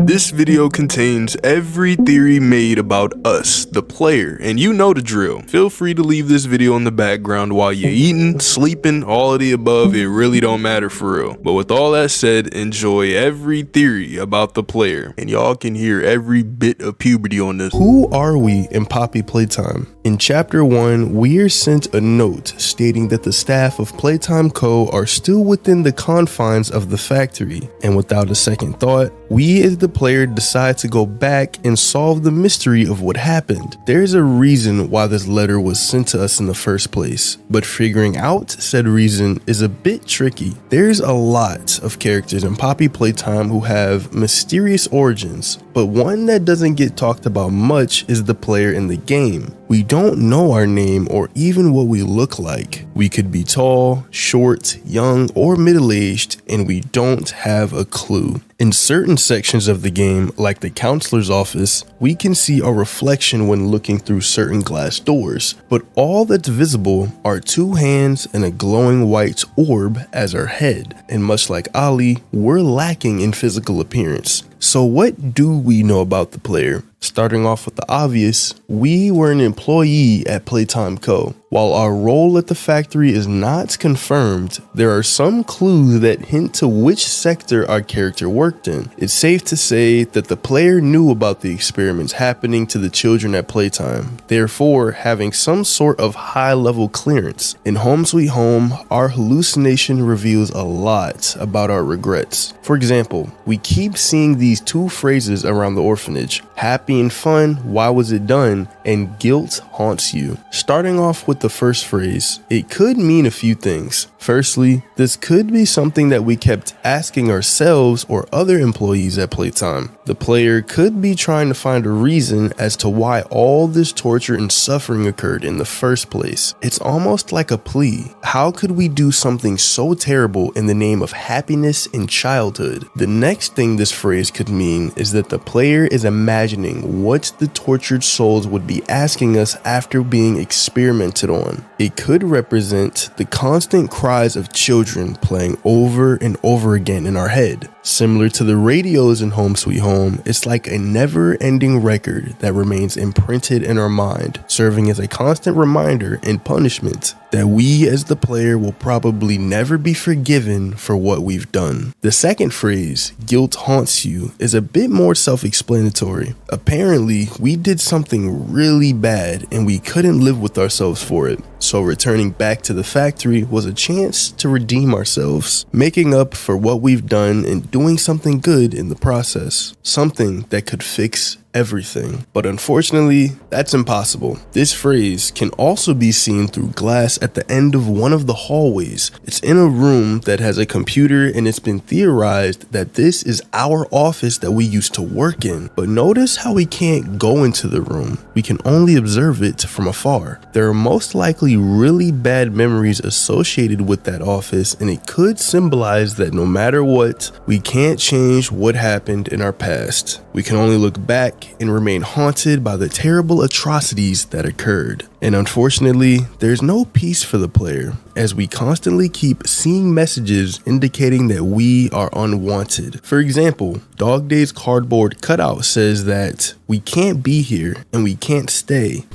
This video contains every theory made about us, the player, and you know the drill. Feel free to leave this video in the background while you're eating, sleeping, all of the above. It really don't matter for real. But with all that said, enjoy every theory about the player, and y'all can hear every bit of puberty on this. Who are we in Poppy Playtime? In Chapter 1, we are sent a note stating that the staff of Playtime Co. are still within the confines of the factory, and without a second thought, we as the player decide to go back and solve the mystery of what happened. There's a reason why this letter was sent to us in the first place, but figuring out said reason is a bit tricky. There's a lot of characters in Poppy Playtime who have mysterious origins, but one that doesn't get talked about much is the player in the game. We don't know our name or even what we look like. We could be tall, short, young, or middle-aged, and we don't have a clue. In certain sections of the game, like the counselor's office, we can see a reflection when looking through certain glass doors, but all that's visible are two hands and a glowing white orb as our head, and much like Ali, we're lacking in physical appearance. So what do we know about the player? Starting off with the obvious, we were an employee at Playtime Co. While our role at the factory is not confirmed, there are some clues that hint to which sector our character worked in. It's safe to say that the player knew about the experiments happening to the children at Playtime, therefore having some sort of high-level clearance. In Home Sweet Home, our hallucination reveals a lot about our regrets. For example, we keep seeing these two phrases around the orphanage: happy and fun, why was it done, and guilt haunts you. Starting off with the first phrase, it could mean a few things. Firstly, this could be something that we kept asking ourselves or other employees at Playtime. The player could be trying to find a reason as to why all this torture and suffering occurred in the first place. It's almost like a plea. How could we do something so terrible in the name of happiness in childhood? The next thing this phrase could mean is that the player is imagining what the tortured souls would be asking us after being experimented on. It could represent the constant cries of children playing over and over again in our head. Similar to the radios in Home Sweet Home, it's like a never-ending record that remains imprinted in our mind, serving as a constant reminder and punishment that we as the player will probably never be forgiven for what we've done. The second phrase, guilt haunts you, is a bit more self-explanatory. Apparently, we did something really bad and we couldn't live with ourselves for it. So returning back to the factory was a chance to redeem ourselves, making up for what we've done and doing something good in the process. Something that could fix everything. But unfortunately, that's impossible. This phrase can also be seen through glass at the end of one of the hallways. It's in a room that has a computer, and it's been theorized that this is our office that we used to work in. But notice how we can't go into the room. We can only observe it from afar. There are most likely really bad memories associated with that office, and it could symbolize that no matter what, we can't change what happened in our past. We can only look back and remain haunted by the terrible atrocities that occurred. And unfortunately, there's no peace for the player, as we constantly keep seeing messages indicating that we are unwanted. For example, Dog Day's cardboard cutout says that we can't be here and we can't stay.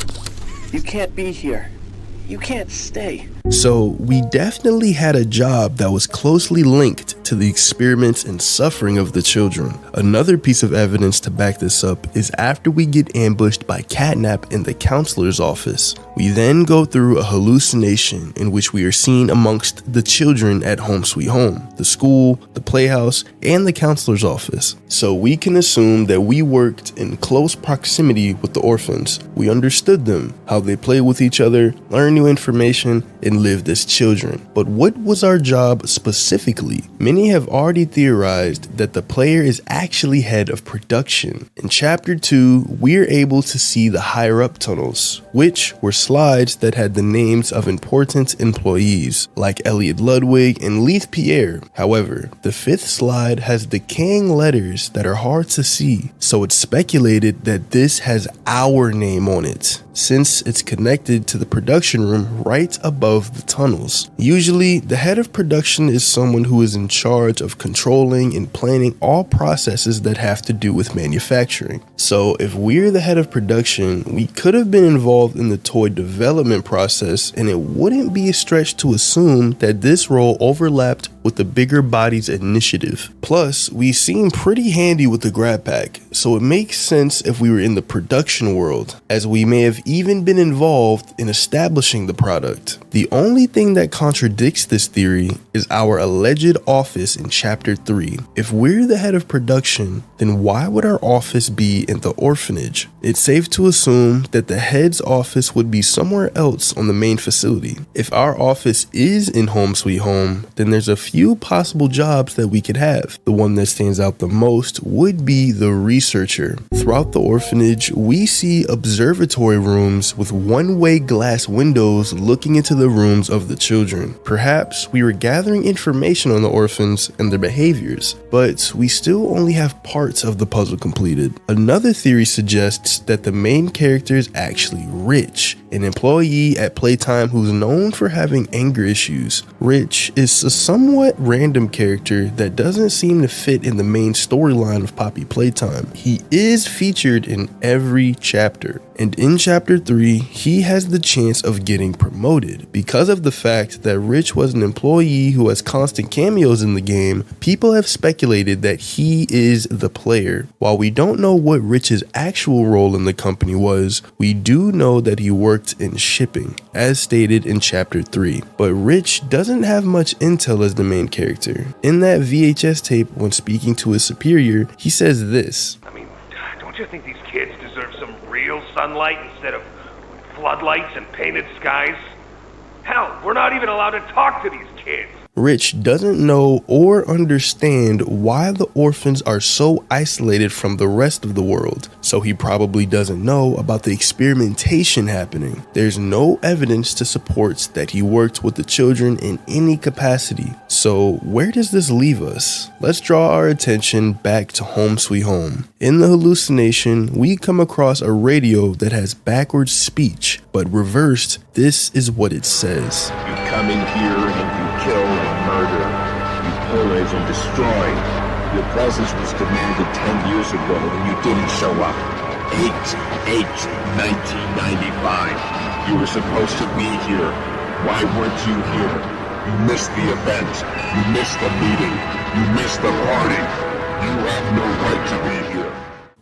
You can't be here. You can't stay. So we definitely had a job that was closely linked to the experiments and suffering of the children. Another piece of evidence to back this up is after we get ambushed by Catnap in the counselor's office. We then go through a hallucination in which we are seen amongst the children at Home Sweet Home, the school, the playhouse, and the counselor's office. So we can assume that we worked in close proximity with the orphans. We understood them, how they play with each other, learn new information, and lived as children. But what was our job specifically? Many have already theorized that the player is actually head of production. In Chapter 2, we're able to see the higher up tunnels, which were slides that had the names of important employees, like Elliot Ludwig and Leith Pierre. However, the fifth slide has decaying letters that are hard to see, so it's speculated that this has our name on it. since it's connected to the production room right above the tunnels. Usually, the head of production is someone who is in charge of controlling and planning all processes that have to do with manufacturing. So if we're the head of production, we could have been involved in the toy development process, and it wouldn't be a stretch to assume that this role overlapped with the Bigger Bodies initiative. Plus, we seem pretty handy with the grab pack, so it makes sense if we were in the production world, as we may have even been involved in establishing the product. The only thing that contradicts this theory is our alleged office in chapter 3. If we're the head of production, then why would our office be in the orphanage? It's safe to assume that the head's office would be somewhere else on the main facility. If our office is in Home Sweet Home, then there's a few possible jobs that we could have. The one that stands out the most would be the researcher. Throughout the orphanage, we see observatory rooms with one-way glass windows looking into the rooms of the children. Perhaps we were gathering information on the orphans and their behaviors, but we still only have parts of the puzzle completed. Another theory suggests that the main character is actually Rich, an employee at Playtime who's known for having anger issues. Rich is a somewhat random character that doesn't seem to fit in the main storyline of Poppy Playtime. He is featured in every chapter, and in chapter 3, he has the chance of getting promoted. Because of the fact that Rich was an employee who has constant cameos in the game, people have speculated that he is the player. While we don't know what Rich's actual role in the company was, we do know that he worked in shipping, as stated in chapter 3. But Rich doesn't have much intel as the main character. In that VHS tape, when speaking to his superior, he says this. I mean, don't you think these kids deserve some real sunlight instead of floodlights and painted skies? Hell, we're not even allowed to talk to these kids. Rich doesn't know or understand why the orphans are so isolated from the rest of the world, so he probably doesn't know about the experimentation happening. There's no evidence to support that he worked with the children in any capacity. So where does this leave us? Let's draw our attention back to Home Sweet Home. In the hallucination, we come across a radio that has backwards speech, but reversed, this is what it says. You come in here and you kill and murder. You pillage and destroy. Your presence was demanded 10 years ago and you didn't show up. 8/8/1995. You were supposed to be here. Why weren't you here? You missed the event. You missed the meeting. You missed the party. You have no right to be here.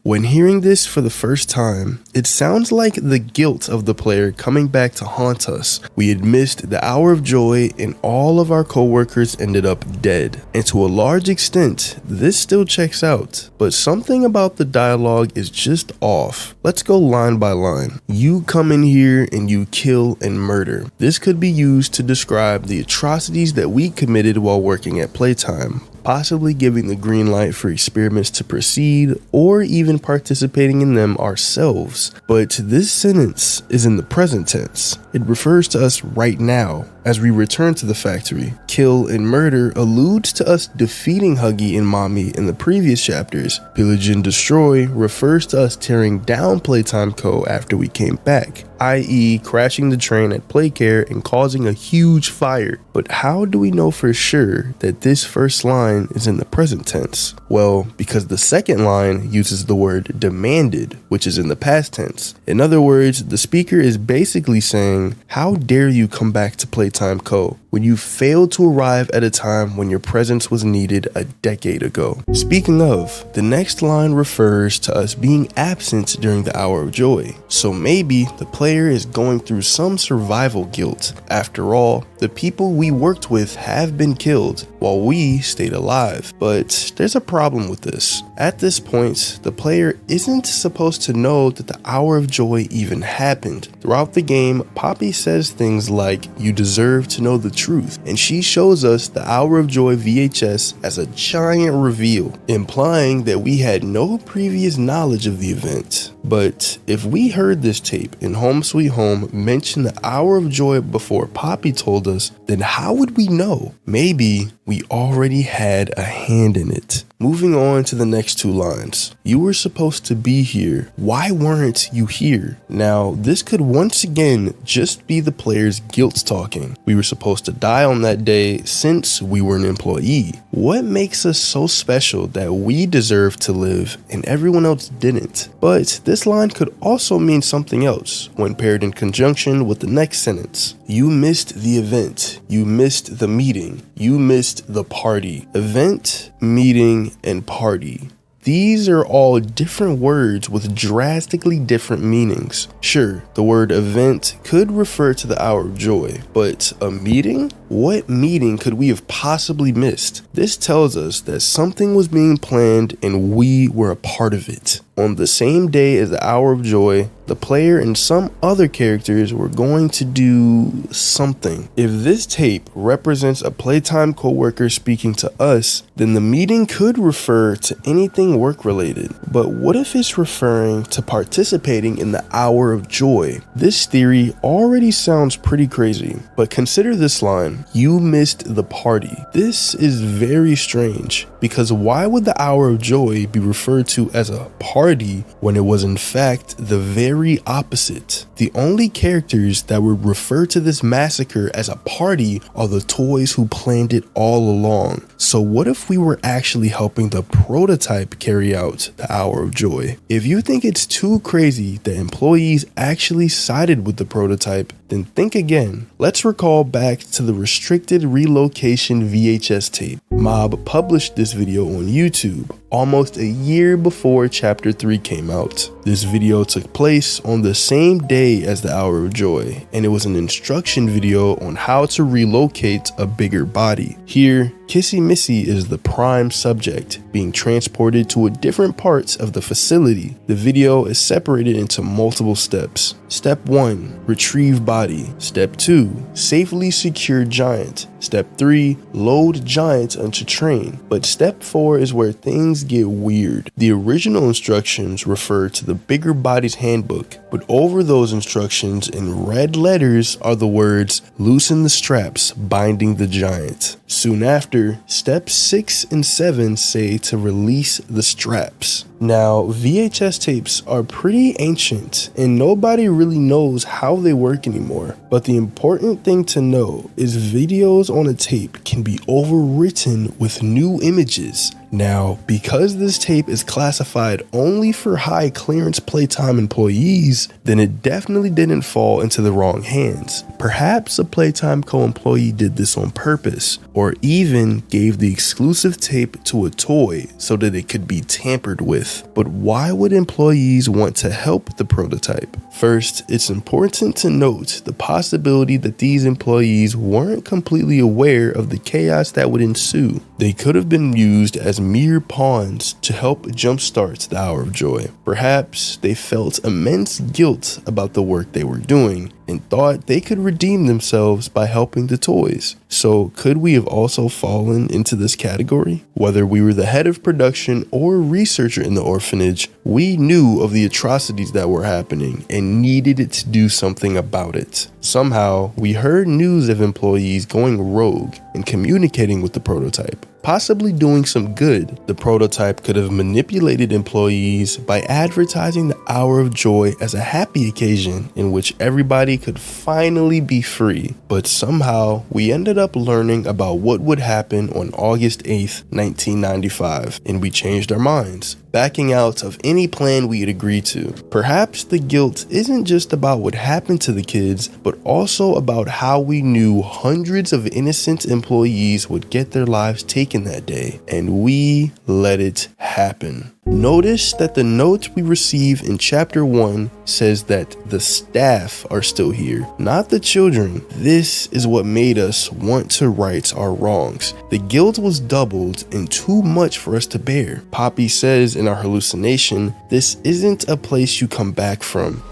When hearing this for the first time, it sounds like the guilt of the player coming back to haunt us. We had missed the hour of joy and all of our co-workers ended up dead. And to a large extent, this still checks out. But something about the dialogue is just off. Let's go line by line. You come in here and you kill and murder. This could be used to describe the atrocities that we committed while working at Playtime, possibly giving the green light for experiments to proceed or even participating in them ourselves. But this sentence is in the present tense. It refers to us right now as we return to the factory. Kill and murder alludes to us defeating Huggy and Mommy in the previous chapters. Pillage and destroy refers to us tearing down Playtime Co. after we came back, i.e. crashing the train at Playcare and causing a huge fire. But how do we know for sure that this first line is in the present tense? Well, because the second line uses the word demanded, which is in the past tense. In other words, the speaker is basically saying, how dare you come back to Playtime Co. when you failed to arrive at a time when your presence was needed a decade ago. Speaking of, the next line refers to us being absent during the hour of joy. So maybe the player is going through some survival guilt. After all, the people we worked with have been killed while we stayed alive. But there's a problem with this. At this point, the player isn't supposed to know that the hour of joy even happened. Throughout the game, Poppy says things like, you deserve to know the truth, and she shows us the Hour of Joy VHS as a giant reveal, implying that we had no previous knowledge of the event. But if we heard this tape in Home Sweet Home mention the hour of joy before Poppy told us, then how would we know? Maybe we already had a hand in it. Moving on to the next two lines. You were supposed to be here. Why weren't you here? Now, this could once again just be the player's guilt talking. We were supposed to die on that day since we were an employee. What makes us so special that we deserve to live and everyone else didn't? But this line could also mean something else when paired in conjunction with the next sentence. You missed the event. You missed the meeting. You missed the party. Event, meeting, and party. These are all different words with drastically different meanings. Sure, the word event could refer to the hour of joy, but a meeting? What meeting could we have possibly missed? This tells us that something was being planned and we were a part of it. On the same day as the hour of joy, the player and some other characters were going to do something. If this tape represents a Playtime coworker speaking to us, then the meeting could refer to anything work related. But what if it's referring to participating in the hour of joy? This theory already sounds pretty crazy, but consider this line, you missed the party. This is very strange, because why would the hour of joy be referred to as a party when it was in fact the very opposite? The only characters that would refer to this massacre as a party are the toys who planned it all along. So what if we were actually helping the prototype carry out the hour of joy? If you think it's too crazy that employees actually sided with the prototype, then think again. Let's recall back to the restricted relocation VHS tape. Mob published this video on YouTube almost a year before Chapter 3 came out. This video took place on the same day as the Hour of Joy, and it was an instruction video on how to relocate a bigger body. Here, Kissy Missy is the prime subject, being transported to different parts of the facility. The video is separated into multiple steps. Step 1, retrieve body. Step 2, safely secure giant. Step 3, load giant onto train. But step 4 is where things get weird. The original instructions refer to the bigger body's handbook, but over those instructions in red letters are the words, loosen the straps, binding the giant. Soon after, steps 6 and 7 say to release the straps. Now, VHS tapes are pretty ancient and nobody really knows how they work anymore. But the important thing to know is videos on a tape can be overwritten with new images. Now, because this tape is classified only for high clearance Playtime employees, then it definitely didn't fall into the wrong hands. Perhaps a Playtime co-employee did this on purpose, or even gave the exclusive tape to a toy so that it could be tampered with. But why would employees want to help the prototype? First, it's important to note the possibility that these employees weren't completely aware of the chaos that would ensue. They could have been used as mere pawns to help jumpstart the Hour of Joy. Perhaps they felt immense guilt about the work they were doing and thought they could redeem themselves by helping the toys. So could we have also fallen into this category? Whether we were the head of production or researcher in the orphanage, we knew of the atrocities that were happening and needed to do something about it. Somehow, we heard news of employees going rogue and communicating with the prototype, possibly doing some good. The prototype could have manipulated employees by advertising the Hour of Joy as a happy occasion in which everybody could finally be free. But somehow, we ended up learning about what would happen on August 8th, 1995, and we changed our minds, backing out of any plan we had agreed to. Perhaps the guilt isn't just about what happened to the kids, but also about how we knew hundreds of innocent employees would get their lives taken that day, and we let it happen. Notice that the note we receive in Chapter 1 says that the staff are still here, not the children. This is what made us want to right our wrongs. The guilt was doubled and too much for us to bear. Poppy says in our hallucination, this isn't a place you come back from.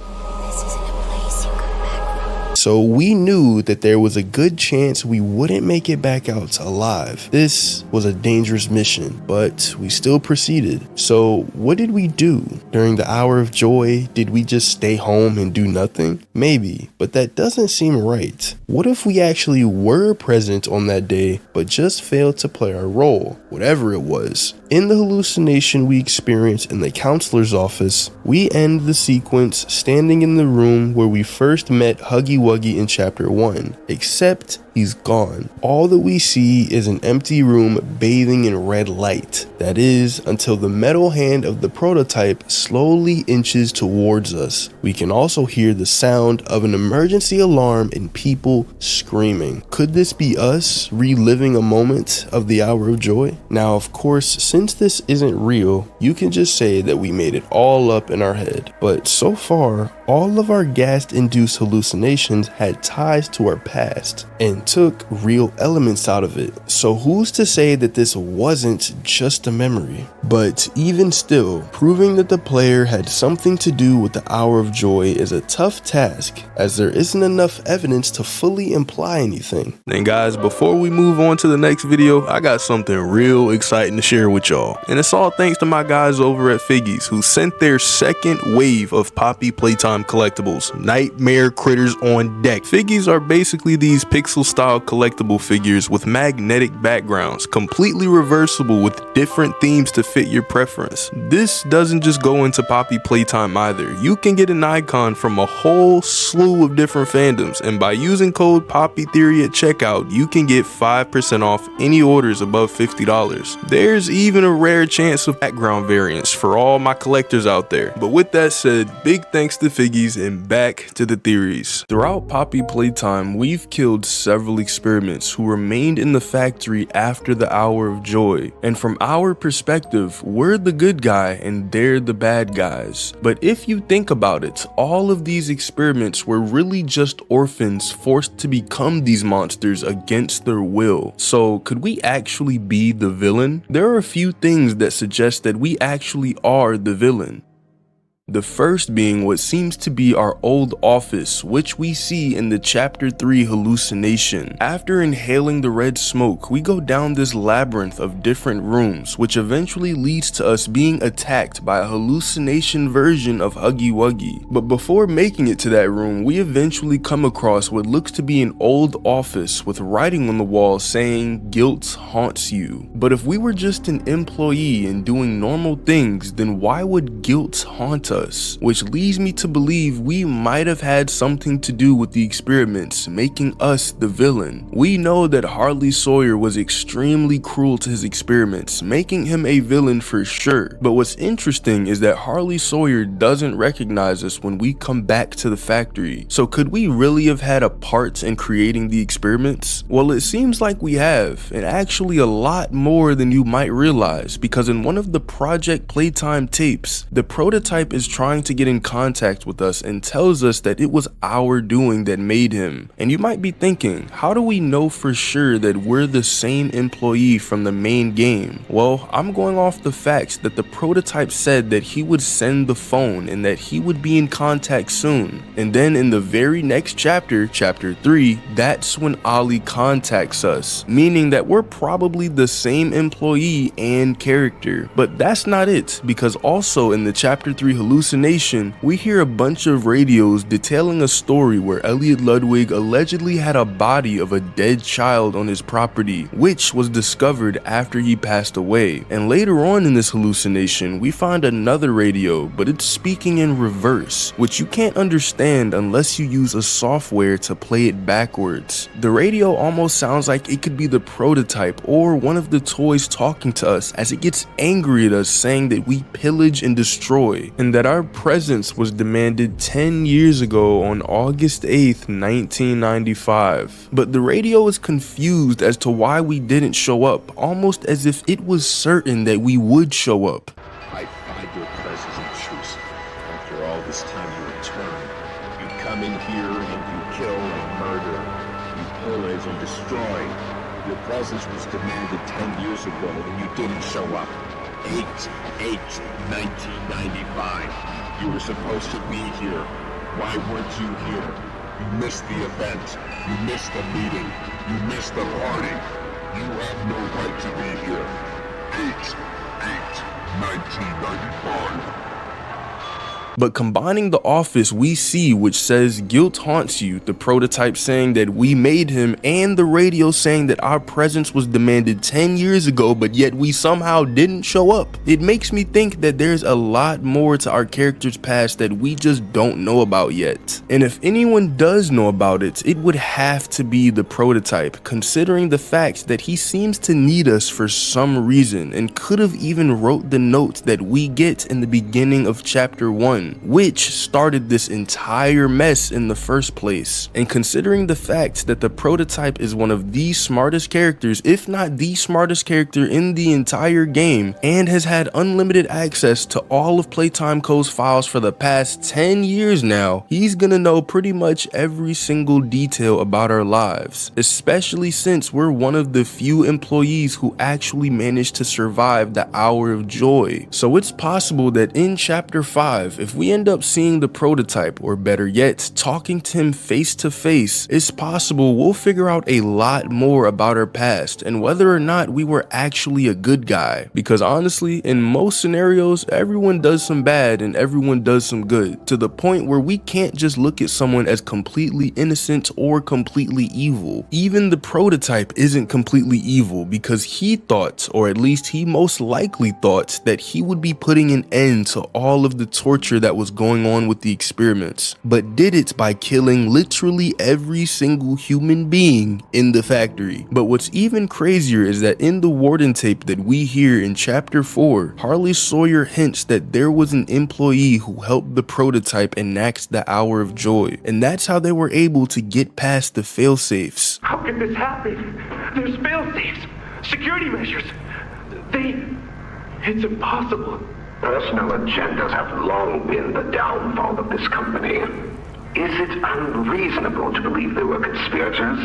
So we knew that there was a good chance we wouldn't make it back out alive. This was a dangerous mission, but we still proceeded. So what did we do? During the hour of joy, did we just stay home and do nothing? Maybe, but that doesn't seem right. What if we actually were present on that day, but just failed to play our role, whatever it was? In the hallucination we experienced in the counselor's office, we end the sequence standing in the room where we first met Huggy Wuggy in chapter 1, except he's gone. All that we see is an empty room bathing in red light. That is, until the metal hand of the prototype slowly inches towards us. We can also hear the sound of an emergency alarm and people screaming. Could this be us reliving a moment of the hour of joy? Now, of course, since this isn't real, you can just say that we made it all up in our head. But so far, all of our gas-induced hallucinations had ties to our past and took real elements out of it. So who's to say that this wasn't just a memory? But even still, proving that the player had something to do with the hour of joy is a tough task, as there isn't enough evidence to fully imply anything. And guys, before we move on to the next video, I got something real exciting to share with y'all. And it's all thanks to my guys over at Figgies, who sent their second wave of Poppy Playtime collectibles, Nightmare Critters on Deck. Figgies are basically these pixel style collectible figures with magnetic backgrounds, completely reversible with different themes to fit your preference. This doesn't just go into Poppy Playtime either. You can get an icon from a whole slew of different fandoms, and by using code POPPYTHEORY at checkout, you can get 5% off any orders above $50. There's even a rare chance of background variants for all my collectors out there. But with that said, big thanks to Figgies, and back to the theories. Throughout Poppy Playtime, we've killed several experiments who remained in the factory after the hour of joy, and from our perspective, we're the good guy and they're the bad guys. But if you think about it, all of these experiments were really just orphans forced to become these monsters against their will. So could we actually be the villain? There are a few things that suggest that we actually are the villain. The first being what seems to be our old office, which we see in the chapter 3 hallucination. After inhaling the red smoke, we go down this labyrinth of different rooms, which eventually leads to us being attacked by a hallucination version of Huggy Wuggy. But before making it to that room, we eventually come across what looks to be an old office with writing on the wall saying, "Guilt haunts you." But if we were just an employee and doing normal things, then why would guilt haunt us? Which leads me to believe we might have had something to do with the experiments, making us the villain. We know that Harley Sawyer was extremely cruel to his experiments, making him a villain for sure. But what's interesting is that Harley Sawyer doesn't recognize us when we come back to the factory. So could we really have had a part in creating the experiments? Well, it seems like we have, and actually a lot more than you might realize, because in one of the Project Playtime tapes, the prototype is trying to get in contact with us and tells us that it was our doing that made him. And you might be thinking, how do we know for sure that we're the same employee from the main game? Well, I'm going off the facts that the prototype said that he would send the phone and that he would be in contact soon. And then in the very next chapter, chapter 3, that's when Ollie contacts us, meaning that we're probably the same employee and character. But that's not it, because also in the chapter 3 hallucination, we hear a bunch of radios detailing a story where Elliot Ludwig allegedly had a body of a dead child on his property, which was discovered after he passed away. And later on in this hallucination, we find another radio, but it's speaking in reverse, which you can't understand unless you use a software to play it backwards. The radio almost sounds like it could be the prototype or one of the toys talking to us as it gets angry at us, saying that we pillage and destroy, and that our presence was demanded 10 years ago on August 8th, 1995. But the radio is confused as to why we didn't show up, almost as if it was certain that we would show up. I find your presence intrusive. After all this time you return. You come in here and you kill and murder. You pillage and destroy. Your presence was demanded 10 years ago and you didn't show up. 8/8/1995. You were supposed to be here. Why weren't you here? You missed the event. You missed the meeting. You missed the party. You have no right to be here. 8/8/1995. But combining the office we see which says guilt haunts you, the prototype saying that we made him, and the radio saying that our presence was demanded 10 years ago but yet we somehow didn't show up, it makes me think that there's a lot more to our character's past that we just don't know about yet. And if anyone does know about it, it would have to be the prototype, considering the fact that he seems to need us for some reason and could have even wrote the note that we get in the beginning of chapter 1. Which started this entire mess in the first place. And considering the fact that the prototype is one of the smartest characters, if not the smartest character in the entire game, and has had unlimited access to all of Playtime Co.'s files for the past 10 years now, he's gonna know pretty much every single detail about our lives, especially since we're one of the few employees who actually managed to survive the Hour of Joy. So it's possible that in chapter 5, if we end up seeing the prototype, or better yet, talking to him face to face, it's possible we'll figure out a lot more about our past and whether or not we were actually a good guy. Because honestly, in most scenarios, everyone does some bad and everyone does some good, to the point where we can't just look at someone as completely innocent or completely evil. Even the prototype isn't completely evil because he thought, or at least he most likely thought, that he would be putting an end to all of the torture that was going on with the experiments, but did it by killing literally every single human being in the factory. But what's even crazier is that in the warden tape that we hear in chapter 4, Harley Sawyer hints that there was an employee who helped the prototype enact the Hour of Joy, and that's how they were able to get past the failsafes. How could this happen? There's fail-safes, security measures. It's impossible. Personal agendas have long been the downfall of this company. Is it unreasonable to believe they were conspirators?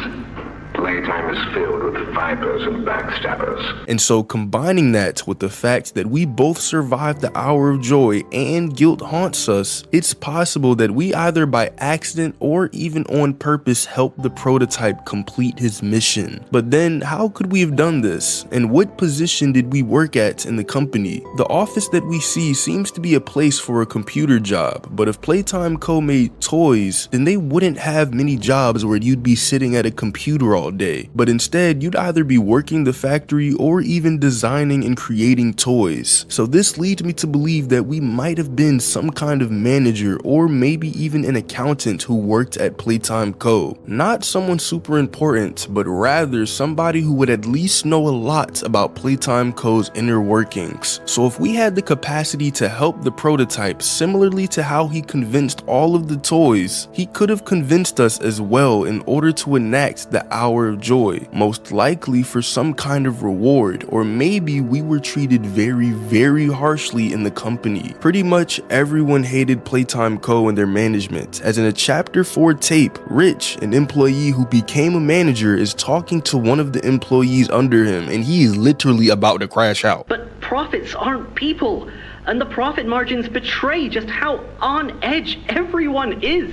Playtime is filled with vipers and backstabbers. And so combining that with the fact that we both survived the Hour of Joy and guilt haunts us, it's possible that we either by accident or even on purpose helped the prototype complete his mission. But then how could we have done this? And what position did we work at in the company? The office that we see seems to be a place for a computer job, but if Playtime Co. made toys, then they wouldn't have many jobs where you'd be sitting at a computer all day, but instead you'd either be working the factory or even designing and creating toys. So this leads me to believe that we might have been some kind of manager or maybe even an accountant who worked at Playtime Co. Not someone super important, but rather somebody who would at least know a lot about Playtime Co.'s inner workings. So if we had the capacity to help the prototype similarly to how he convinced all of the toys, he could have convinced us as well in order to enact the Hour of Joy, most likely for some kind of reward, or maybe we were treated very, very harshly in the company. Pretty much everyone hated Playtime Co. and their management, as in a chapter 4 tape, Rich, an employee who became a manager, is talking to one of the employees under him, and he is literally about to crash out. But profits aren't people, and the profit margins betray just how on edge everyone is.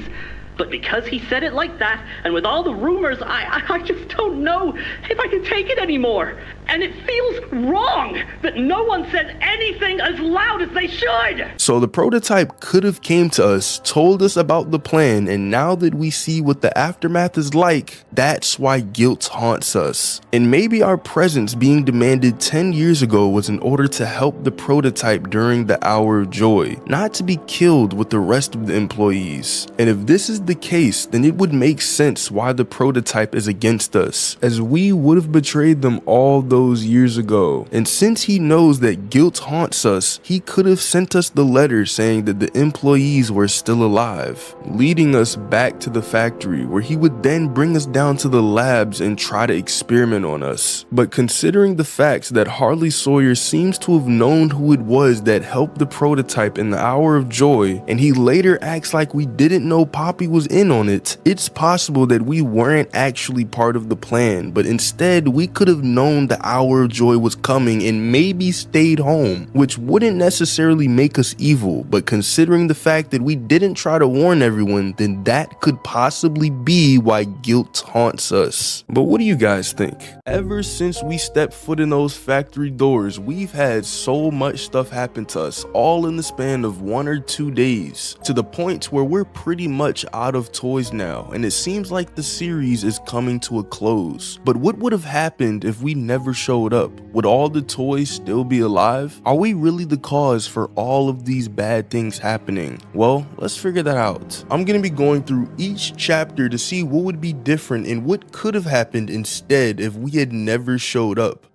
But because he said it like that, and with all the rumors, I just don't know if I can take it anymore. And it feels wrong that no one says anything as loud as they should. So the prototype could have came to us, told us about the plan, and now that we see what the aftermath is like, that's why guilt haunts us. And maybe our presence being demanded 10 years ago was in order to help the prototype during the Hour of Joy, not to be killed with the rest of the employees. And if this is the case, then it would make sense why the prototype is against us, as we would have betrayed them all those years ago. And since he knows that guilt haunts us, he could have sent us the letter saying that the employees were still alive, leading us back to the factory where he would then bring us down to the labs and try to experiment on us. But considering the facts that Harley Sawyer seems to have known who it was that helped the prototype in the Hour of Joy, and he later acts like we didn't know Poppy was was in on it, it's possible that we weren't actually part of the plan, but instead we could have known the hour of joy was coming and maybe stayed home, which wouldn't necessarily make us evil, but considering the fact that we didn't try to warn everyone, then that could possibly be why guilt haunts us. But what do you guys think? Ever since we stepped foot in those factory doors, we've had so much stuff happen to us, all in the span of 1 or 2 days, to the point where we're pretty much out of toys now, and it seems like the series is coming to a close. But what would have happened if we never showed up? Would all the toys still be alive? Are we really the cause for all of these bad things happening? Well, let's figure that out. I'm gonna be going through each chapter to see what would be different and what could have happened instead if we had never showed up.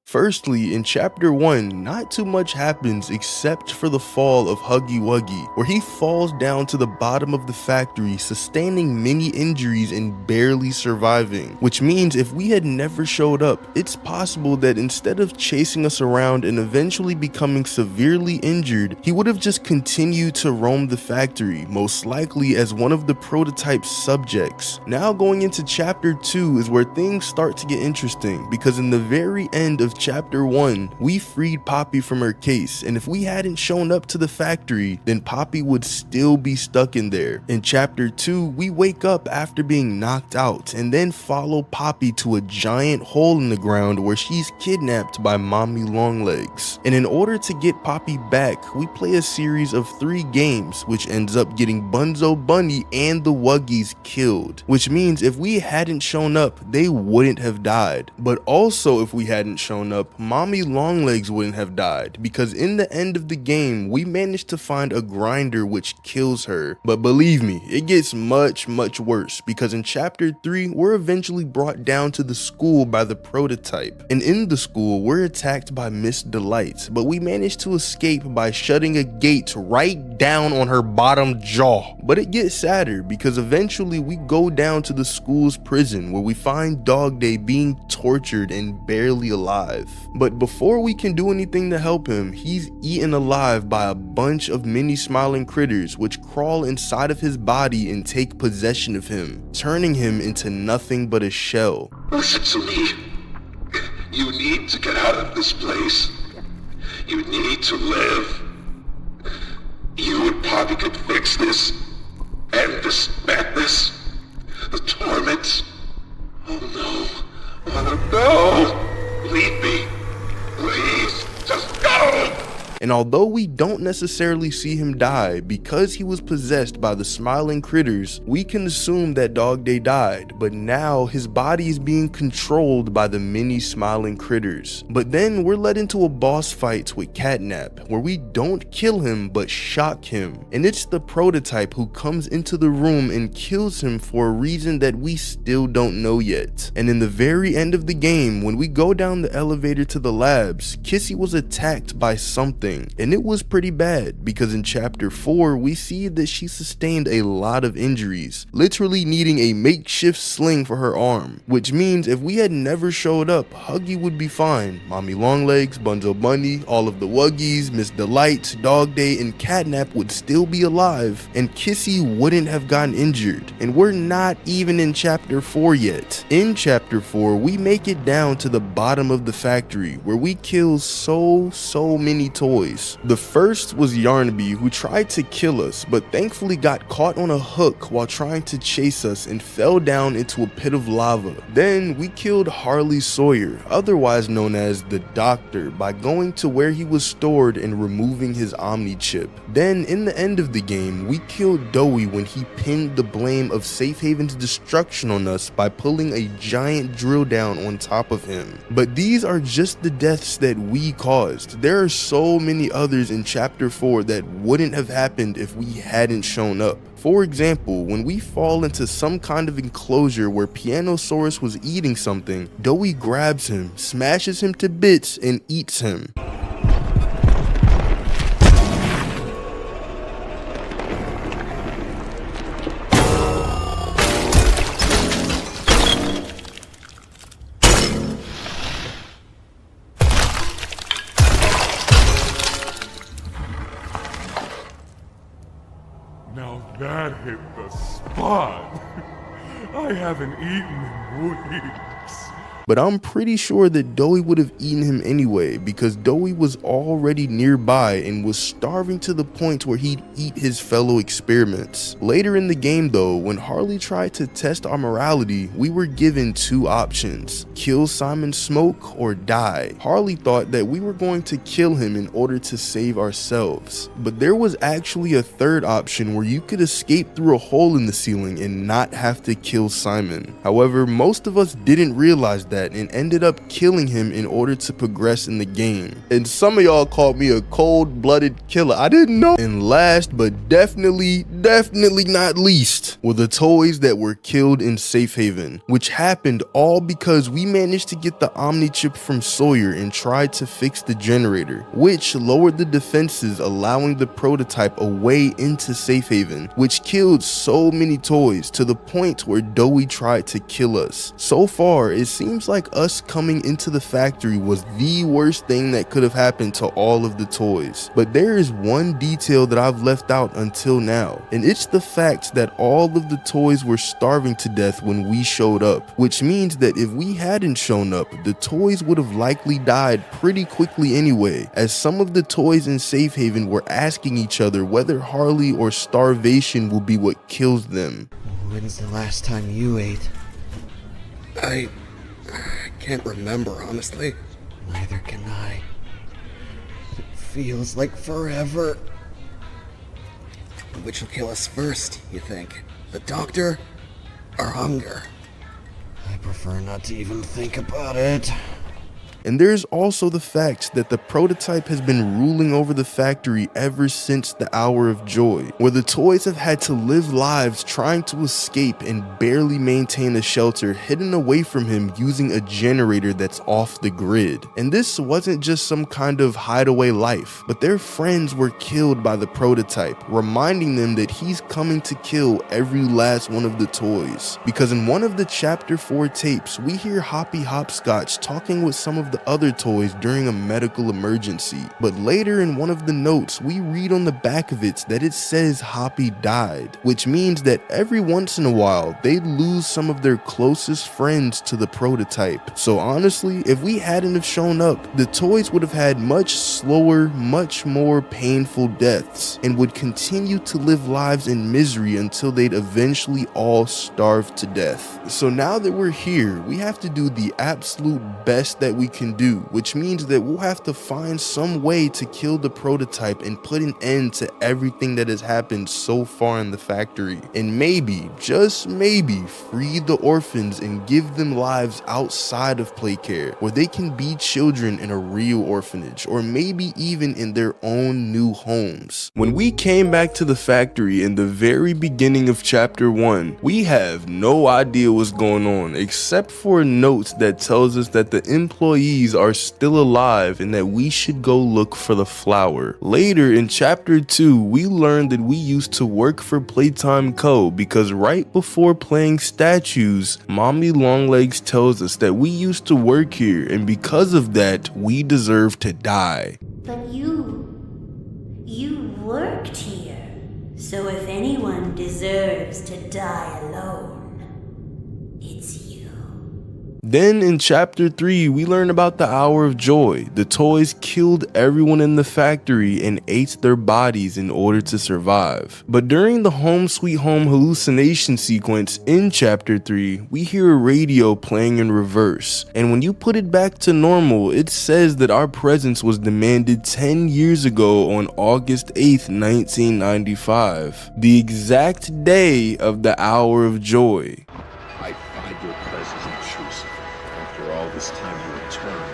Firstly, in chapter 1, not too much happens except for the fall of Huggy Wuggy, where he falls down to the bottom of the factory, sustaining many injuries and barely surviving. Which means if we had never showed up, it's possible that instead of chasing us around and eventually becoming severely injured, he would have just continued to roam the factory, most likely as one of the prototype subjects. Now going into chapter 2 is where things start to get interesting, because in the very end of chapter 1, we freed Poppy from her case, and if we hadn't shown up to the factory, then Poppy would still be stuck in there. In chapter 2, we wake up after being knocked out and then follow Poppy to a giant hole in the ground where she's kidnapped by Mommy Longlegs. And in order to get Poppy back, we play a series of 3 games, which ends up getting Bunzo Bunny and the Wuggies killed, which means if we hadn't shown up, they wouldn't have died. But also if we hadn't shown up, Mommy Longlegs wouldn't have died, because in the end of the game, we managed to find a grinder which kills her. But believe me, it gets much worse, because in chapter 3, we're eventually brought down to the school by the prototype. And in the school, we're attacked by Miss Delight, but we managed to escape by shutting a gate right down on her bottom jaw. But it gets sadder, because eventually we go down to the school's prison, where we find Dog Day being tortured and barely alive. But before we can do anything to help him, he's eaten alive by a bunch of mini smiling critters which crawl inside of his body and take possession of him, turning him into nothing but a shell. Listen to me. You need to get out of this place. You need to live. You and Poppy could fix this. End this madness. The torment. Oh no. Oh no. Leave me. Please, just go! And although we don't necessarily see him die, because he was possessed by the smiling critters, we can assume that Dog Day died, but now his body is being controlled by the many smiling critters. But then we're led into a boss fight with Catnap, where we don't kill him but shock him. And it's the prototype who comes into the room and kills him for a reason that we still don't know yet. And in the very end of the game, when we go down the elevator to the labs, Kissy was attacked by something. And it was pretty bad, because in chapter 4 we see that she sustained a lot of injuries, literally needing a makeshift sling for her arm, which means if we had never showed up, Huggy would be fine, Mommy Longlegs, Bunzo Bunny, all of the Wuggies, Miss Delight, Dog Day, and Catnap would still be alive, and Kissy wouldn't have gotten injured. And we're not even in chapter 4 yet. In chapter 4 we make it down to the bottom of the factory, where we kill so many toys. The first was Yarnaby, who tried to kill us, but thankfully got caught on a hook while trying to chase us and fell down into a pit of lava. Then we killed Harley Sawyer, otherwise known as the Doctor, by going to where he was stored and removing his Omni chip. Then in the end of the game, we killed Doey when he pinned the blame of Safe Haven's destruction on us by pulling a giant drill down on top of him. But these are just the deaths that we caused. There are so many others in chapter 4 that wouldn't have happened if we hadn't shown up. For example, when we fall into some kind of enclosure where Pianosaurus was eating something, Doey grabs him, smashes him to bits, and eats him. Now that hit the spot. I haven't eaten in weeks. But I'm pretty sure that Doughy would have eaten him anyway, because Doughy was already nearby and was starving to the point where he'd eat his fellow experiments. Later in the game though, when Harley tried to test our morality, we were given two options: kill Simon Smoke or die. Harley thought that we were going to kill him in order to save ourselves, but there was actually a third option where you could escape through a hole in the ceiling and not have to kill Simon. However, most of us didn't realize that and ended up killing him in order to progress in the game. And some of y'all called me a cold-blooded killer. I didn't know. And last but definitely not least were the toys that were killed in Safe Haven, which happened all because we managed to get the Omni chip from Sawyer and tried to fix the generator, which lowered the defenses, allowing the prototype a way into Safe Haven, which killed so many toys to the point where Doughy tried to kill us. So far, it seems like us coming into the factory was the worst thing that could have happened to all of the toys. But there is one detail that I've left out until now, and it's the fact that all of the toys were starving to death when we showed up, which means that if we hadn't shown up, the toys would have likely died pretty quickly anyway, as some of the toys in Safe Haven were asking each other whether Harley or starvation will be what kills them. When's the last time you ate? I can't remember, honestly. Neither can I. It feels like forever. Which will kill us first, you think? The doctor or hunger? I prefer not to even think about it. And there's also the fact that the prototype has been ruling over the factory ever since the Hour of Joy, where the toys have had to live lives trying to escape and barely maintain a shelter hidden away from him using a generator that's off the grid. And this wasn't just some kind of hideaway life, but their friends were killed by the prototype, reminding them that he's coming to kill every last one of the toys. Because in one of the chapter 4 tapes, we hear Hoppy Hopscotch talking with some of the other toys during a medical emergency, but later in one of the notes we read on the back of it that it says Hoppy died, which means that every once in a while they'd lose some of their closest friends to the prototype. So honestly, if we hadn't have shown up, the toys would have had much slower, much more painful deaths, and would continue to live lives in misery until they'd eventually all starve to death. So now that we're here, we have to do the absolute best that we can do, which means that we'll have to find some way to kill the prototype and put an end to everything that has happened so far in the factory, and maybe, just maybe, free the orphans and give them lives outside of Playcare, where they can be children in a real orphanage, or maybe even in their own new homes. When we came back to the factory in the very beginning of chapter 1, we have no idea what's going on except for a note that tells us that the employees are still alive and that we should go look for the flower. Later in chapter 2, we learned that we used to work for Playtime Co. because right before playing statues, Mommy Longlegs tells us that we used to work here, and because of that, we deserve to die. But you worked here, so if anyone deserves to die alone, it's you. Then in chapter 3, we learn about the Hour of Joy. The toys killed everyone in the factory and ate their bodies in order to survive. But during the Home Sweet Home hallucination sequence in chapter 3, we hear a radio playing in reverse. And when you put it back to normal, it says that our presence was demanded 10 years ago on August 8th, 1995, the exact day of the Hour of Joy. I find your presence intrusive. After all this time you return.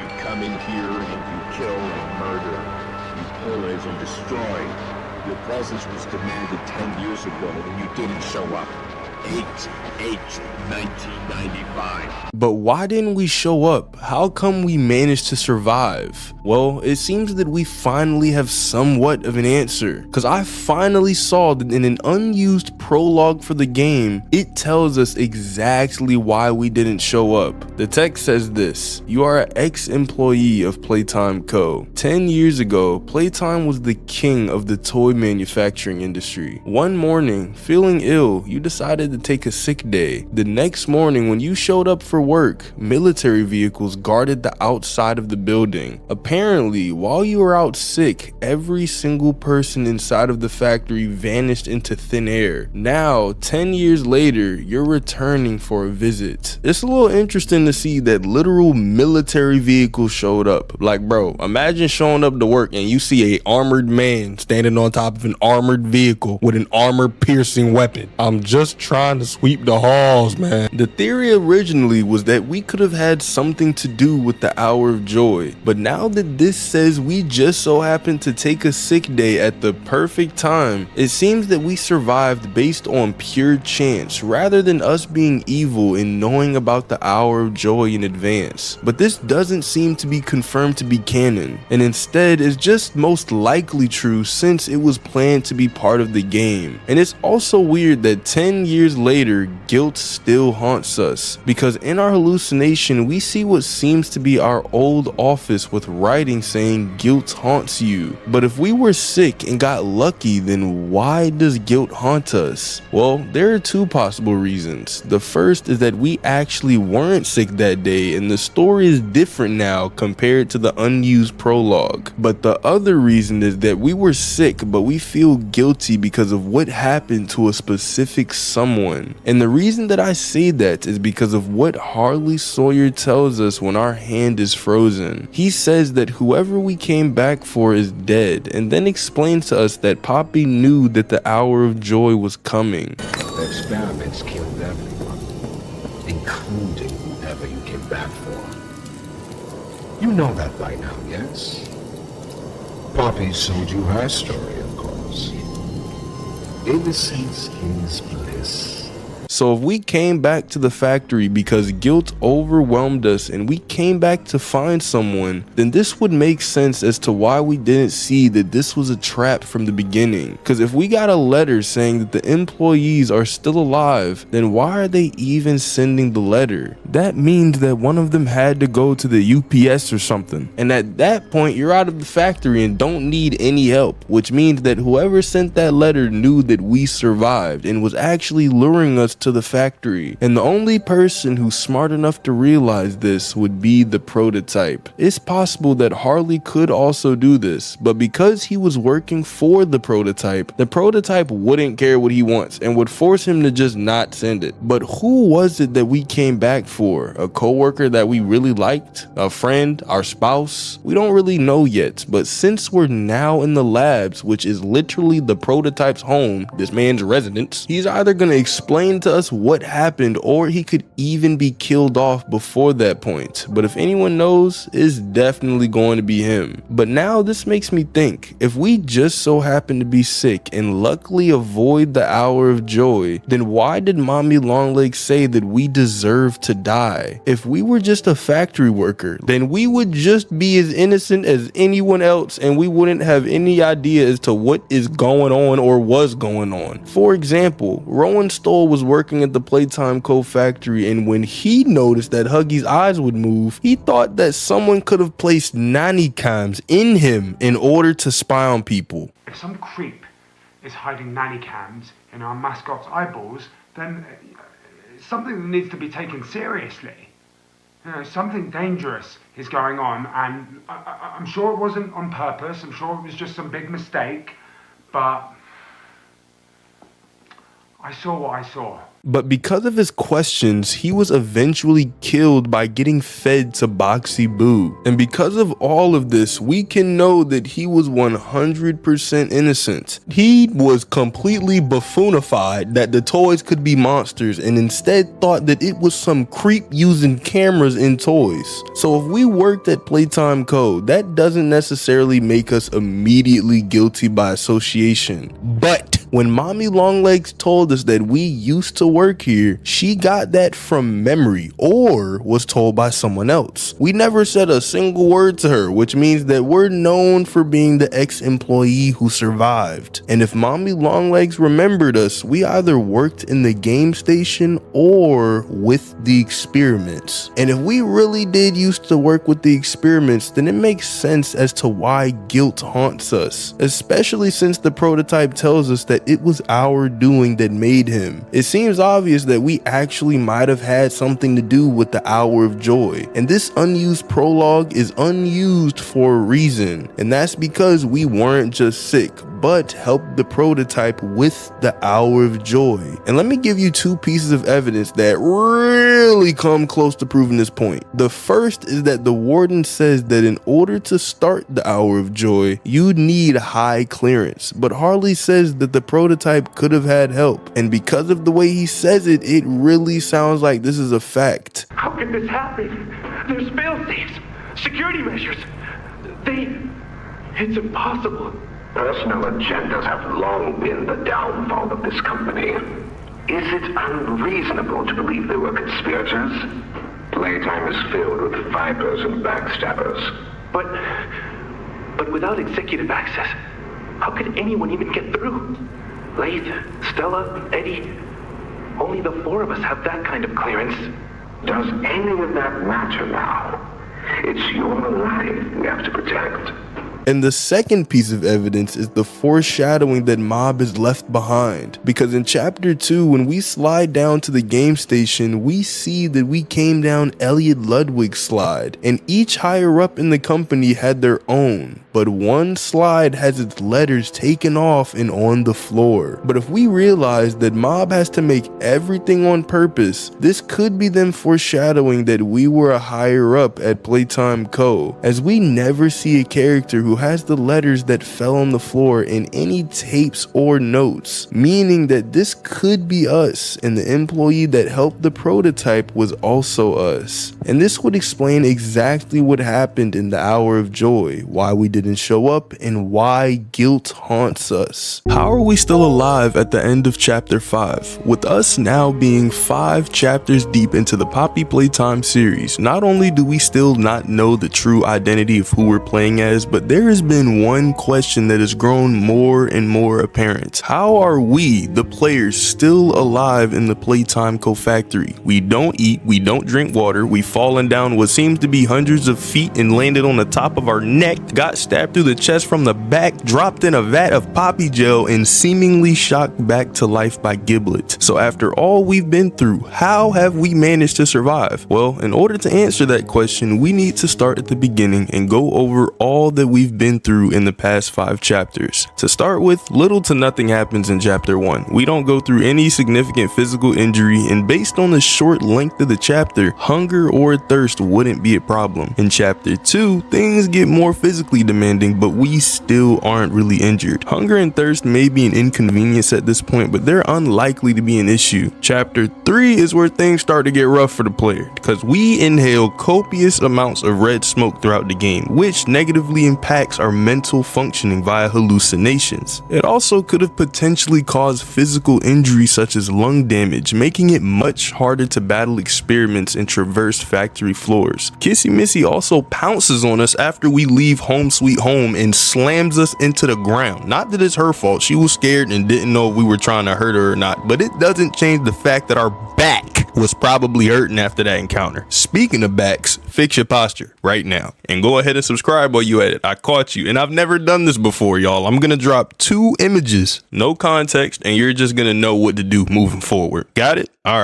You come in here and you kill and murder. You pillage and destroy. Your presence was demanded 10 years ago and you didn't show up. 8/8/1995. But why didn't we show up? How come we managed to survive? Well, it seems that we finally have somewhat of an answer, because I finally saw that in an unused prologue for the game, it tells us exactly why we didn't show up. The text says this: you are an ex-employee of Playtime Co. 10 years ago, Playtime was the king of the toy manufacturing industry. One morning, feeling ill, you decided to take a sick day. The next morning, when you showed up for work, military vehicles guarded the outside of the building. Apparently, while you were out sick, every single person inside of the factory vanished into thin air. Now, 10 years later, you're returning for a visit. It's a little interesting to see that literal military vehicles showed up. Like, bro, imagine showing up to work and you see a armored man standing on top of an armored vehicle with an armor-piercing weapon. I'm just trying to sweep the halls, man. The theory originally was that we could have had something to do with the Hour of Joy, but now that this says we just so happened to take a sick day at the perfect time, it seems that we survived based on pure chance rather than us being evil and knowing about the Hour of Joy in advance. But this doesn't seem to be confirmed to be canon, and instead is just most likely true since it was planned to be part of the game. And it's also weird that 10 years later, guilt still haunts us, because in our hallucination we see what seems to be our old office with writing saying guilt haunts you. But if we were sick and got lucky, then why does guilt haunt us? Well, there are two possible reasons. The first is that we actually weren't sick that day and the story is different now compared to the unused prologue. But the other reason is that we were sick but we feel guilty because of what happened to a specific someone. And the reason that I say that is because of what Harley Sawyer tells us when our hand is frozen. He says that whoever we came back for is dead, and then explains to us that Poppy knew that the Hour of Joy was coming. The experiments killed everyone, including whoever you came back for. You know that by now, yes? Poppy showed you her story, of course. Innocence is bliss. So if we came back to the factory because guilt overwhelmed us and we came back to find someone, then this would make sense as to why we didn't see that this was a trap from the beginning. Because if we got a letter saying that the employees are still alive, then why are they even sending the letter? That means that one of them had to go to the UPS or something. And at that point, you're out of the factory and don't need any help, which means that whoever sent that letter knew that we survived and was actually luring us to the factory. And the only person who's smart enough to realize this would be the prototype. It's possible that Harley could also do this, but because he was working for the prototype wouldn't care what he wants and would force him to just not send it. But who was it that we came back for? A coworker that we really liked? A friend? Our spouse? We don't really know yet, but since we're now in the labs, which is literally the prototype's home, this man's residence, he's either gonna explain to us what happened or he could even be killed off before that point. But if anyone knows, it's definitely going to be him. But now this makes me think, if we just so happen to be sick and luckily avoid the Hour of Joy, then why did Mommy Longlegs say that we deserve to die? If we were just a factory worker, then we would just be as innocent as anyone else and we wouldn't have any idea as to what is going on or was going on. For example, Rowan Stoll was working at the Playtime Co. factory, and when he noticed that Huggy's eyes would move, he thought that someone could have placed nanny cams in him in order to spy on people. If some creep is hiding nanny cams in our mascot's eyeballs, then it's something that needs to be taken seriously. You know, something dangerous is going on, and I'm sure it wasn't on purpose. I'm sure it was just some big mistake, but I saw what I saw. But because of his questions, he was eventually killed by getting fed to Boxy Boo. And because of all of this, we can know that he was 100% innocent. He was completely buffoonified that the toys could be monsters and instead thought that it was some creep using cameras in toys. So if we worked at Playtime Co., that doesn't necessarily make us immediately guilty by association. But When Mommy Longlegs told us that we used to work here, she got that from memory or was told by someone else. We never said a single word to her, which means that we're known for being the ex-employee who survived. And if Mommy Longlegs remembered us, we either worked in the game station or with the experiments. And if we really did used to work with the experiments, then it makes sense as to why guilt haunts us, especially since the prototype tells us that it was our doing that made him. It seems obvious that we actually might have had something to do with the Hour of Joy, and this unused prologue is unused for a reason, and that's because we weren't just sick, but helped the prototype with the Hour of Joy. And let me give you two pieces of evidence that really come close to proving this point. The first is that the warden says that in order to start the Hour of Joy, you'd need high clearance, but Harley says that the prototype could have had help, and because of the way he says it, it really sounds like this is a fact. How could this happen? There's fail-safes, security measures. It's impossible. Personal agendas have long been the downfall of this company. Is it unreasonable to believe there were conspirators? Playtime is filled with vipers and backstabbers. But without executive access, how could anyone even get through? Laith, Stella, Eddie, only the four of us have that kind of clearance. Does any of that matter now? It's your life we have to protect. And the second piece of evidence is the foreshadowing that Mob is left behind. Because in chapter 2, when we slide down to the game station, we see that we came down Elliot Ludwig's slide, and each higher up in the company had their own. But one slide has its letters taken off and on the floor. But if we realize that Mob has to make everything on purpose, this could be them foreshadowing that we were a higher up at Playtime Co., as we never see a character who has the letters that fell on the floor in any tapes or notes, meaning that this could be us, and the employee that helped the prototype was also us. And this would explain exactly what happened in the Hour of Joy, why we didn't show up, and why guilt haunts us. How are we still alive at the end of chapter 5? With us now being 5 chapters deep into the Poppy Playtime series, not only do we still not know the true identity of who we're playing as, but there has been one question that has grown more and more apparent. How are we, the players, still alive in the Playtime Co factory? We don't eat, we don't drink water, we've fallen down what seems to be hundreds of feet and landed on the top of our neck, got stabbed through the chest from the back, dropped in a vat of poppy gel, and seemingly shocked back to life by Giblet. So after all we've been through, how have we managed to survive? Well, in order to answer that question, we need to start at the beginning and go over all that we've been through in the past 5 chapters. To start with, little to nothing happens in chapter 1. We don't go through any significant physical injury, and based on the short length of the chapter, hunger or thirst wouldn't be a problem. In chapter 2, things get more physically demanding, but we still aren't really injured. Hunger and thirst may be an inconvenience at this point, but they're unlikely to be an issue. Chapter 3 is where things start to get rough for the player, because we inhale copious amounts of red smoke throughout the game, which negatively impacts our mental functioning via hallucinations. It also could have potentially caused physical injury such as lung damage, making it much harder to battle experiments and traverse factory floors. Kissy Missy also pounces on us after we leave Home Sweet Home and slams us into the ground. Not that it's her fault, she was scared and didn't know if we were trying to hurt her or not, but it doesn't change the fact that our back was probably hurting after that encounter. Speaking of backs, fix your posture right now and go ahead and subscribe while you at it. I caught you, and I've never done this before, y'all. I'm gonna drop 2 images, no context, and you're just gonna know what to do moving forward. Got it? All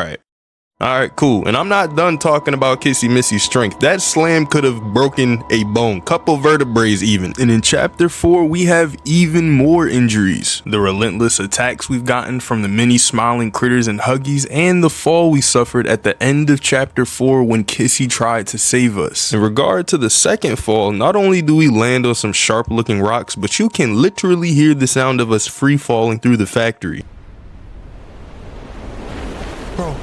right, cool. And I'm not done talking about Kissy Missy's strength. That slam could have broken a bone, couple vertebrae even. And in chapter 4, we have even more injuries. The relentless attacks we've gotten from the many smiling critters and huggies, and the fall we suffered at the end of chapter 4 when Kissy tried to save us. In regard to the second fall, not only do we land on some sharp looking rocks, but you can literally hear the sound of us free falling through the factory. Bro.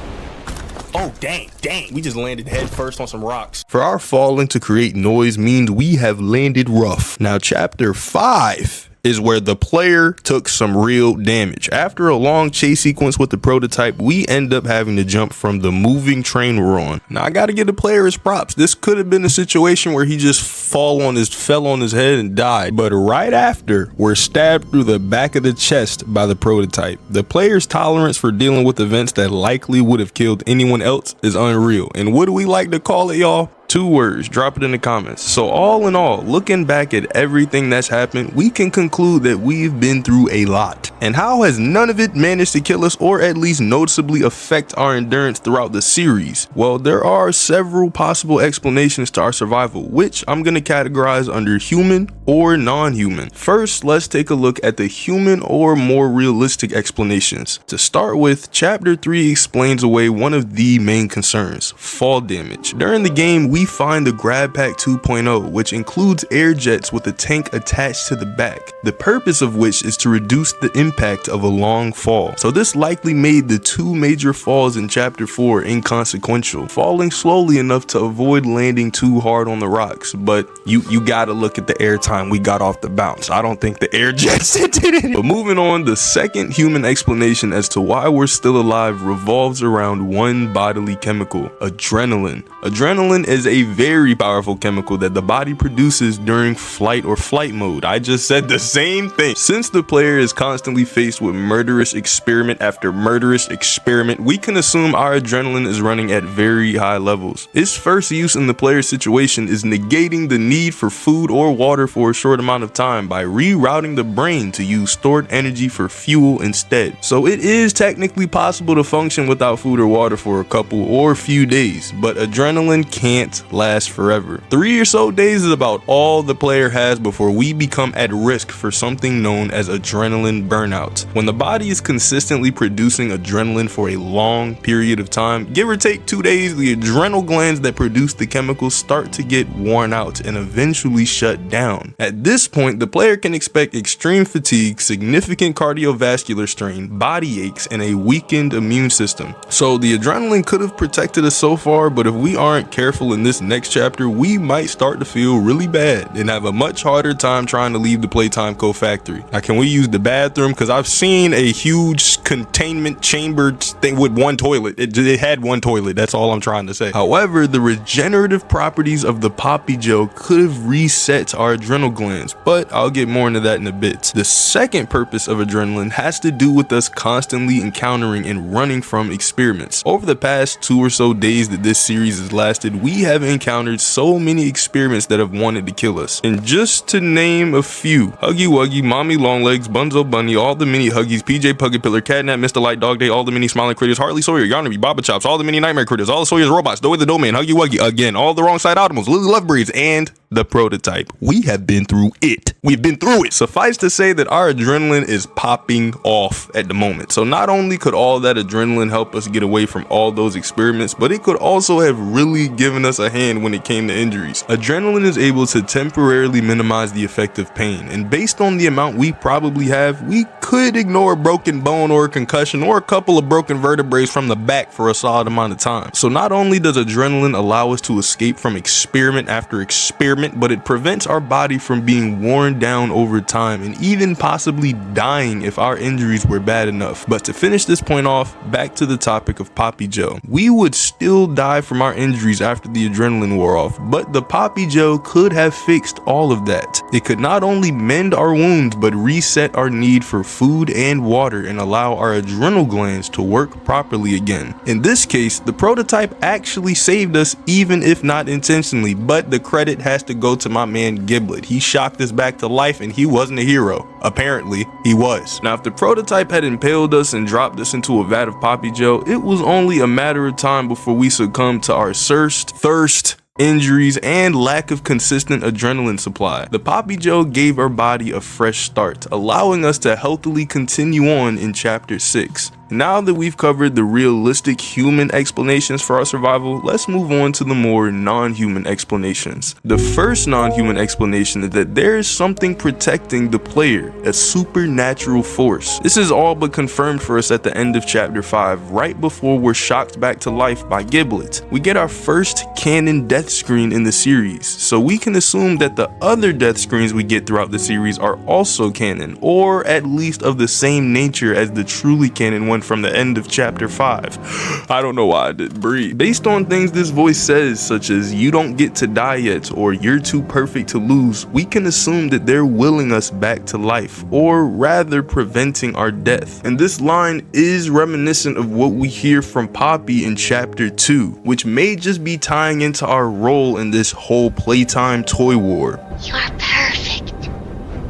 Oh, dang, we just landed head first on some rocks. For our falling to create noise means we have landed rough. Now, chapter 5 is where the player took some real damage. After a long chase sequence with the prototype, we end up having to jump from the moving train we're on. Now I gotta give the player his props. This could have been a situation where he just fell on his head and died, but right after, we're stabbed through the back of the chest by the prototype. The player's tolerance for dealing with events that likely would have killed anyone else is unreal. And what do we like to call it, y'all? 2 words, drop it in the comments. So all in all, looking back at everything that's happened, we can conclude that we've been through a lot. And how has none of it managed to kill us or at least noticeably affect our endurance throughout the series? Well, there are several possible explanations to our survival, which I'm going to categorize under human or non-human. First, let's take a look at the human or more realistic explanations. To start with, chapter 3 explains away one of the main concerns: fall damage. During the game, we find the Grab Pack 2.0, which includes air jets with a tank attached to the back, the purpose of which is to reduce the impact of a long fall. So this likely made the 2 major falls in chapter 4 inconsequential, falling slowly enough to avoid landing too hard on the rocks. But you gotta look at the airtime we got off the bounce. I don't think the air jets did it. But moving on, the second human explanation as to why we're still alive revolves around one bodily chemical: adrenaline. Adrenaline is a very powerful chemical that the body produces during flight or flight mode. I just said the same thing. Since the player is constantly faced with murderous experiment after murderous experiment, we can assume our adrenaline is running at very high levels. Its first use in the player's situation is negating the need for food or water for a short amount of time by rerouting the brain to use stored energy for fuel instead. So it is technically possible to function without food or water for a couple or few days, but adrenaline can't last forever. 3 or so days is about all the player has before we become at risk for something known as adrenaline burnout. When the body is consistently producing adrenaline for a long period of time, give or take 2 days, the adrenal glands that produce the chemicals start to get worn out and eventually shut down. At this point, the player can expect extreme fatigue, significant cardiovascular strain, body aches, and a weakened immune system. So the adrenaline could have protected us so far, but if we aren't careful in this next chapter, we might start to feel really bad and have a much harder time trying to leave the Playtime Co factory. Now, can we use the bathroom? Because I've seen a huge containment chamber thing with one toilet. It had one toilet. That's all I'm trying to say. However, the regenerative properties of the Poppy Gel could have reset our adrenal glands, but I'll get more into that in a bit. The second purpose of adrenaline has to do with us constantly encountering and running from experiments. Over the past 2 or so days that this series has lasted, we have encountered so many experiments that have wanted to kill us. And just to name a few: Huggy Wuggy, Mommy Longlegs, Bunzo Bunny, all the mini Huggies, PJ Puggett Pillar, Catnap, Mr. Light, Dog Day, all the mini Smiling Critters, Harley Sawyer, Yarnaby, Baba Chops, all the mini Nightmare Critters, all the Sawyer's Robots, Doe the Domain, Huggy Wuggy, again, all the Wrong Side Automals, Lily Lovebreeds, and the prototype. We have been through it. We've been through it. Suffice to say that our adrenaline is popping off at the moment. So not only could all that adrenaline help us get away from all those experiments, but it could also have really given us a hand when it came to injuries. Adrenaline is able to temporarily minimize the effect of pain, and based on the amount we probably have, we could ignore a broken bone or a concussion or a couple of broken vertebrae from the back for a solid amount of time. So not only does adrenaline allow us to escape from experiment after experiment, but it prevents our body from being worn down over time and even possibly dying if our injuries were bad enough. But to finish this point off, back to the topic of Poppy Gel. We would still die from our injuries after the adrenaline wore off, but the Poppy Gel could have fixed all of that. It could not only mend our wounds, but reset our need for food and water and allow our adrenal glands to work properly again. In this case, the prototype actually saved us, even if not intentionally, but the credit has to go to my man Giblet. He shocked us back to life and he wasn't a hero. Apparently, he was. Now, if the prototype had impaled us and dropped us into a vat of Poppy Gel, it was only a matter of time before we succumbed to our thirst, injuries, and lack of consistent adrenaline supply. The Poppy Gel gave our body a fresh start, allowing us to healthily continue on in chapter 6. Now that we've covered the realistic human explanations for our survival, let's move on to the more non-human explanations. The first non-human explanation is that there is something protecting the player, a supernatural force. This is all but confirmed for us at the end of chapter 5, right before we're shocked back to life by Giblet. We get our first canon death screen in the series, so we can assume that the other death screens we get throughout the series are also canon, or at least of the same nature as the truly canon one from the end of chapter 5. I don't know why I didn't breathe. Based on things this voice says, such as "you don't get to die yet" or "you're too perfect to lose," we can assume that they're willing us back to life, or rather preventing our death. And this line is reminiscent of what we hear from Poppy in chapter 2, which may just be tying into our role in this whole Playtime toy war. You are perfect.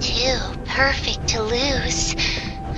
Too perfect to lose.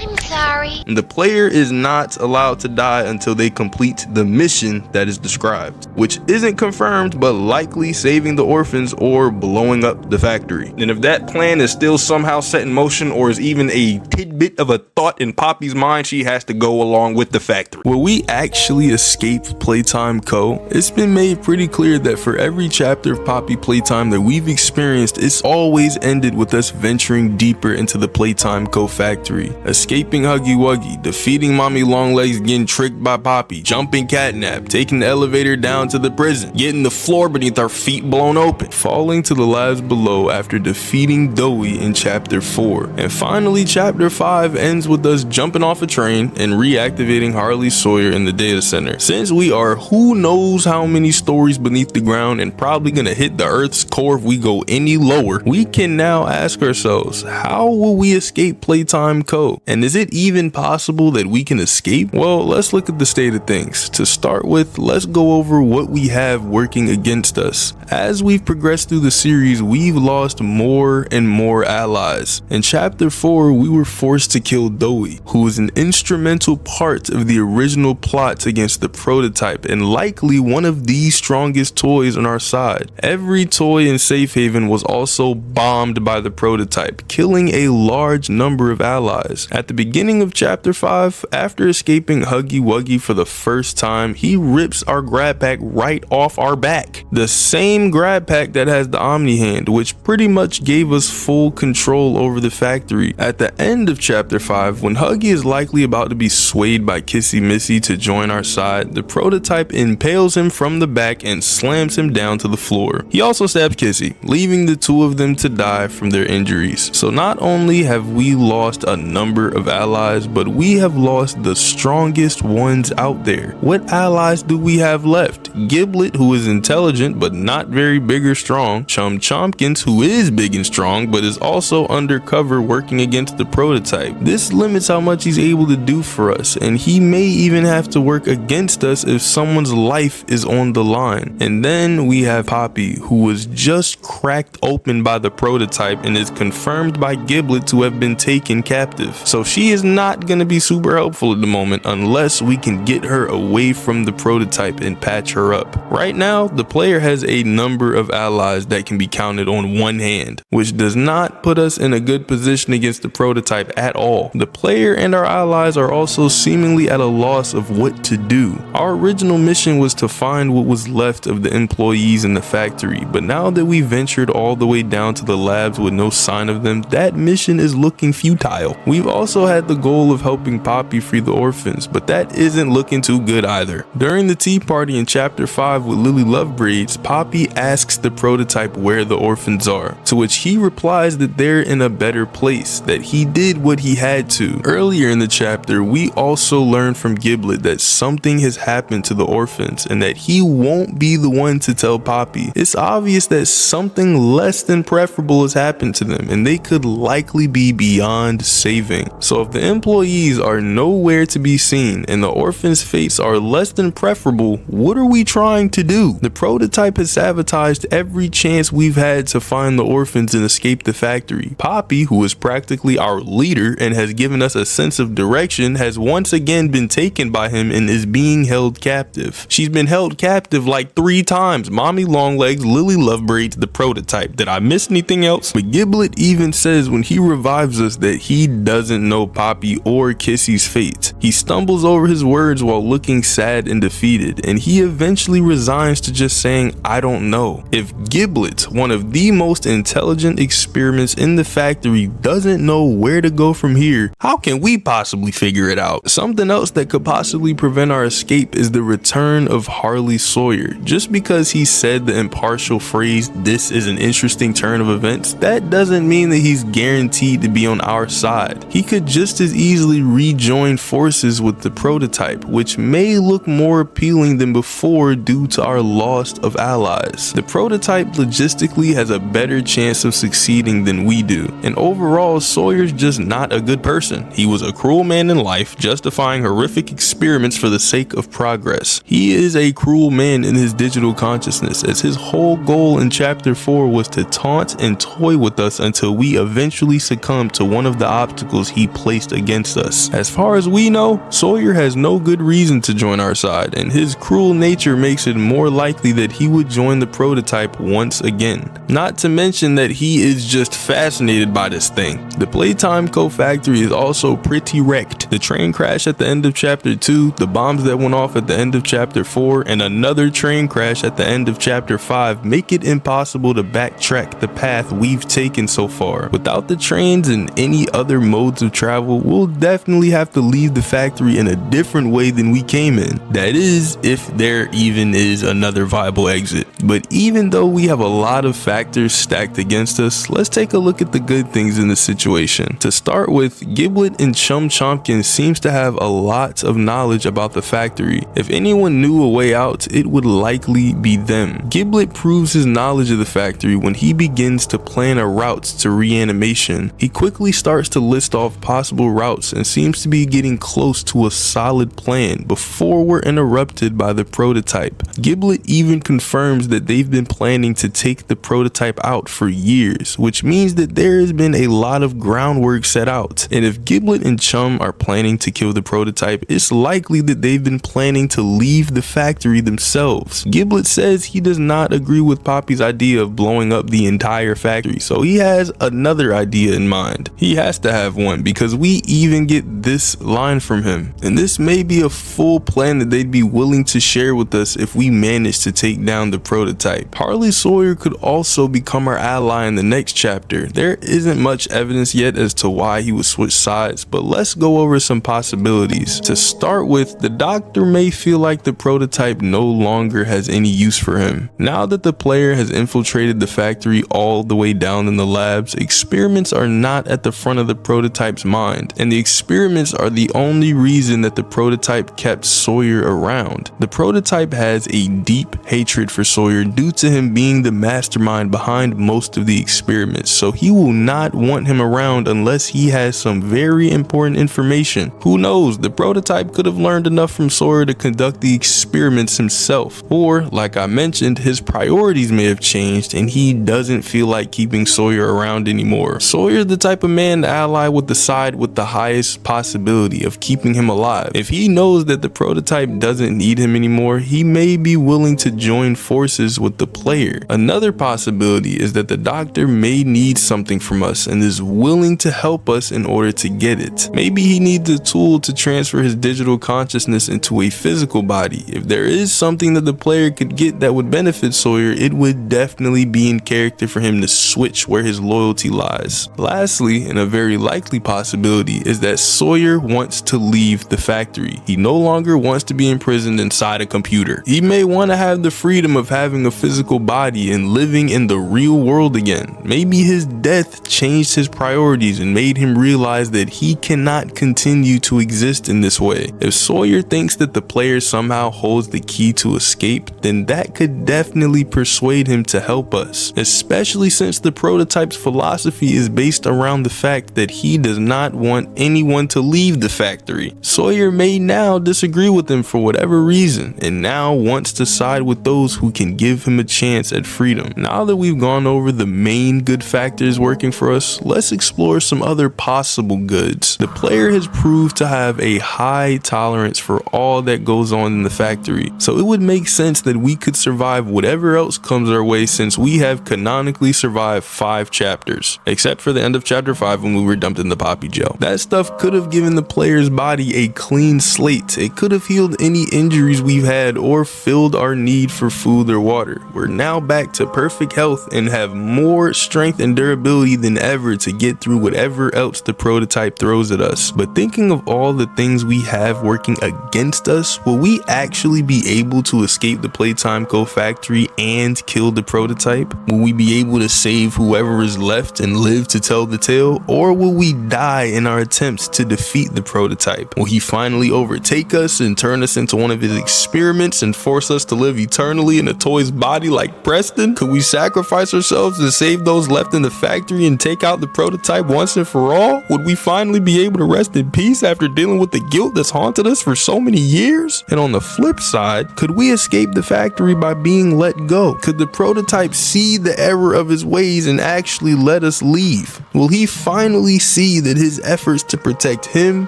I'm sorry. The player is not allowed to die until they complete the mission that is described, which isn't confirmed, but likely saving the orphans or blowing up the factory. And if that plan is still somehow set in motion, or is even a tidbit of a thought in Poppy's mind, she has to go along with the factory. Will we actually escape Playtime Co? It's been made pretty clear that for every chapter of Poppy Playtime that we've experienced, it's always ended with us venturing deeper into the Playtime Co factory, escaping Huggy Wuggy, defeating Mommy Longlegs, getting tricked by Poppy, jumping Catnap, taking the elevator down to the prison, getting the floor beneath our feet blown open, falling to the labs below after defeating Doughy in chapter 4. And finally, chapter 5 ends with us jumping off a train and reactivating Harley Sawyer in the data center. Since we are who knows how many stories beneath the ground and probably gonna hit the Earth's core if we go any lower, we can now ask ourselves, how will we escape Playtime Co? And is it even possible that we can escape? Well, let's look at the state of things. To start with, let's go over what we have working against us. As we've progressed through the series, we've lost more and more allies. In chapter 4, we were forced to kill Doughy, who was an instrumental part of the original plots against the prototype and likely one of the strongest toys on our side. Every toy in Safe Haven was also bombed by the prototype, killing a large number of allies. At the beginning of chapter 5, after escaping Huggy Wuggy for the first time, he rips our grab pack right off our back. The same grab pack that has the Omni hand, which pretty much gave us full control over the factory. At the end of chapter 5, when Huggy is likely about to be swayed by Kissy Missy to join our side, the prototype impales him from the back and slams him down to the floor. He also stabs Kissy, leaving the two of them to die from their injuries. So not only have we lost a number of allies, but we have lost the strongest ones out there. What allies do we have left? Giblet, who is intelligent but not very big or strong. Chum Chompkins, who is big and strong but is also undercover working against the prototype. This limits how much he's able to do for us, and he may even have to work against us if someone's life is on the line. And then we have Poppy, who was just cracked open by the prototype and is confirmed by Giblet to have been taken captive. So she is not going to be super helpful at the moment unless we can get her away from the prototype and patch her up. Right now, the player has a number of allies that can be counted on one hand, which does not put us in a good position against the prototype at all. The player and our allies are also seemingly at a loss of what to do. Our original mission was to find what was left of the employees in the factory, but now that we ventured all the way down to the labs with no sign of them, that mission is looking futile. We've also had the goal of helping Poppy free the orphans, but that isn't looking too good either. During the tea party in chapter 5 with Lily Lovebraids, Poppy asks the prototype where the orphans are, to which he replies that they're in a better place, that he did what he had to. Earlier in the chapter, we also learned from Giblet that something has happened to the orphans and that he won't be the one to tell Poppy. It's obvious that something less than preferable has happened to them and they could likely be beyond saving. So if the employees are nowhere to be seen and the orphans' fates are less than preferable, what are we trying to do? The prototype has sabotaged every chance we've had to find the orphans and escape the factory. Poppy, who is practically our leader and has given us a sense of direction, has once again been taken by him and is being held captive. She's been held captive like 3 times. Mommy Longlegs, Lily Lovebraids, the prototype. Did I miss anything else? But Giblet even says when he revives us that he doesn't know Poppy factory or Kissy's fate. He stumbles over his words while looking sad and defeated, and he eventually resigns to just saying, "I don't know." If Giblet, one of the most intelligent experiments in the factory, doesn't know where to go from here, how can we possibly figure it out? Something else that could possibly prevent our escape is the return of Harley Sawyer. Just because he said the impartial phrase, "This is an interesting turn of events," that doesn't mean that he's guaranteed to be on our side. He could just as easily rejoin forces with the prototype, which may look more appealing than before due to our loss of allies. The prototype logistically has a better chance of succeeding than we do, and overall Sawyer's just not a good person. He was a cruel man in life, justifying horrific experiments for the sake of progress. He is a cruel man in his digital consciousness, as his whole goal in chapter 4 was to taunt and toy with us until we eventually succumb to one of the obstacles he placed against us. As far as we know, Sawyer has no good reason to join our side, and his cruel nature makes it more likely that he would join the prototype once again. Not to mention that he is just fascinated by this thing. The Playtime Co. factory is also pretty wrecked. The train crash at the end of chapter 2, the bombs that went off at the end of chapter 4, and another train crash at the end of chapter 5 make it impossible to backtrack the path we've taken so far. Without the trains and any other modes of travel, we'll definitely have to leave the factory in a different way than we came in. That is, if there even is another viable exit. But even though we have a lot of factors stacked against us, let's take a look at the good things in this situation. To start with, Giblet and Chum Chompkins seems to have a lot of knowledge about the factory. If anyone knew a way out, it would likely be them. Giblet proves his knowledge of the factory when he begins to plan a route to reanimation. He quickly starts to list off possible routes and seems to be getting close to a solid plan before we're interrupted by the prototype. Giblet even confirms that they've been planning to take the prototype out for years, which means that there has been a lot of groundwork set out. And if Giblet and Chum are planning to kill the prototype, it's likely that they've been planning to leave the factory themselves. Giblet says he does not agree with Poppy's idea of blowing up the entire factory, so he has another idea in mind. He has to have one because we even get this line from him. And this may be a full plan that they'd be willing to share with us if we manage to take down the prototype. Harley Sawyer could also become our ally in the next chapter. There isn't much evidence yet as to why he would switch sides, but let's go over some possibilities. To start with, the doctor may feel like the prototype no longer has any use for him. Now that the player has infiltrated the factory all the way down in the labs, experiments are not at the front of the prototype's mind, and the experiments are the only reason that the prototype kept Sawyer around. The prototype has a deep hatred for Sawyer due to him being the mastermind behind most of the experiments, so he will not want him around unless he has some very important information. Who knows, the prototype could have learned enough from Sawyer to conduct the experiments himself, or like I mentioned, his priorities may have changed and he doesn't feel like keeping Sawyer around anymore. Sawyer's the type of man to ally with the side with the highest possibility of keeping him alive. If he knows that the prototype doesn't need him anymore, he may be willing to join forces with the player. Another possibility is that the doctor may need something from us and is willing to help us in order to get it. Maybe he needs a tool to transfer his digital consciousness into a physical body. If there is something that the player could get that would benefit Sawyer, it would definitely be in character for him to switch where his loyalty lies. Lastly, and a very likely possibility, is that Sawyer wants to leave the factory. He no longer wants to be imprisoned inside a computer. He may want to have the freedom of having a physical body and living in the real world again. Maybe his death changed his priorities and made him realize that he cannot continue to exist in this way. If Sawyer thinks that the player somehow holds the key to escape, then that could definitely persuade him to help us, especially since the prototype's philosophy is based around the fact that he does not want anyone to leave the factory. Sawyer may now disagree with him for whatever reason, and now wants to side with those who can give him a chance at freedom. Now that we've gone over the main good factors working for us, let's explore some other possible goods. The player has proved to have a high tolerance for all that goes on in the factory, so it would make sense that we could survive whatever else comes our way since we have canonically survived 5 chapters, except for the end of chapter 5 when we were dumped in the Poppy jail. That stuff could have given the player's body a clean slate. It could have healed any injuries we've had or filled our need for food or water. We're now back to perfect health and have more strength and durability than ever to get through whatever else the prototype throws at us. But thinking of all the things we have working against us, will we actually be able to escape the Playtime Co factory and kill the prototype? Will we be able to save whoever is left and live to tell the tale? Or will we die in our attempts to defeat the prototype? Will he finally overtake us and turn us into one of his experiments and force us to live eternally in a toy's body like Preston? Could we sacrifice ourselves to save those left in the factory and take out the prototype once and for all? Would we finally be able to rest in peace after dealing with the guilt that's haunted us for so many years? And on the flip side, could we escape the factory by being let go? Could the prototype see the error of his ways and actually let us leave? Will he finally see that his efforts to protect him,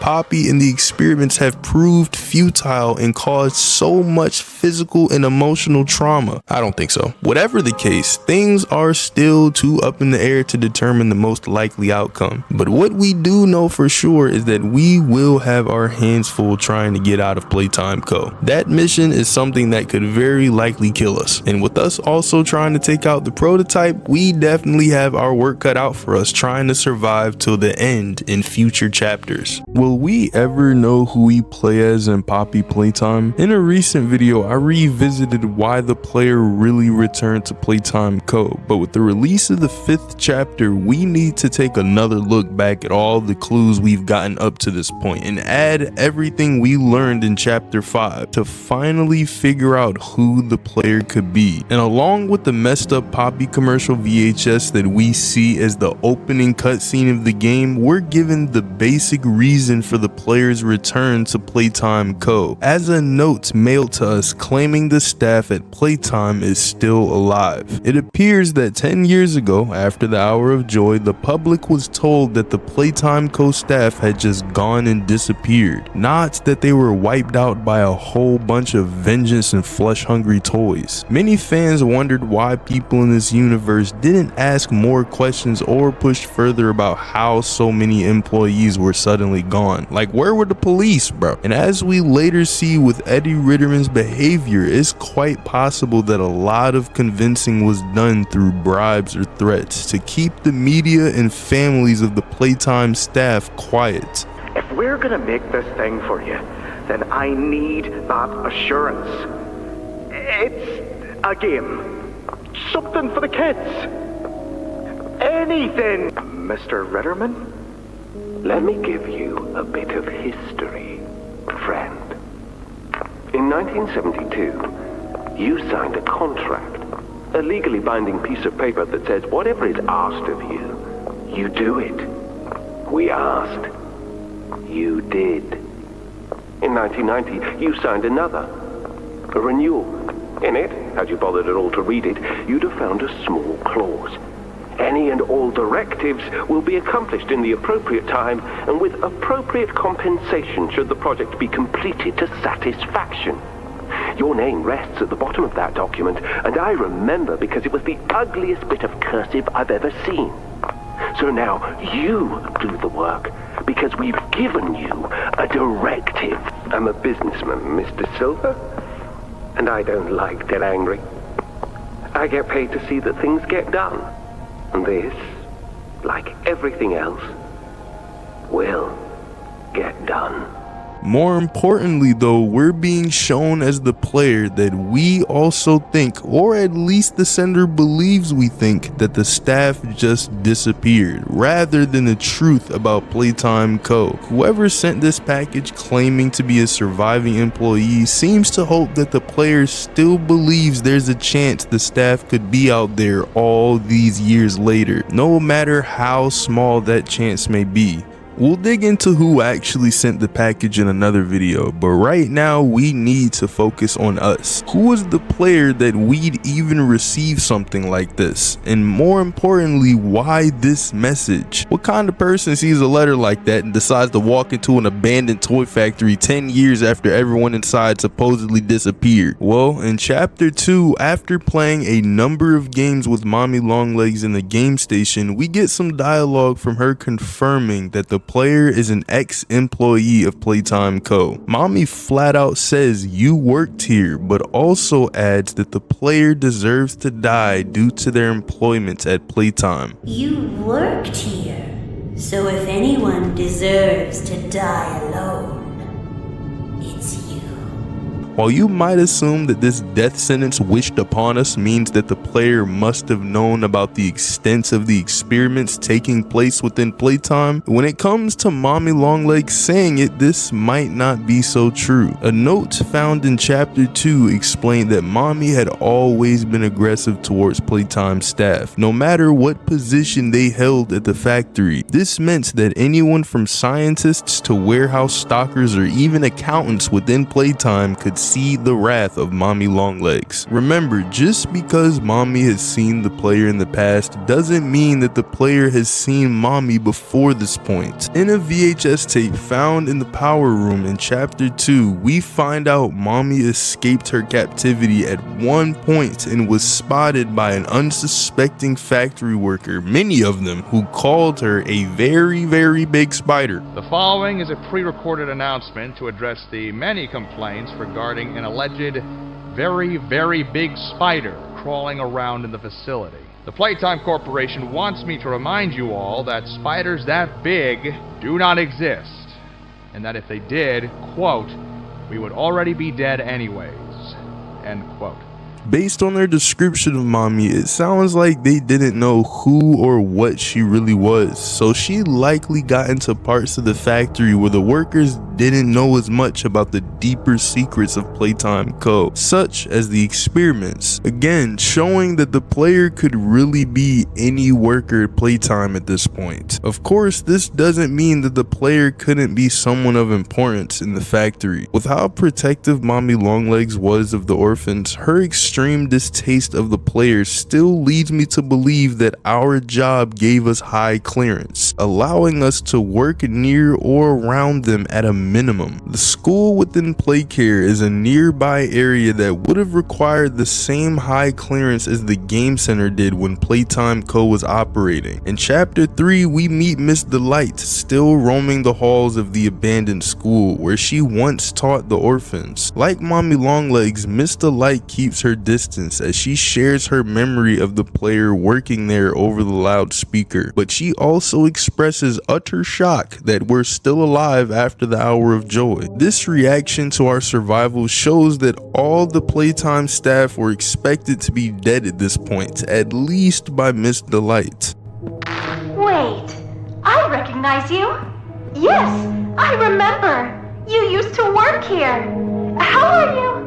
Poppy, and the experiments have proved futile and caused so much physical and emotional trauma? I don't think so. Whatever the case, things are still too up in the air to determine the most likely outcome. But what we do know for sure is that we will have our hands full trying to get out of Playtime Co. That mission is something that could very likely kill us. And with us also trying to take out the prototype, we definitely have our work cut out for us trying to survive till the end in future chapters. Will we ever know who we play as in Poppy Playtime? In a recent video, I revisited why the player really returned to Playtime Co. But with the release of the 5th chapter, we need to take another look back at all the clues we've gotten up to this point and add everything we learned in chapter 5 to finally figure out who the player could be. And along with the messed up Poppy commercial VHS that we see as the opening cutscene of the game, we're given the basic reason for the player's return to Playtime Co. as a note mailed to us claiming the staff at Playtime is still alive. It appears that 10 years ago, after the Hour of Joy, the public was told that the Playtime Co staff had just gone and disappeared, not that they were wiped out by a whole bunch of vengeance and flesh-hungry toys. Many fans wondered why people in this universe didn't ask more questions or push further about how so many employees were suddenly gone. Like, where were the police, bro? And as we later see with Eddie Ritterman's behavior, it's quite possible that a lot of convincing was done through bribes or threats to keep the media and families of the Playtime staff quiet. If we're gonna make this thing for you, then I need that assurance. It's a game. Something for the kids. Anything. Mr. Ritterman? Let me give you a bit of history, friend. In 1972, you signed a contract, a legally binding piece of paper that says whatever is asked of you, you do it. We asked. You did. In 1990, you signed another, a renewal. In it, had you bothered at all to read it, you'd have found a small clause. Any and all directives will be accomplished in the appropriate time and with appropriate compensation should the project be completed to satisfaction. Your name rests at the bottom of that document, and I remember because it was the ugliest bit of cursive I've ever seen. So now you do the work, because we've given you a directive. I'm a businessman, Mr. Silver, and I don't like to get angry. I get paid to see that things get done. And this, like everything else, will get done. More importantly though, we're being shown as the player that we also think, or at least the sender believes we think, that the staff just disappeared, rather than the truth about Playtime Co. Whoever sent this package claiming to be a surviving employee seems to hope that the player still believes there's a chance the staff could be out there all these years later, no matter how small that chance may be. We'll dig into who actually sent the package in another video, but right now we need to focus on us. Who was the player that we'd even receive something like this? And more importantly, why this message? What kind of person sees a letter like that and decides to walk into an abandoned toy factory 10 years after everyone inside supposedly disappeared? Well, in chapter 2, after playing a number of games with Mommy Longlegs in the game station, we get some dialogue from her confirming that the player is an ex-employee of Playtime Co. Mommy flat out says you worked here, but also adds that the player deserves to die due to their employment at Playtime. You worked here, so if anyone deserves to die alone, it's you. While you might assume that this death sentence wished upon us means that the player must have known about the extent of the experiments taking place within Playtime, when it comes to Mommy Longlegs saying it, this might not be so true. A note found in Chapter 2 explained that Mommy had always been aggressive towards Playtime staff, no matter what position they held at the factory. This meant that anyone from scientists to warehouse stockers or even accountants within Playtime could see the wrath of Mommy Longlegs. Remember, just because Mommy has seen the player in the past doesn't mean that the player has seen Mommy before this point. In a VHS tape found in the power room in Chapter 2, we find out Mommy escaped her captivity at one point and was spotted by an unsuspecting factory worker, many of them, who called her a very big spider. The following is a pre-recorded announcement to address the many complaints regarding an alleged very big spider crawling around in the facility. The Playtime Corporation wants me to remind you all that spiders that big do not exist, and that if they did, quote, we would already be dead anyways, end quote. Based on their description of Mommy, it sounds like they didn't know who or what she really was, so she likely got into parts of the factory where the workers didn't know as much about the deeper secrets of Playtime Co., such as the experiments. Again, showing that the player could really be any worker at Playtime at this point. Of course, this doesn't mean that the player couldn't be someone of importance in the factory. With how protective Mommy Longlegs was of the orphans, her extreme distaste of the players still leads me to believe that our job gave us high clearance, allowing us to work near or around them at a minimum. The school within Playcare is a nearby area that would have required the same high clearance as the game center did when Playtime Co. was operating. In Chapter 3, we meet Miss Delight still roaming the halls of the abandoned school where she once taught the orphans. Like Mommy Longlegs, Miss Delight keeps her distance as she shares her memory of the player working there over the loudspeaker, but she also expresses utter shock that we're still alive after the hour of joy. This reaction to our survival shows that all the Playtime staff were expected to be dead at this point, at least by Miss Delight. Wait, I recognize you. Yes, I remember. You used to work here. How are you?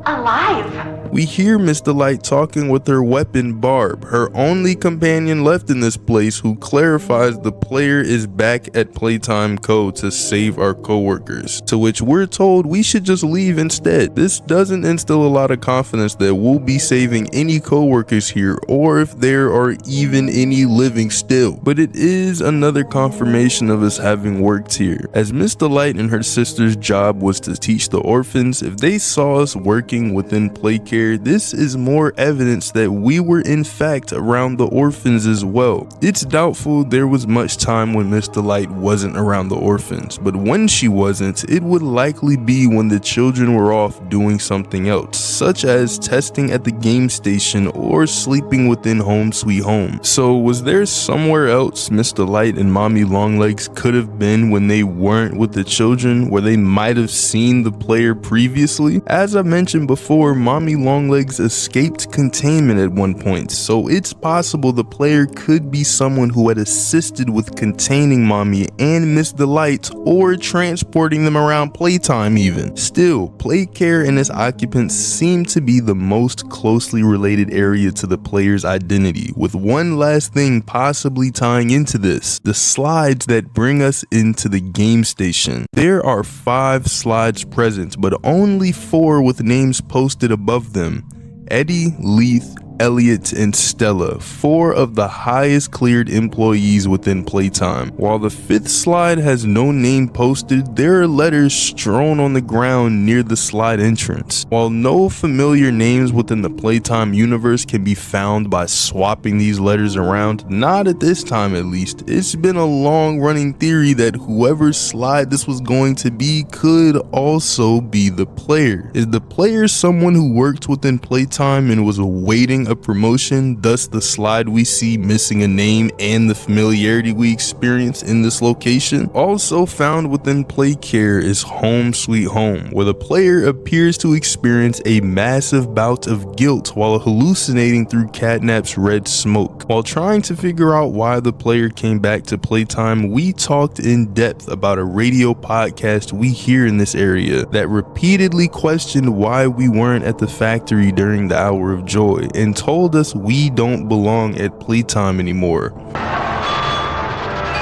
Alive. We hear Miss Delight talking with her weapon Barb, her only companion left in this place, who clarifies the player is back at Playtime Co. to save our co-workers, to which we're told we should just leave instead. This doesn't instill a lot of confidence that we'll be saving any co-workers here, or if there are even any living still, but it is another confirmation of us having worked here, as Miss Delight and her sister's job was to teach the orphans. If they saw us working within Playcare, this is more evidence that we were in fact around the orphans as well. It's doubtful there was much time when Miss Delight wasn't around the orphans, but when she wasn't, it would likely be when the children were off doing something else, such as testing at the game station or sleeping within Home Sweet Home. So was there somewhere else Miss Delight and Mommy Longlegs could have been when they weren't with the children, where they might have seen the player previously? As I mentioned before, Mommy Longlegs escaped containment at one point, so it's possible the player could be someone who had assisted with containing Mommy and Miss Delight, or transporting them around Playtime even. Still, Playcare and its occupants seem to be the most closely related area to the player's identity, with one last thing possibly tying into this: the slides that bring us into the game station. There are 5 slides present, but only 4 with names posted above them: Eddie, Leith, Elliot, and Stella, 4 of the highest cleared employees within Playtime. While the 5th slide has no name posted, there are letters strewn on the ground near the slide entrance. While no familiar names within the Playtime universe can be found by swapping these letters around, not at this time at least, it's been a long running theory that whoever's slide this was going to be could also be the player. Is the player someone who worked within Playtime and was awaiting a promotion, thus the slide we see missing a name and the familiarity we experience in this location? Also found within Playcare is Home Sweet Home, where the player appears to experience a massive bout of guilt while hallucinating through Catnap's red smoke. While trying to figure out why the player came back to Playtime, we talked in depth about a radio podcast we hear in this area that repeatedly questioned why we weren't at the factory during the Hour of Joy and told us we don't belong at Playtime anymore.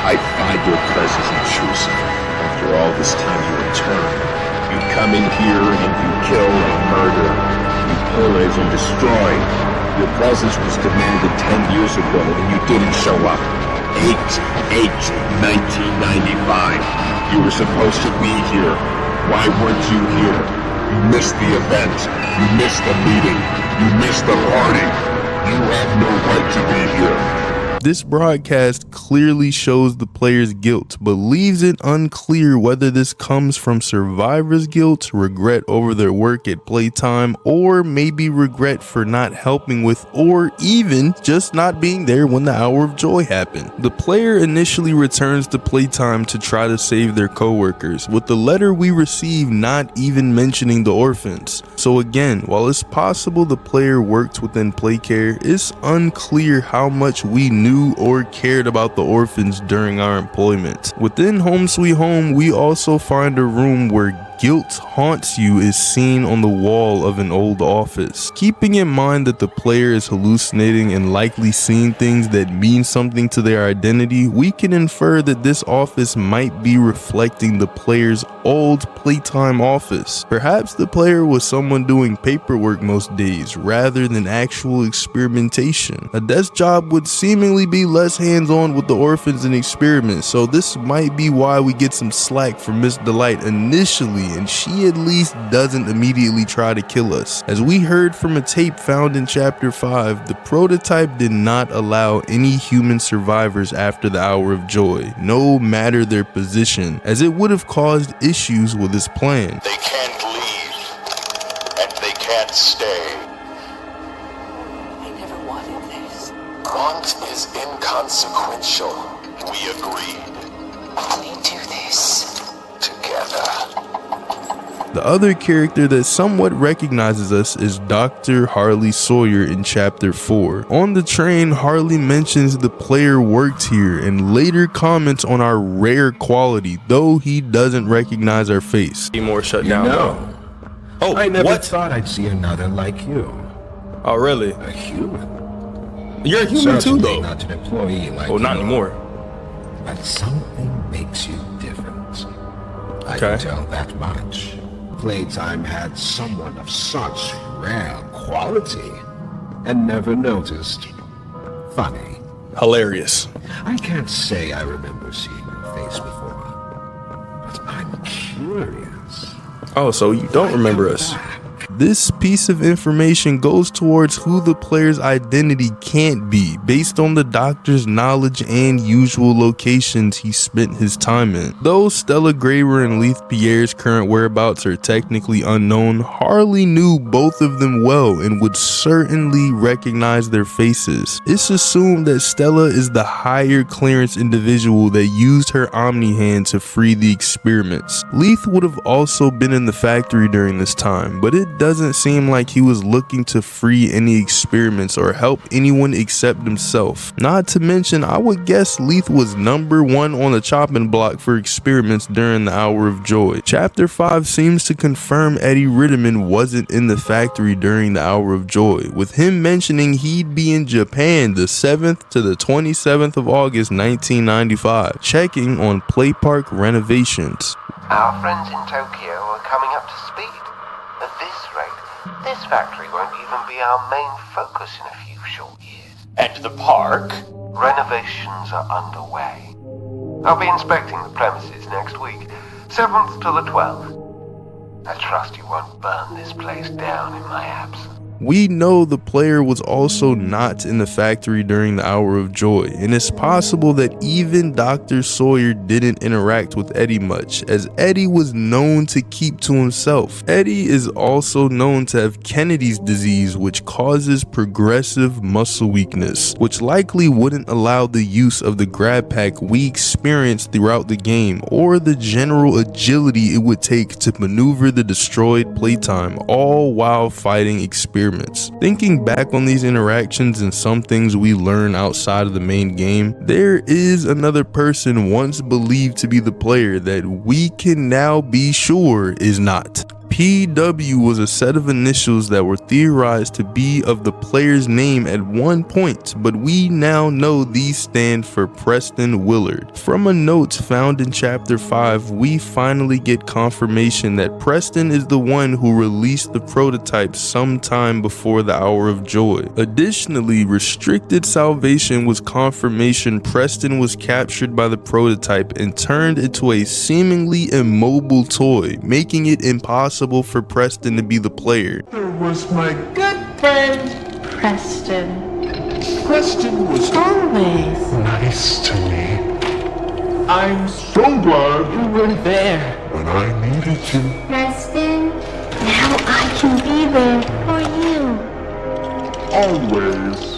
I find your presence intrusive. After all this time you return. You come in here and you kill and murder. You pillage and destroy. Your presence was demanded 10 years ago and you didn't show up. 8/8/1995. You were supposed to be here. Why weren't you here? You missed the event. You missed the meeting. You missed the party. You have no right to be here. This broadcast clearly shows the player's guilt, but leaves it unclear whether this comes from survivor's guilt, regret over their work at Playtime, or maybe regret for not helping with, or even just not being there when the Hour of Joy happened. The player initially returns to Playtime to try to save their co-workers, with the letter we receive not even mentioning the orphans. So again, while it's possible the player worked within Playcare, it's unclear how much we knew or cared about the orphans during our employment. Within Home Sweet Home, we also find a room where Guilt Haunts You is seen on the wall of an old office. Keeping in mind that the player is hallucinating and likely seeing things that mean something to their identity, we can infer that this office might be reflecting the player's old Playtime office. Perhaps the player was someone doing paperwork most days rather than actual experimentation. A desk job would seemingly be less hands-on with the orphans and experiments, so this might be why we get some slack from Miss Delight initially, and she at least doesn't immediately try to kill us. As we heard from a tape found in chapter 5, the prototype did not allow any human survivors after the Hour of Joy, no matter their position, as it would have caused issues with his plan. They can't leave, and they can't stay. I never wanted this. Want is inconsequential. We agreed. We do this together. The other character that somewhat recognizes us is Dr. Harley Sawyer in chapter 4. On the train, Harley mentions the player worked here and later comments on our rare quality, though he doesn't recognize our face. Be more shut down. No. Oh, I never what? thought I'd see another like you. Oh, really? A human. You're a human too, Certainly though. not an employee like Well, not you. anymore. But something makes you different. I Okay. can tell that much. Playtime had someone of such rare quality and never noticed. Funny. Hilarious. I can't say I remember seeing your face before, but I'm curious. Oh, so you don't remember us? This piece of information goes towards who the player's identity can't be, based on the doctor's knowledge and usual locations he spent his time in. Though Stella Graver and Leith Pierre's current whereabouts are technically unknown, Harley knew both of them well and would certainly recognize their faces. It's assumed that Stella is the higher clearance individual that used her Omni hand to free the experiments. Leith would have also been in the factory during this time, but it doesn't seem like he was looking to free any experiments or help anyone except himself. Not to mention, I would guess Leith was number 1 on the chopping block for experiments during the Hour of Joy. Chapter 5 seems to confirm Eddie Ritterman wasn't in the factory during the Hour of Joy, with him mentioning he'd be in Japan the 7th to the 27th of August 1995, checking on Play Park renovations. Our friends in Tokyo are coming up to speed. At this rate, This factory won't even be our main focus in a few short years. And the park? Renovations are underway. I'll be inspecting the premises next week, 7th to the 12th. I trust you won't burn this place down in my absence. We know the player was also not in the factory during the Hour of Joy, and it's possible that even Dr. Sawyer didn't interact with Eddie much, as Eddie was known to keep to himself. Eddie is also known to have Kennedy's disease, which causes progressive muscle weakness, which likely wouldn't allow the use of the grab pack we experienced throughout the game, or the general agility it would take to maneuver the destroyed Playtime, all while fighting experiments. Thinking back on these interactions and some things we learn outside of the main game, there is another person once believed to be the player that we can now be sure is not. PW was a set of initials that were theorized to be of the player's name at one point, but we now know these stand for Preston Willard. From a note found in Chapter 5, we finally get confirmation that Preston is the one who released the prototype sometime before the Hour of Joy. Additionally, Restricted Salvation was confirmation Preston was captured by the prototype and turned into a seemingly immobile toy, making it impossible for Preston to be the player. There was my Good friend, Preston. Preston was Always. nice to me. I'm so glad you were there when I needed you. Preston, now I can be there for you. Always.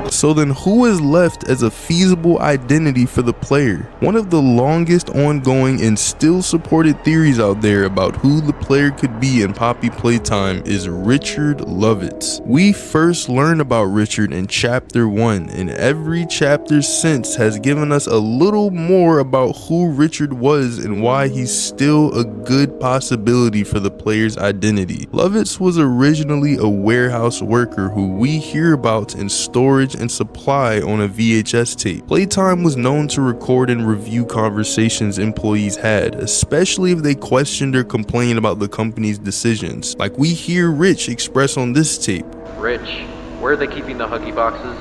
So then who is left as a feasible identity for the player? One of the longest ongoing and still supported theories out there about who the player could be in Poppy Playtime is Richard Lovitz. We first learned about Richard in Chapter 1, and every chapter since has given us a little more about who Richard was and why he's still a good possibility for the player's identity. Lovitz was originally a warehouse worker who we hear about in storage and supply on a VHS tape. Playtime was known to record and review conversations employees had, especially if they questioned or complained about the company's decisions, like we hear Rich express on this tape. Rich, where are they keeping the Huggy boxes?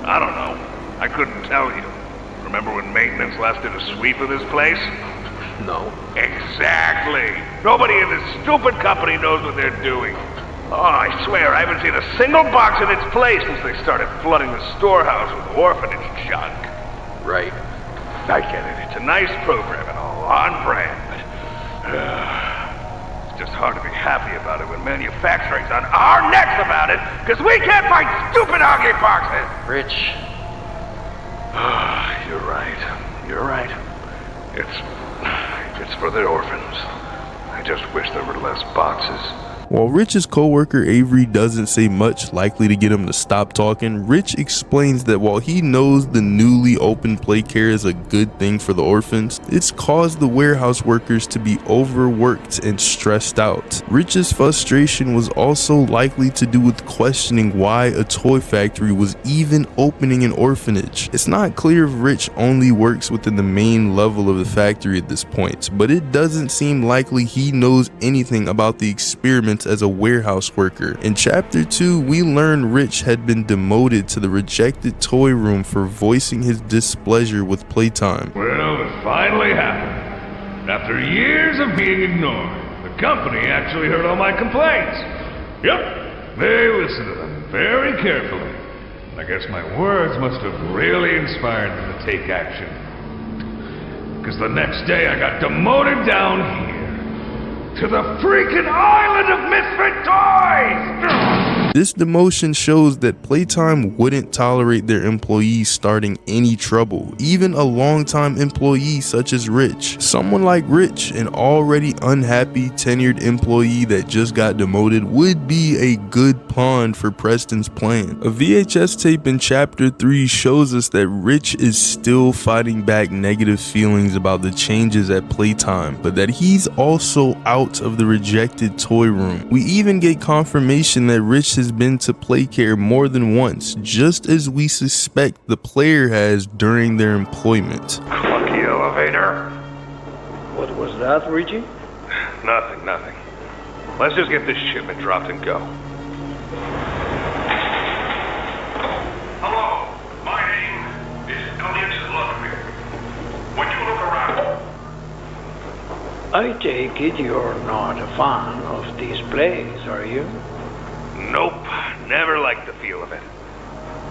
I don't know. I couldn't tell you. Remember when maintenance last did a sweep of this place? No. Exactly. Nobody in this stupid company knows what they're doing. Oh, I swear, I haven't seen a single box in its place since they started flooding the storehouse with orphanage junk. Right. I get it. It's a nice program and all, on brand, but it's just hard to be happy about it when manufacturing's on our necks about it, because we can't find stupid Huggy boxes! Rich. You're right. You're right. It's for the orphans. I just wish there were less boxes. While Rich's co-worker Avery doesn't say much likely to get him to stop talking, Rich explains that while he knows the newly opened play care is a good thing for the orphans, it's caused the warehouse workers to be overworked and stressed out. Rich's frustration was also likely to do with questioning why a toy factory was even opening an orphanage. It's not clear if Rich only works within the main level of the factory at this point, but it doesn't seem likely he knows anything about the experiment as a warehouse worker. In Chapter 2, we learn Rich had been demoted to the rejected toy room for voicing his displeasure with Playtime. Well, it finally happened. After years of being ignored, the company actually heard all my complaints. Yep, they listened to them very carefully. I guess my words must have really inspired them to take action. Because the next day I got demoted down here. To the freaking island of misfit toys! This demotion shows that Playtime wouldn't tolerate their employees starting any trouble, even a longtime employee such as Rich. Someone like Rich, an already unhappy tenured employee that just got demoted, would be a good pawn for Preston's plan. A VHS tape in Chapter 3 shows us that Rich is still fighting back negative feelings about the changes at Playtime, but that he's also out of the rejected toy room. We even get confirmation that Rich has been to Playcare more than once, just as we suspect the player has during their employment. Lucky elevator. What was that, Richie? Nothing. Let's just get this shipment dropped and go. Hello, my name is Elliot Ludwig. Would you look around? I take it you're not a fan of this place, are you? Nope, never liked the feel of it.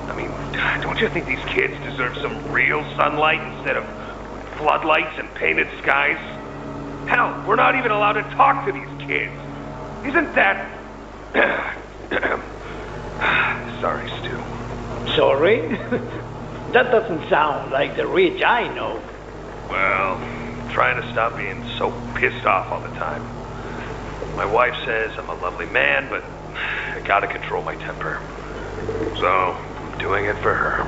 I mean, don't you think these kids deserve some real sunlight instead of floodlights and painted skies? Hell, we're not even allowed to talk to these kids. Isn't that... Sorry, Stu. Sorry? That doesn't sound like the Rich I know. Well, I'm trying to stop being so pissed off all the time. My wife says I'm a lovely man, but I gotta control my temper. So, I'm doing it for her.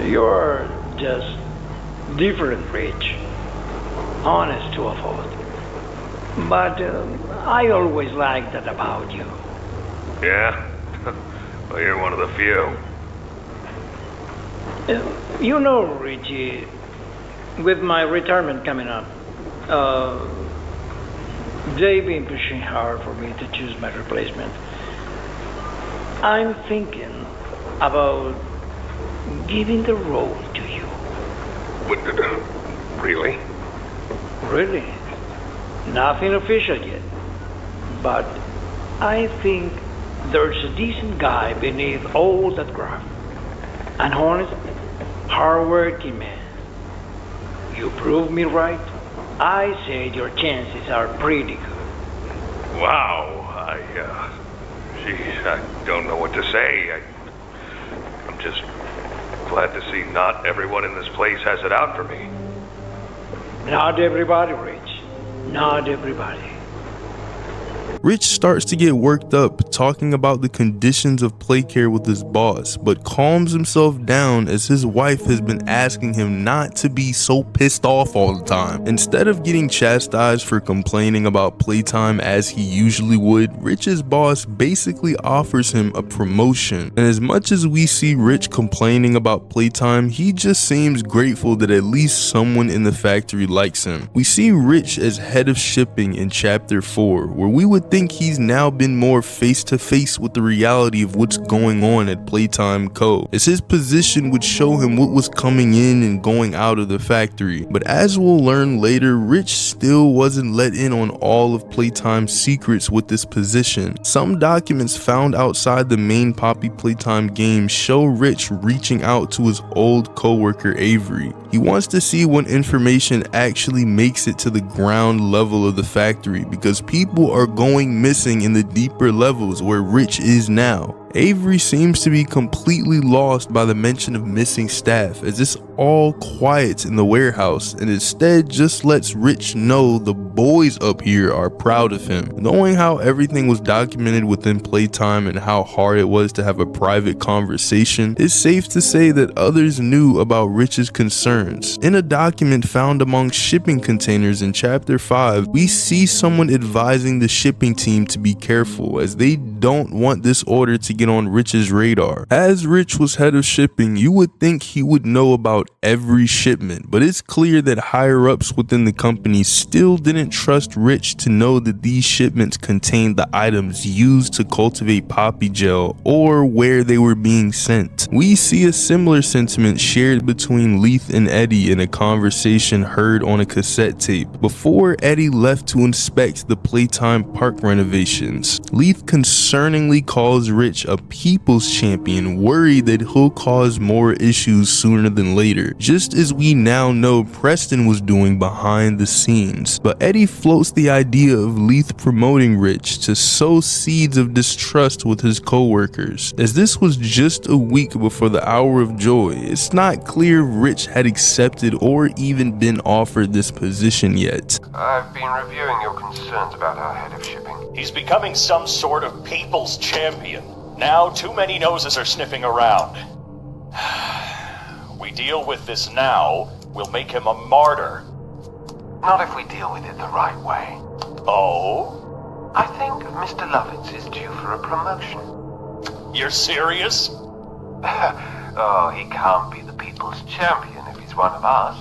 You're just different, Rich. Honest to a fault. But I always liked that about you. Yeah? Well, you're one of the few. You know, Richie, with my retirement coming up, they've been pushing hard for me to choose my replacement. I'm thinking about giving the role to you. Really? Really? Nothing official yet. But I think there's a decent guy beneath all that graft. An honest, hard-working man. You prove me right. I say your chances are pretty good. Wow, geez, I don't know what to say. I'm just glad to see not everyone in this place has it out for me. Not everybody, Rich. Not everybody. Rich starts to get worked up talking about the conditions of play care with his boss, but calms himself down as his wife has been asking him not to be so pissed off all the time. Instead of getting chastised for complaining about playtime as he usually would, Rich's boss basically offers him a promotion. And as much as we see Rich complaining about playtime, he just seems grateful that at least someone in the factory likes him. We see Rich as head of shipping in chapter 4, where we would think he's now been more face to face with the reality of what's going on at Playtime Co., as his position would show him what was coming in and going out of the factory. But as we'll learn later, Rich still wasn't let in on all of Playtime's secrets with this position. Some documents found outside the main Poppy Playtime game show Rich reaching out to his old co-worker Avery. He wants to see what information actually makes it to the ground level of the factory, because people are going missing in the deeper levels where Rich is now. Avery seems to be completely lost by the mention of missing staff, as it's all quiet in the warehouse and instead just lets Rich know the boys up here are proud of him. Knowing how everything was documented within Playtime and how hard it was to have a private conversation, it's safe to say that others knew about Rich's concerns. In a document found among shipping containers in chapter 5, we see someone advising the shipping team to be careful, as they don't want this order to get on Rich's radar. As Rich was head of shipping, you would think he would know about every shipment, but it's clear that higher ups within the company still didn't trust Rich to know that these shipments contained the items used to cultivate poppy gel or where they were being sent. We see a similar sentiment shared between Leith and Eddie in a conversation heard on a cassette tape before Eddie left to inspect the Playtime park renovations. Leith concerningly calls Rich a people's champion, worried that he'll cause more issues sooner than later, just as we now know Preston was doing behind the scenes. But Eddie floats the idea of Leith promoting Rich to sow seeds of distrust with his co-workers. As this was just a week before the Hour of Joy, it's not clear Rich had accepted or even been offered this position yet. I've been reviewing your concerns about our head of shipping. He's becoming some sort of people's champion. Now too many noses are sniffing around. We deal with this now, we'll make him a martyr. Not if we deal with it the right way. Oh? I think Mr. Lovitz is due for a promotion. You're serious? Oh, he can't be the people's champion if he's one of us.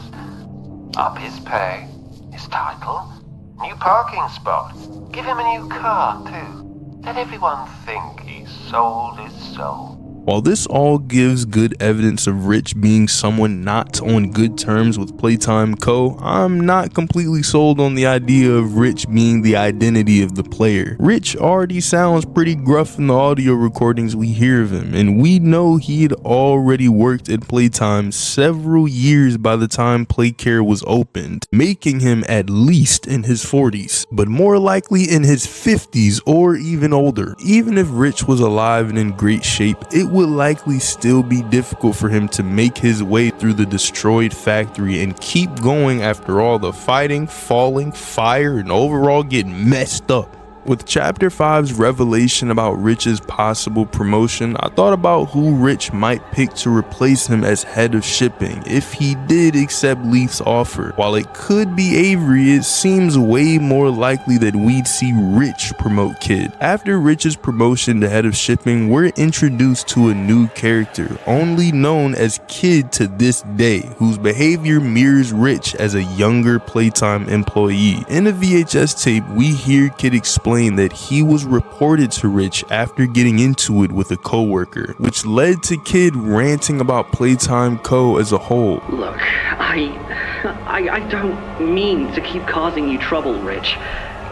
Up his pay, his title, new parking spot. Give him a new car, too. Let everyone think he's sold his soul. While this all gives good evidence of Rich being someone not on good terms with Playtime Co., I'm not completely sold on the idea of Rich being the identity of the player. Rich already sounds pretty gruff in the audio recordings we hear of him, and we know he had already worked at Playtime several years by the time Playcare was opened, making him at least in his 40s, but more likely in his 50s or even older. Even if Rich was alive and in great shape, it would likely still be difficult for him to make his way through the destroyed factory and keep going after all the fighting, falling, fire, and overall getting messed up. With Chapter 5's revelation about Rich's possible promotion, I thought about who Rich might pick to replace him as head of shipping if he did accept Leaf's offer. While it could be Avery, it seems way more likely that we'd see Rich promote Kid. After Rich's promotion to head of shipping, we're introduced to a new character, only known as Kid to this day, whose behavior mirrors Rich as a younger Playtime employee. In a VHS tape, we hear Kid explain that he was reported to Rich after getting into it with a coworker, which led to Kid ranting about Playtime Co. as a whole. Look, I don't mean to keep causing you trouble, Rich.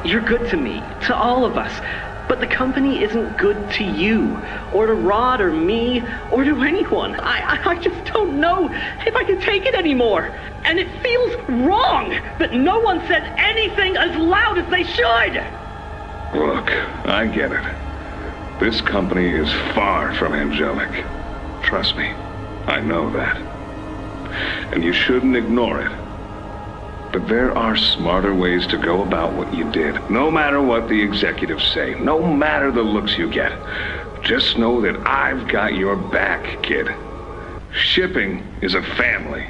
You're good to me, to all of us. But the company isn't good to you, or to Rod, or me, or to anyone. I just don't know if I can take it anymore. And it feels wrong that no one said anything as loud as they should. Look, I get it. This company is far from angelic. Trust me, I know that. And you shouldn't ignore it. But there are smarter ways to go about what you did. No matter what the executives say, no matter the looks you get, just know that I've got your back, kid. Shipping is a family.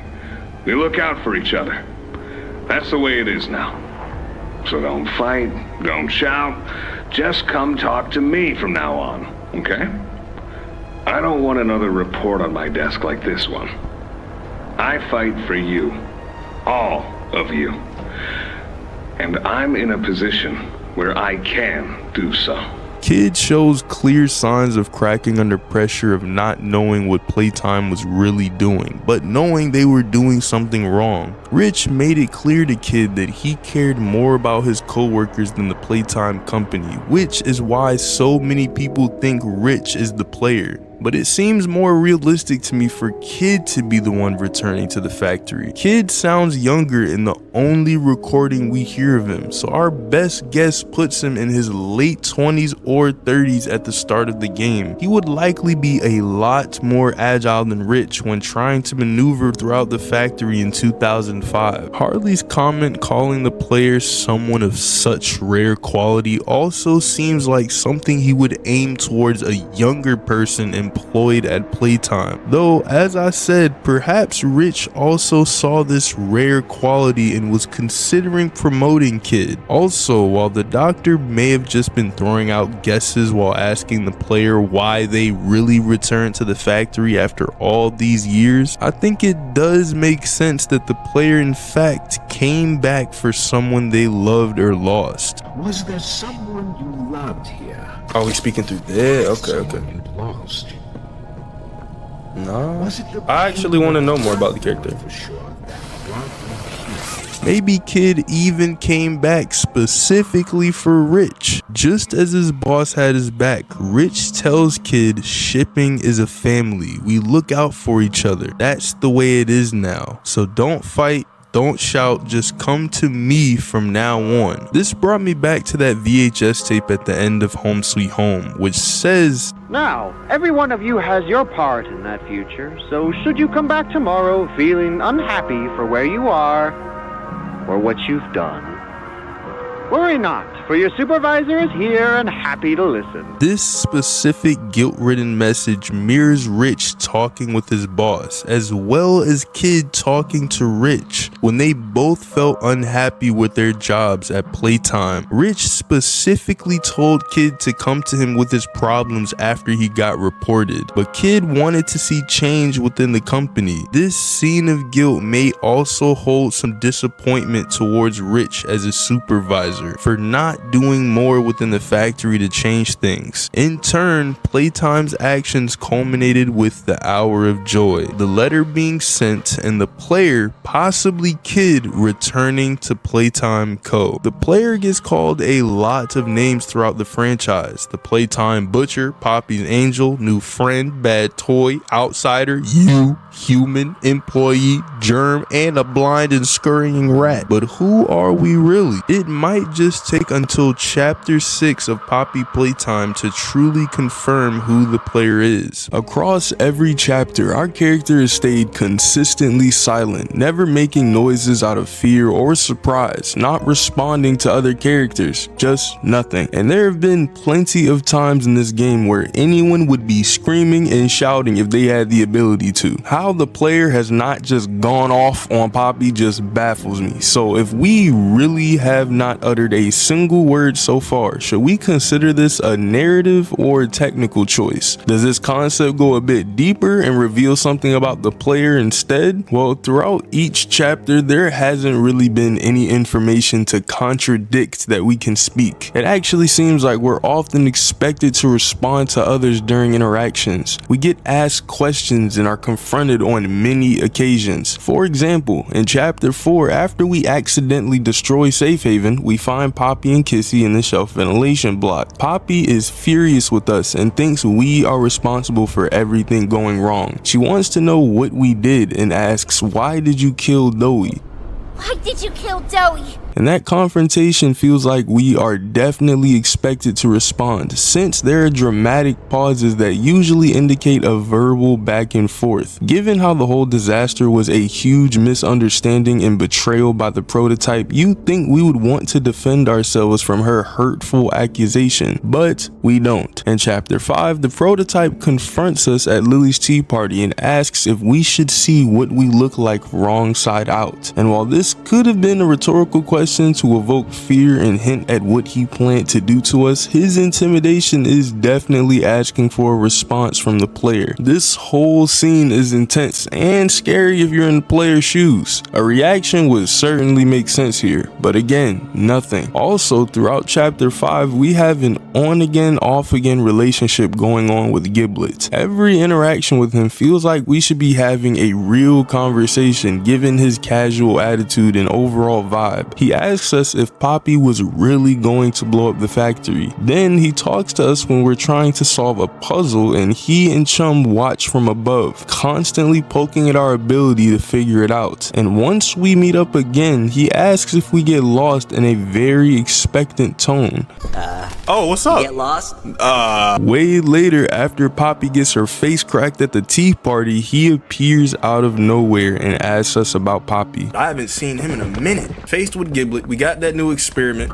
We look out for each other. That's the way it is now. So don't fight, don't shout, just come talk to me from now on, okay? I don't want another report on my desk like this one. I fight for you, all of you. And I'm in a position where I can do so. Kid shows clear signs of cracking under pressure of not knowing what Playtime was really doing, but knowing they were doing something wrong. Rich made it clear to Kid that he cared more about his co-workers than the Playtime company, which is why so many people think Rich is the player. But it seems more realistic to me for Kid to be the one returning to the factory. Kid sounds younger in the only recording we hear of him, so our best guess puts him in his late 20s or 30s at the start of the game. He would likely be a lot more agile than Rich when trying to maneuver throughout the factory in 2005. Harley's comment calling the player someone of such rare quality also seems like something he would aim towards a younger person employed at Playtime. Though, as I said, perhaps Rich also saw this rare quality and was considering promoting Kid. Also, while the doctor may have just been throwing out guesses while asking the player why they really returned to the factory after all these years, I think it does make sense that the player in fact came back for someone they loved or lost. Was there someone you loved here? Oh, we speaking through there? Okay. You'd lost. No, I actually want to know more about the character. Maybe Kid even came back specifically for Rich. Just as his boss had his back, Rich tells Kid shipping is a family. We look out for each other. That's the way it is now. So don't fight. Don't shout, just come to me from now on. This brought me back to that VHS tape at the end of Home Sweet Home, which says, "Now, every one of you has your part in that future, so should you come back tomorrow feeling unhappy for where you are or what you've done, Worry not, for your supervisor is here and happy to listen. This specific guilt-ridden message mirrors Rich talking with his boss, as well as Kid talking to Rich when they both felt unhappy with their jobs at Playtime. Rich specifically told Kid to come to him with his problems after he got reported, but Kid wanted to see change within the company. This scene of guilt may also hold some disappointment towards Rich as a supervisor for not doing more within the factory to change things. In turn, Playtime's actions culminated with the Hour of Joy, the letter being sent and the player, possibly Kid, returning to Playtime Co. The player gets called a lot of names throughout the franchise: the Playtime Butcher, Poppy's Angel, New Friend, Bad Toy, Outsider, You, Human, Employee, Germ, and a blind and scurrying rat. But who are we really? It might just take until chapter 6 of Poppy Playtime to truly confirm who the player is. Across every chapter, our character has stayed consistently silent, never making noises out of fear or surprise, not responding to other characters, just nothing. And there have been plenty of times in this game where anyone would be screaming and shouting if they had the ability to. How the player has not just gone off on Poppy just baffles me. So if we really have not uttered a single word so far, should we consider this a narrative or a technical choice? Does this concept go a bit deeper and reveal something about the player instead? Well, throughout each chapter, there hasn't really been any information to contradict that we can speak. It actually seems like we're often expected to respond to others during interactions. We get asked questions and are confronted on many occasions. For example, in chapter 4, after we accidentally destroy Safe Haven, we find Poppy and Kissy in the shelf ventilation block. Poppy is furious with us and thinks we are responsible for everything going wrong. She wants to know what we did and asks, "Why did you kill Doey?" Why did you kill Doey? And that confrontation feels like we are definitely expected to respond, since there are dramatic pauses that usually indicate a verbal back and forth. Given how the whole disaster was a huge misunderstanding and betrayal by the prototype, you'd think we would want to defend ourselves from her hurtful accusation, but we don't. In chapter 5, the prototype confronts us at Lily's tea party and asks if we should see what we look like wrong side out. And while this could have been a rhetorical question to evoke fear and hint at what he planned to do to us, his intimidation is definitely asking for a response from the player. This whole scene is intense and scary if you're in the player's shoes. A reaction would certainly make sense here, but again, nothing. Also, throughout chapter 5, we have an on-again, off-again relationship going on with Giblet. Every interaction with him feels like we should be having a real conversation given his casual attitude and overall vibe. He asks us if Poppy was really going to blow up the factory. Then he talks to us when we're trying to solve a puzzle and he and Chum watch from above, constantly poking at our ability to figure it out. And once we meet up again, he asks if we get lost in a very expectant tone. Oh, what's up? Get lost? Way later, after Poppy gets her face cracked at the tea party, he appears out of nowhere and asks us about Poppy. I haven't seen him in a minute. Faced with Giblet, we got that new experiment.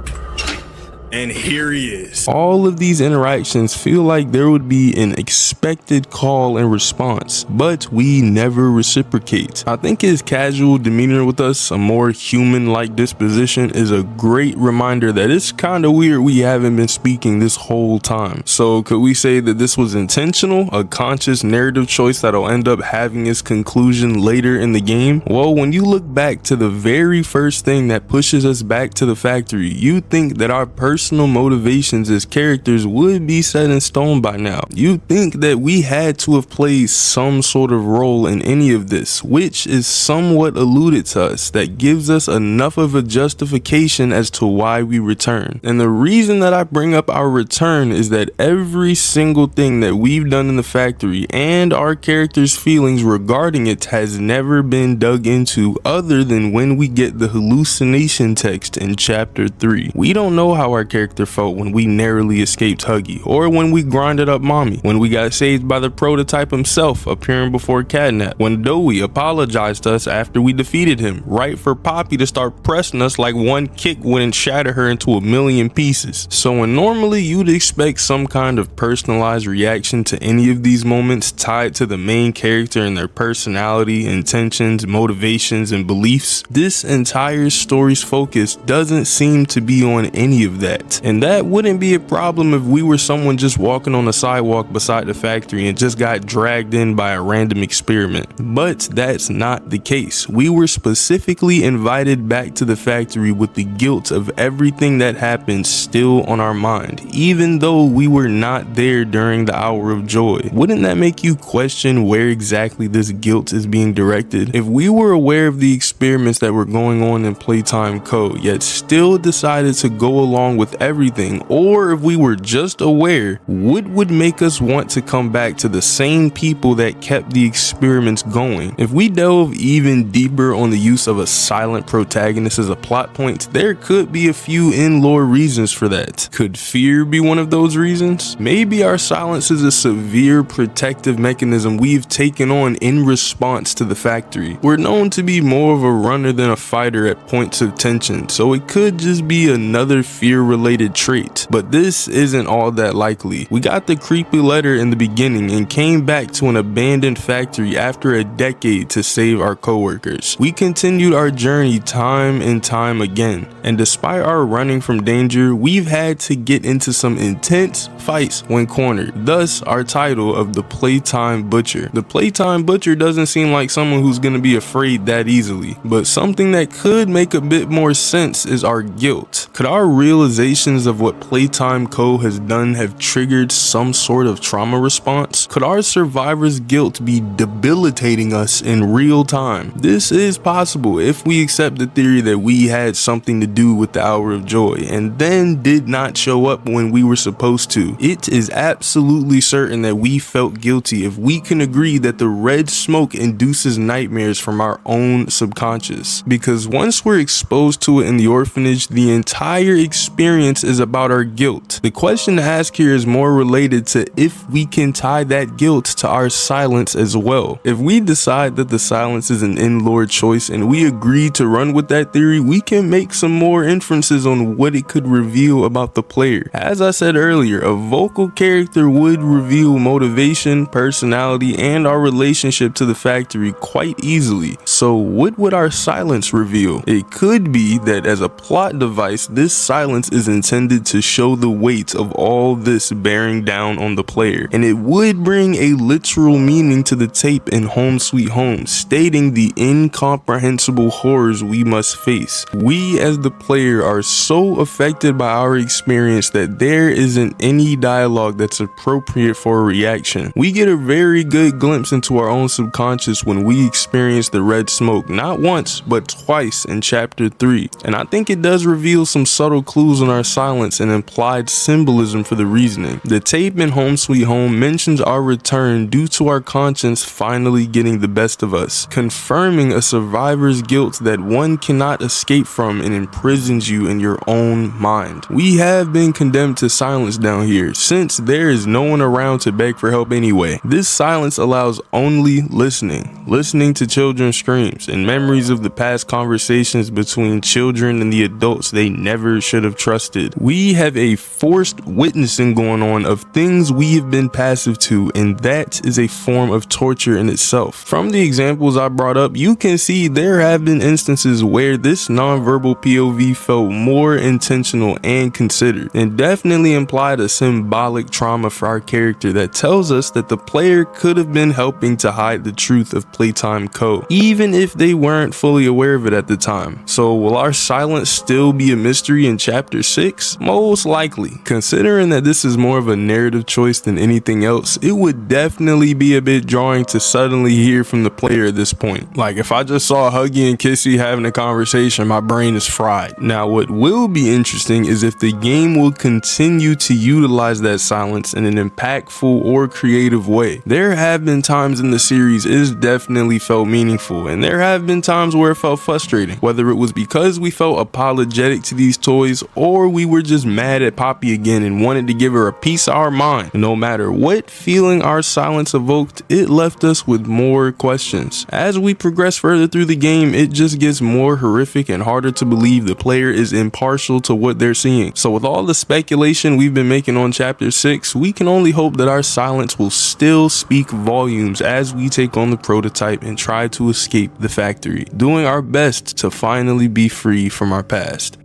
And here he is. All of these interactions feel like there would be an expected call and response, but we never reciprocate. I think his casual demeanor with us, a more human-like disposition, is a great reminder that it's kind of weird we haven't been speaking this whole time. So could we say that this was intentional, a conscious narrative choice that'll end up having its conclusion later in the game? Well, when you look back to the very first thing that pushes us back to the factory, you think that our personal motivations as characters would be set in stone by now. You'd think that we had to have played some sort of role in any of this, which is somewhat alluded to us, that gives us enough of a justification as to why we return. And the reason that I bring up our return is that every single thing that we've done in the factory and our characters' feelings regarding it has never been dug into other than when we get the hallucination text in chapter 3. We don't know how our character felt when we narrowly escaped Huggy, or when we grinded up Mommy, when we got saved by the prototype himself appearing before Catnap, when Dowie apologized to us after we defeated him, right for Poppy to start pressing us like one kick wouldn't shatter her into a million pieces. So when normally you'd expect some kind of personalized reaction to any of these moments tied to the main character and their personality, intentions, motivations, and beliefs, this entire story's focus doesn't seem to be on any of that. And that wouldn't be a problem if we were someone just walking on the sidewalk beside the factory and just got dragged in by a random experiment. But that's not the case. We were specifically invited back to the factory with the guilt of everything that happened still on our mind, even though we were not there during the hour of joy. Wouldn't that make you question where exactly this guilt is being directed? If we were aware of the experiments that were going on in Playtime Co, yet still decided to go along with everything, or if we were just aware, what would make us want to come back to the same people that kept the experiments going? If we delve even deeper on the use of a silent protagonist as a plot point, there could be a few in-lore reasons for that. Could fear be one of those reasons? Maybe our silence is a severe protective mechanism we've taken on in response to the factory. We're known to be more of a runner than a fighter at points of tension, so it could just be another fear-related trait. But this isn't all that likely. We got the creepy letter in the beginning and came back to an abandoned factory after a decade to save our coworkers. We continued our journey time and time again, and despite our running from danger, we've had to get into some intense fights when cornered, thus our title of the Playtime Butcher. The Playtime Butcher doesn't seem like someone who's gonna be afraid that easily, but something that could make a bit more sense is our guilt. Could our realizations of what Playtime Co has done have triggered some sort of trauma response? Could our survivor's guilt be debilitating us in real time? This is possible if we accept the theory that we had something to do with the hour of joy and then did not show up when we were supposed to. It is absolutely certain that we felt guilty if we can agree that the red smoke induces nightmares from our own subconscious, because once we're exposed to it in the orphanage, the entire experience is about our guilt. The question to ask here is more related to if we can tie that guilt to our silence as well. If we decide that the silence is an in-lore choice and we agree to run with that theory, we can make some more inferences on what it could reveal about the player. As I said earlier, a vocal character would reveal motivation, personality, and our relationship to the factory quite easily. So what would our silence reveal? It could be that as a plot device, this silence is intended to show the weight of all this bearing down on the player, and it would bring a literal meaning to the tape in Home Sweet Home, stating the incomprehensible horrors we must face. We as the player are so affected by our experience that there isn't any dialogue that's appropriate for a reaction. We get a very good glimpse into our own subconscious when we experience the red smoke, not once but twice in chapter 3, and I think it does reveal some subtle clues on our silence and implied symbolism for the reasoning. The tape in Home Sweet Home mentions our return due to our conscience finally getting the best of us, confirming a survivor's guilt that one cannot escape from and imprisons you in your own mind. We have been condemned to silence down here, since there is no one around to beg for help anyway. This silence allows only listening to children's screams and memories of the past conversations between children and the adults they never should have trusted. We have a forced witnessing going on of things we have been passive to, and that is a form of torture in itself. From the examples I brought up, you can see there have been instances where this nonverbal POV felt more intentional and considered, and definitely implied a symbolic trauma for our character that tells us that the player could have been helping to hide the truth of Playtime Co, even if they weren't fully aware of it at the time. So will our silence still be a mystery in chapter 6? Most likely. Considering that this is more of a narrative choice than anything else, it would definitely be a bit jarring to suddenly hear from the player at this point. Like if I just saw Huggy and Kissy having a conversation, my brain is fried. Now what will be interesting is if the game will continue to utilize that silence in an impactful or creative way. There have been times in the series it's definitely felt meaningful, and there have been times where it felt frustrating, whether it was because we felt apologetic to these toys or or we were just mad at Poppy again and wanted to give her a piece of our mind. No matter what feeling our silence evoked, it left us with more questions. As we progress further through the game, it just gets more horrific and harder to believe the player is impartial to what they're seeing. So with all the speculation we've been making on chapter 6, we can only hope that our silence will still speak volumes as we take on the prototype and try to escape the factory, doing our best to finally be free from our past.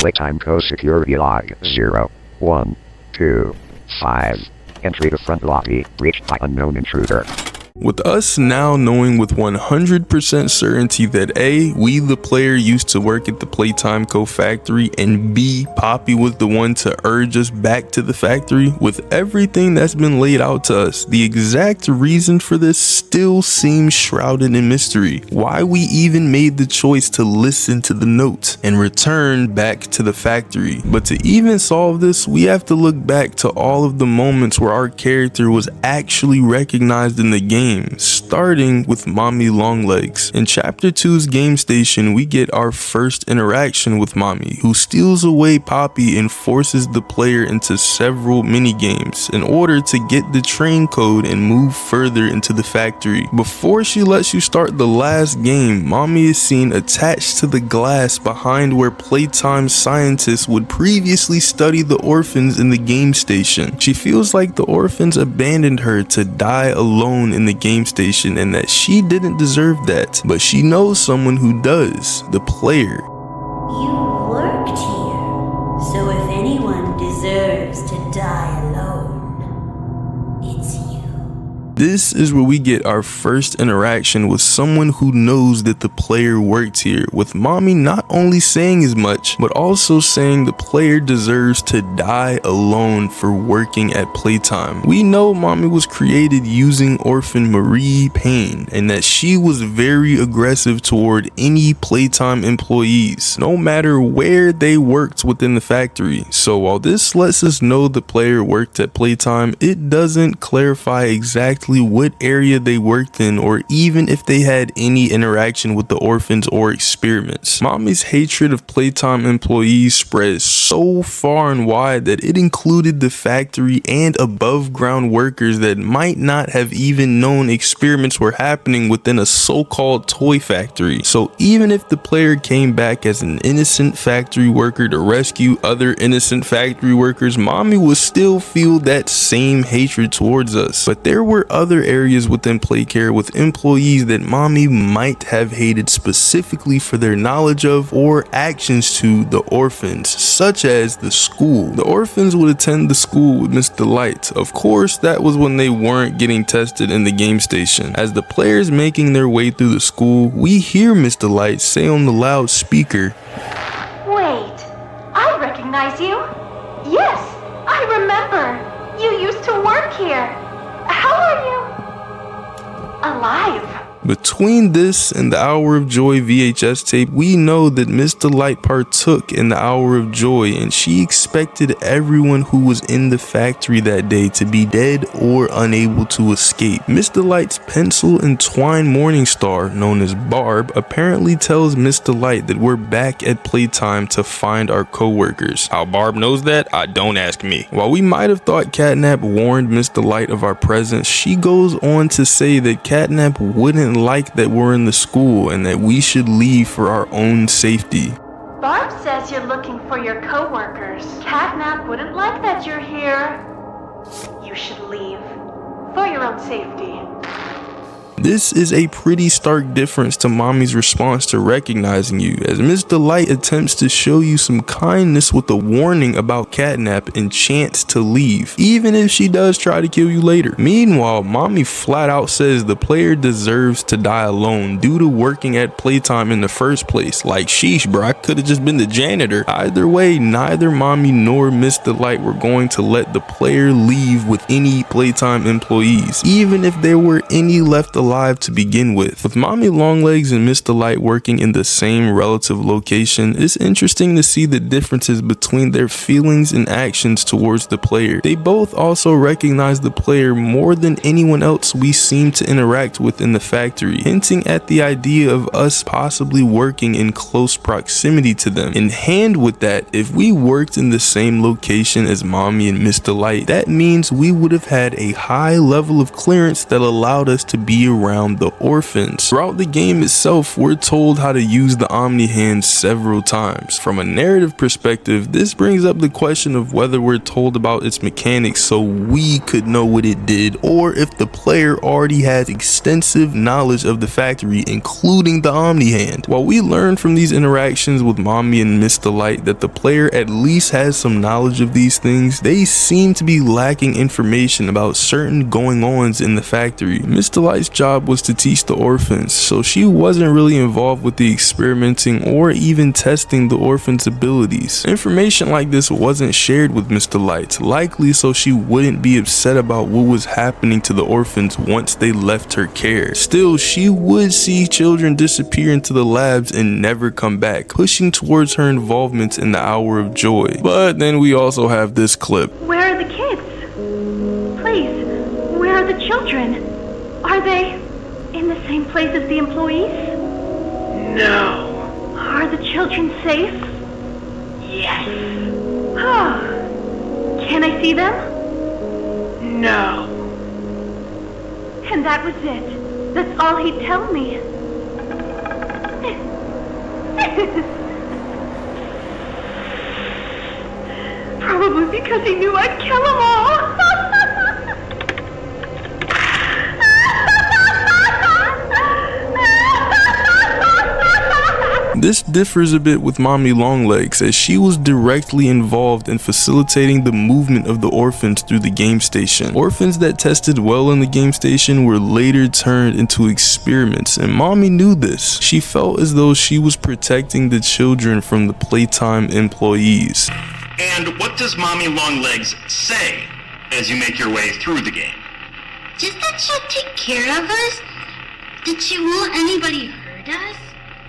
Playtime Co. Security Log 0125. Entry to front lobby. Reached by unknown intruder. With us now knowing with 100% certainty that A, we the player used to work at the Playtime Co factory, and B, Poppy was the one to urge us back to the factory, with everything that's been laid out to us, the exact reason for this still seems shrouded in mystery. Why we even made the choice to listen to the notes and return back to the factory. But to even solve this, we have to look back to all of the moments where our character was actually recognized in the game, starting with Mommy Longlegs. In chapter 2's game station, we get our first interaction with Mommy, who steals away Poppy and forces the player into several mini games in order to get the train code and move further into the factory. Before she lets you start the last game, Mommy is seen attached to the glass behind where Playtime scientists would previously study the orphans in the game station. She feels like the orphans abandoned her to die alone in the game station and that she didn't deserve that, but she knows someone who does, the player. You worked here, so if anyone deserves to die alone, it's you. This is where we get our first interaction with someone who knows that the player worked here, with Mommy not only saying as much, but also saying the player deserves to die alone for working at Playtime. We know Mommy was created using orphan Marie Payne, and that she was very aggressive toward any Playtime employees, no matter where they worked within the factory. So while this lets us know the player worked at Playtime, it doesn't clarify exactly what area they worked in or even if they had any interaction with the orphans or experiments. Mommy's hatred of Playtime employees spread so far and wide that it included the factory and above ground workers that might not have even known experiments were happening within a so-called toy factory. So even if the player came back as an innocent factory worker to rescue other innocent factory workers, Mommy would still feel that same hatred towards us. But there were other areas within Playcare with employees that Mommy might have hated specifically for their knowledge of or actions to the orphans, such as the school. The orphans would attend the school with Mr. Light. Of course, that was when they weren't getting tested in the game station. As the players making their way through the school, we hear Mr. Light say on the loudspeaker, Wait, I recognize you. Yes, I remember. You used to work here. How are you? Alive. Between this and the Hour of Joy VHS tape, we know that Mr. Light partook in the Hour of Joy, and she expected everyone who was in the factory that day to be dead or unable to escape. Mr. Light's pencil and twine Morningstar, known as Barb, apparently tells Mr. Light that we're back at Playtime to find our co-workers. How Barb knows that? Don't ask me. While we might have thought Catnap warned Mr. Light of our presence, she goes on to say that Catnap wouldn't like that we're in the school and that we should leave for our own safety. Barb says you're looking for your co-workers. Catnap wouldn't like that you're here. You should leave for your own safety. This is a pretty stark difference to Mommy's response to recognizing you, as Mr. Light attempts to show you some kindness with a warning about Catnap and chance to leave, even if she does try to kill you later. Meanwhile, Mommy flat out says the player deserves to die alone due to working at Playtime in the first place. Like, sheesh bro, I could have just been the janitor. Either way, neither Mommy nor Mr. Light were going to let the player leave with any Playtime employees, even if there were any left alive alive to begin with Mommy Longlegs and Mr. Light working in the same relative location. It's interesting to see the differences between their feelings and actions towards the player. They both also recognize the player more than anyone else we seem to interact with in the factory, hinting at the idea of us possibly working in close proximity to them. In hand with that, if we worked in the same location as Mommy and Mr. Light, that means we would have had a high level of clearance that allowed us to be around the orphans. Throughout the game itself, we're told how to use the Omni Hand several times. From a narrative perspective, this brings up the question of whether we're told about its mechanics so we could know what it did, or if the player already has extensive knowledge of the factory, including the Omni Hand. While we learn from these interactions with Mommy and Mr. Light that the player at least has some knowledge of these things, they seem to be lacking information about certain going-ons in the factory. Mr. Light's job was to teach the orphans, so she wasn't really involved with the experimenting or even testing the orphans' abilities. Information like this wasn't shared with Mr. Light, likely so she wouldn't be upset about what was happening to the orphans once they left her care. Still, she would see children disappear into the labs and never come back, pushing towards her involvement in the Hour of Joy. But then we also have this clip. Where are the kids? Please, where are the children? Are they in the same place as the employees? No. Are the children safe? Yes. Can I see them? No. And that was it. That's all he'd tell me. Probably because he knew I'd kill them all. This differs a bit with Mommy Longlegs, as she was directly involved in facilitating the movement of the orphans through the game station. Orphans that tested well in the game station were later turned into experiments, and Mommy knew this. She felt as though she was protecting the children from the Playtime employees. And what does Mommy Longlegs say as you make your way through the game? Just that she'll take care of us? Did she won't anybody hurt us?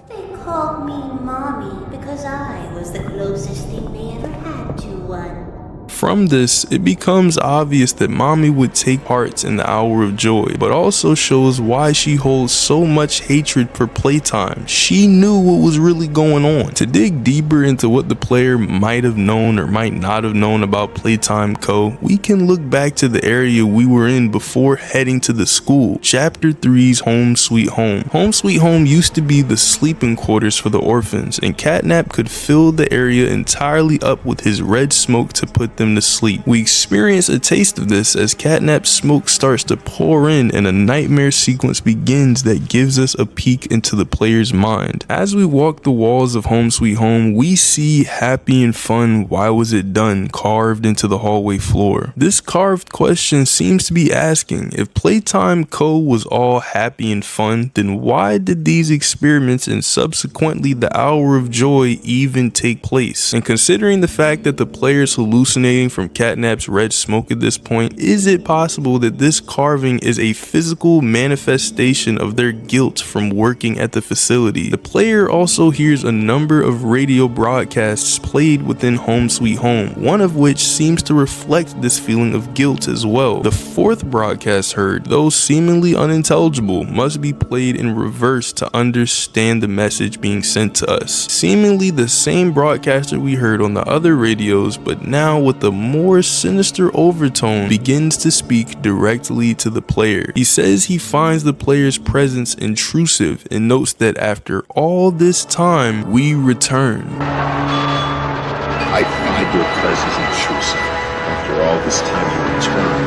They called me Mommy because I was the closest thing they ever had to one. From this, it becomes obvious that Mommy would take part in the Hour of Joy, but also shows why she holds so much hatred for Playtime. She knew what was really going on. To dig deeper into what the player might have known or might not have known about Playtime Co., we can look back to the area we were in before heading to the school. Chapter 3's Home Sweet Home. Home Sweet Home used to be the sleeping quarters for the orphans, and Catnap could fill the area entirely up with his red smoke to put them to sleep. We experience a taste of this as Catnap's smoke starts to pour in and a nightmare sequence begins that gives us a peek into the player's mind. As we walk the walls of Home Sweet Home, we see happy and fun, why was it done, carved into the hallway floor. This carved question seems to be asking, if Playtime Co. was all happy and fun, then why did these experiments and subsequently the Hour of Joy even take place? And considering the fact that the player's hallucinating from Catnap's red smoke at this point, is it possible that this carving is a physical manifestation of their guilt from working at the facility? The player also hears a number of radio broadcasts played within Home Sweet Home, one of which seems to reflect this feeling of guilt as well. The fourth broadcast heard, though seemingly unintelligible, must be played in reverse to understand the message being sent to us. Seemingly the same broadcaster we heard on the other radios, but now with the more sinister overtone, begins to speak directly to the player. He says he finds the player's presence intrusive and notes that after all this time, we return. I find your presence intrusive. After all this time, you return.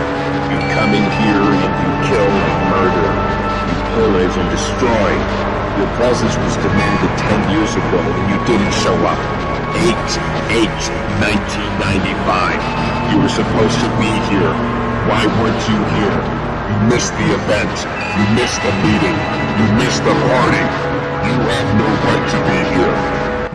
You come in here and you kill and murder. You pillage and destroy. Your presence was demanded 10 years ago and you didn't show up. 8/8/1995. You were supposed to be here. Why weren't you here? You missed the event. You missed the meeting. You missed the party. You have no right to be here.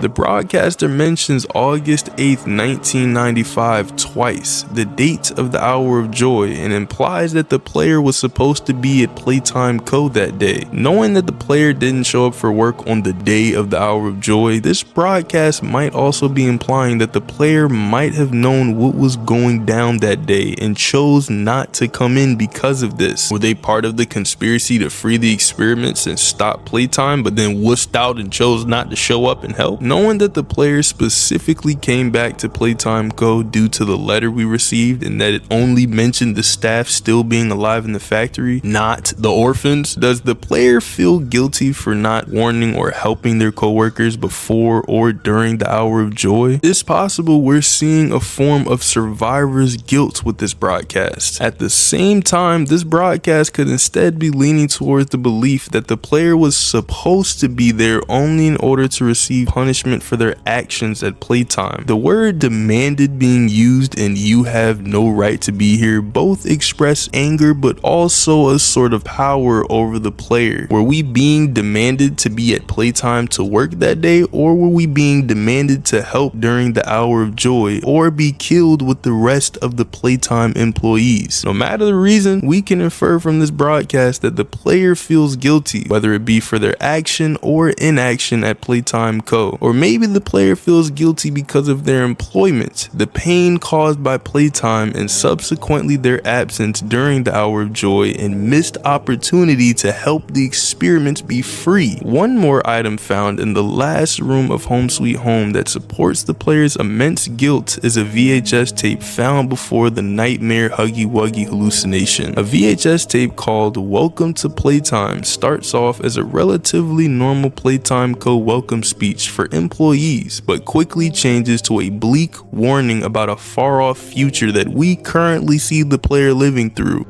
The broadcaster mentions August 8th, 1995 twice, the date of the Hour of Joy, and implies that the player was supposed to be at Playtime Co. that day. Knowing that the player didn't show up for work on the day of the Hour of Joy, this broadcast might also be implying that the player might have known what was going down that day and chose not to come in because of this. Were they part of the conspiracy to free the experiments and stop Playtime, but then wussed out and chose not to show up and help? Knowing that the player specifically came back to Playtime Co. due to the letter we received and that it only mentioned the staff still being alive in the factory, not the orphans, does the player feel guilty for not warning or helping their co-workers before or during the Hour of Joy? It's possible we're seeing a form of survivor's guilt with this broadcast. At the same time, this broadcast could instead be leaning towards the belief that the player was supposed to be there only in order to receive punishment for their actions at Playtime. The word demanded being used and you have no right to be here both express anger but also a sort of power over the player. Were we being demanded to be at Playtime to work that day, or were we being demanded to help during the Hour of Joy or be killed with the rest of the Playtime employees? No matter the reason, we can infer from this broadcast that the player feels guilty, whether it be for their action or inaction at Playtime Co. Or maybe the player feels guilty because of their employment, the pain caused by Playtime, and subsequently their absence during the Hour of Joy and missed opportunity to help the experiments be free. One more item found in the last room of Home Sweet Home that supports the player's immense guilt is a VHS tape found before the nightmare Huggy Wuggy hallucination. A VHS tape called Welcome to Playtime starts off as a relatively normal Playtime Co. welcome speech for employees, but quickly changes to a bleak warning about a far-off future that we currently see the player living through.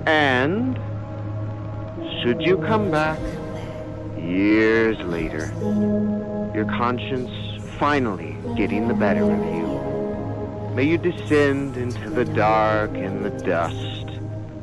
And should you come back years later, your conscience finally getting the better of you, may you descend into the dark and the dust,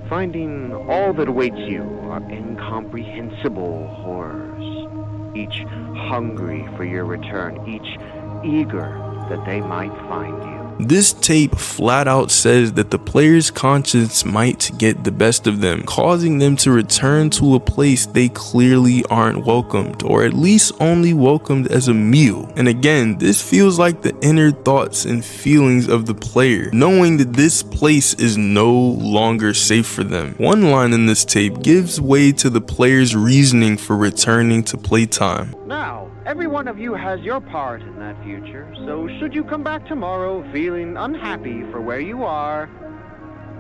finding all that awaits you are incomprehensible horrors, each hungry for your return, each eager that they might find you. This tape flat out says that the player's conscience might get the best of them, causing them to return to a place they clearly aren't welcomed, or at least only welcomed as a meal. And again, this feels like the inner thoughts and feelings of the player, knowing that this place is no longer safe for them. One line in this tape gives way to the player's reasoning for returning to Playtime. Now, every one of you has your part in that future, so should you come back tomorrow feeling unhappy for where you are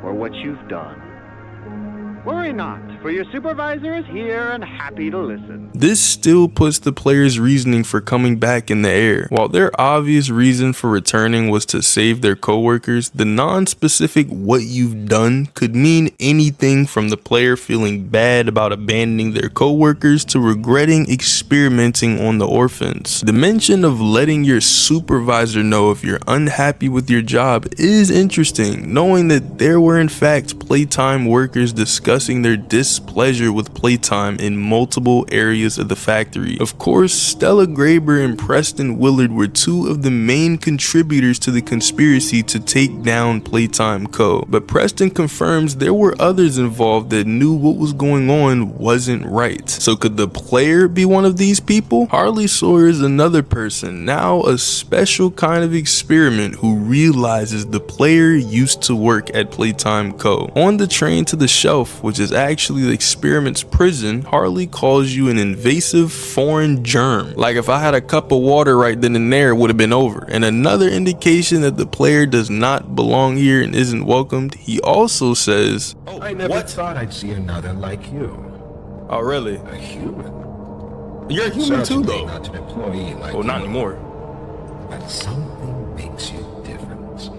or what you've done, worry not, for your supervisor is here and happy to listen. This still puts the player's reasoning for coming back in the air. While their obvious reason for returning was to save their coworkers, the non-specific what you've done could mean anything from the player feeling bad about abandoning their coworkers to regretting experimenting on the orphans. The mention of letting your supervisor know if you're unhappy with your job is interesting, knowing that there were in fact Playtime workers discussing their displeasure with Playtime in multiple areas of the factory. Of course, Stella Graber and Preston Willard were two of the main contributors to the conspiracy to take down Playtime Co. But Preston confirms there were others involved that knew what was going on wasn't right. So could the player be one of these people? Harley Sawyer is another person, now a special kind of experiment who realizes the player used to work at Playtime Co. On the train to the shelf, which is actually the experiment's prison, Harley calls you an invasive foreign germ. Like if I had a cup of water right then and there, it would have been over. And another indication that the player does not belong here and isn't welcomed, he also says, I never thought I'd see another like you. Oh, really? A human. You're a human too, Certainly though. not an employee like Well, not you. anymore. But something makes you different.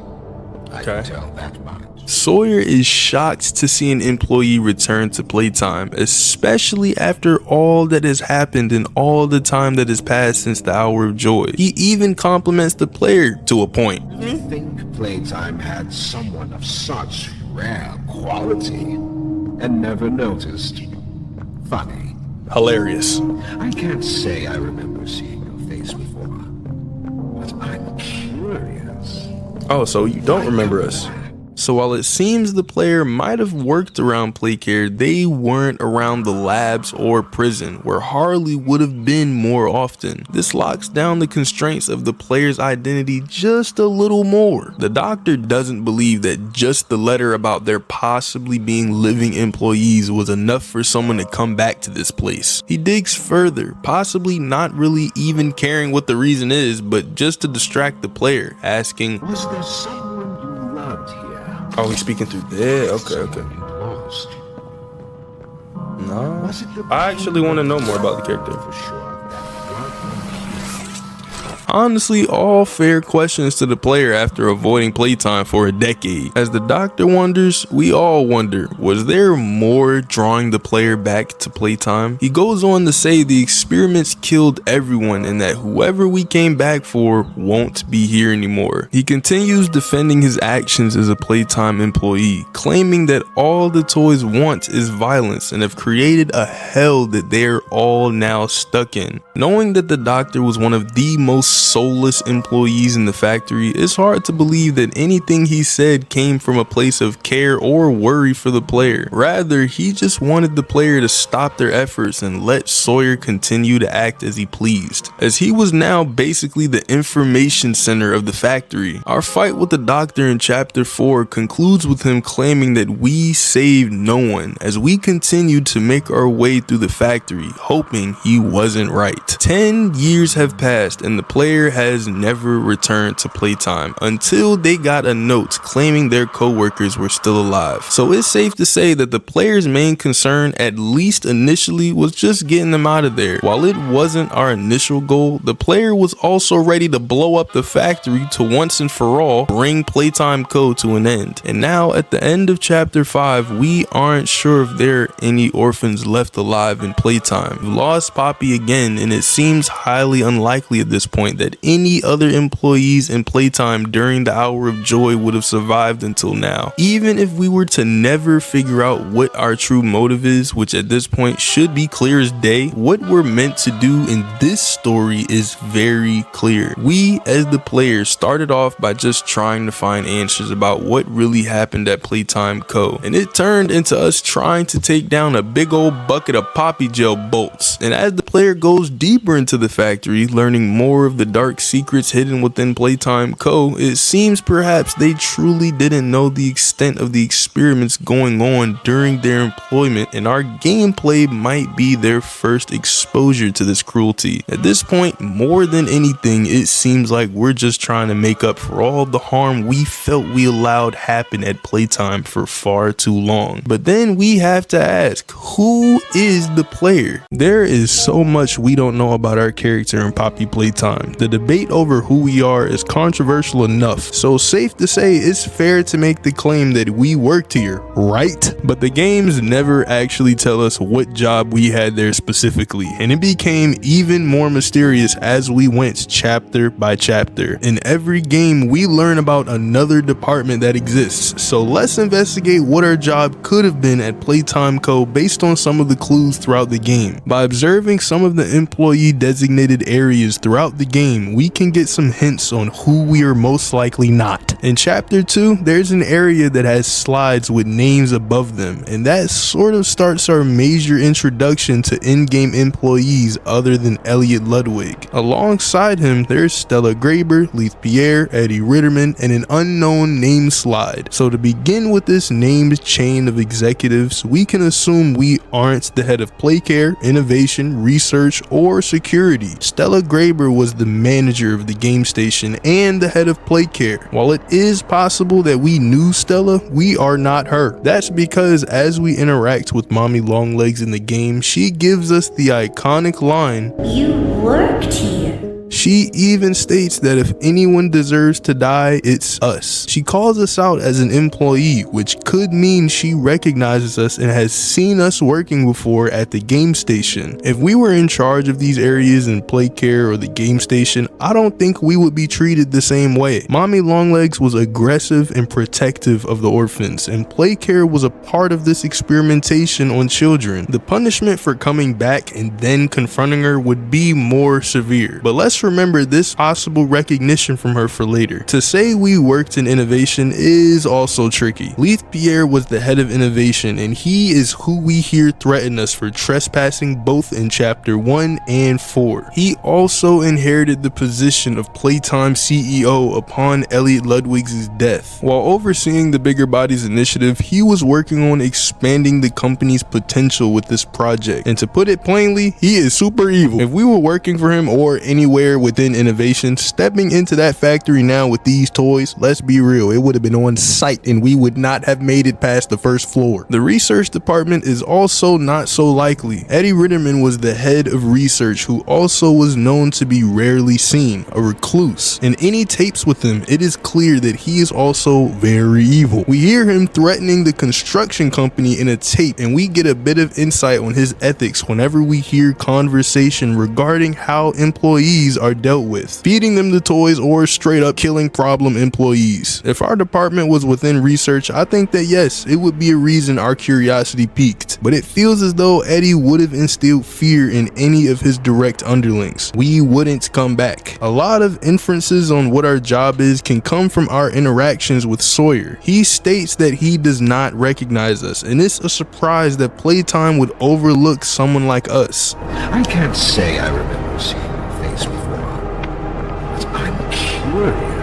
I can tell that much. Sawyer is shocked to see an employee return to Playtime, especially after all that has happened and all the time that has passed since the Hour of Joy. He even compliments the player to a point. I think Playtime had someone of such rare quality and never noticed. Funny. Hilarious. I can't say I remember seeing your face before. Oh, so you don't remember us. So while it seems the player might have worked around Playcare, they weren't around the labs or prison, where Harley would have been more often. This locks down the constraints of the player's identity just a little more. The doctor doesn't believe that just the letter about there possibly being living employees was enough for someone to come back to this place. He digs further, possibly not really even caring what the reason is, but just to distract the player, asking, Was there someone you loved here? oh, he's speaking through there? Okay. Lost. No. I actually want to know more about the character. Honestly, all fair questions to the player after avoiding playtime for a decade. As the doctor wonders, we all wonder, was there more drawing the player back to playtime? He goes on to say the experiments killed everyone and that whoever we came back for won't be here anymore. He continues defending his actions as a playtime employee, claiming that all the toys want is violence and have created a hell that they're all now stuck in. Knowing that the doctor was one of the most soulless employees in the factory, it's hard to believe that anything he said came from a place of care or worry for the player. Rather, he just wanted the player to stop their efforts and let Sawyer continue to act as he pleased, as he was now basically the information center of the factory. Our fight with the doctor in chapter 4 concludes with him claiming that we saved no one, as we continued to make our way through the factory, hoping he wasn't right. 10 years have passed and the player has never returned to playtime until they got a note claiming their co-workers were still alive. So it's safe to say that the player's main concern, at least initially, was just getting them out of there. While it wasn't our initial goal, the player was also ready to blow up the factory to once and for all bring Playtime Co. to an end. And now at the end of chapter 5, we aren't sure if there are any orphans left alive in Playtime. We've lost Poppy again, and it seems highly unlikely at this point that any other employees in Playtime during the Hour of Joy would have survived until now. Even if we were to never figure out what our true motive is, which at this point should be clear as day, what we're meant to do in this story is very clear. We as the players started off by just trying to find answers about what really happened at Playtime Co. And it turned into us trying to take down a big old bucket of poppy gel bolts. And as the player goes deeper into the factory, learning more of the dark secrets hidden within Playtime Co., it seems perhaps they truly didn't know the extent of the experiments going on during their employment, and our gameplay might be their first exposure to this cruelty. At this point, more than anything, it seems like we're just trying to make up for all the harm we felt we allowed happen at Playtime for far too long. But then we have to ask, who is the player? There is so much we don't know about our character in Poppy Playtime. The debate over who we are is controversial enough, so safe to say it's fair to make the claim that we worked here, right? But the games never actually tell us what job we had there specifically, and it became even more mysterious as we went chapter by chapter. In every game, we learn about another department that exists, so let's investigate what our job could have been at Playtime Co. based on some of the clues throughout the game. By observing some of the employee designated areas throughout the game, we can get some hints on who we are most likely not. In chapter 2, there's an area that has slides with names above them, and that sort of starts our major introduction to in-game employees other than Elliot Ludwig. Alongside him, there's Stella Graber, Leith Pierre, Eddie Ritterman, and an unknown name slide. So to begin with this named chain of executives, we can assume we aren't the head of Playcare, innovation, research, or security. Stella Graber was the manager of the game station and the head of Playcare. While it is possible that we knew Stella, we are not her. That's because as we interact with Mommy Longlegs in the game, she gives us the iconic line, "You worked here." She even states that if anyone deserves to die, it's us. She calls us out as an employee, which could mean she recognizes us and has seen us working before at the game station. If we were in charge of these areas in Playcare or the game station, I don't think we would be treated the same way. Mommy Longlegs was aggressive and protective of the orphans, and Playcare was a part of this experimentation on children. The punishment for coming back and then confronting her would be more severe. But let's just remember this possible recognition from her for later. To say we worked in innovation is also tricky. Leith Pierre was the head of innovation, and he is who we hear threaten us for trespassing both in chapter 1 and 4. He also inherited the position of Playtime CEO upon Elliot Ludwig's death. While overseeing the Bigger Bodies initiative, he was working on expanding the company's potential with this project. And to put it plainly, he is super evil. If we were working for him or anywhere within innovation, stepping into that factory now with these toys, let's be real, it would have been on site and we would not have made it past the first floor. The research department is also not so likely. Eddie Ritterman was the head of research, who also was known to be rarely seen, a recluse. In any tapes with him, it is clear that he is also very evil. We hear him threatening the construction company in a tape, and we get a bit of insight on his ethics whenever we hear conversation regarding how employees are dealt with, feeding them the toys or straight up killing problem employees. If our department was within research, I think that yes, it would be a reason our curiosity peaked, but it feels as though Eddie would have instilled fear in any of his direct underlings. We wouldn't come back. A lot of inferences on what our job is can come from our interactions with Sawyer. He states that he does not recognize us, and it's a surprise that Playtime would overlook someone like us. I can't say I remember seeing your face before, but I'm curious.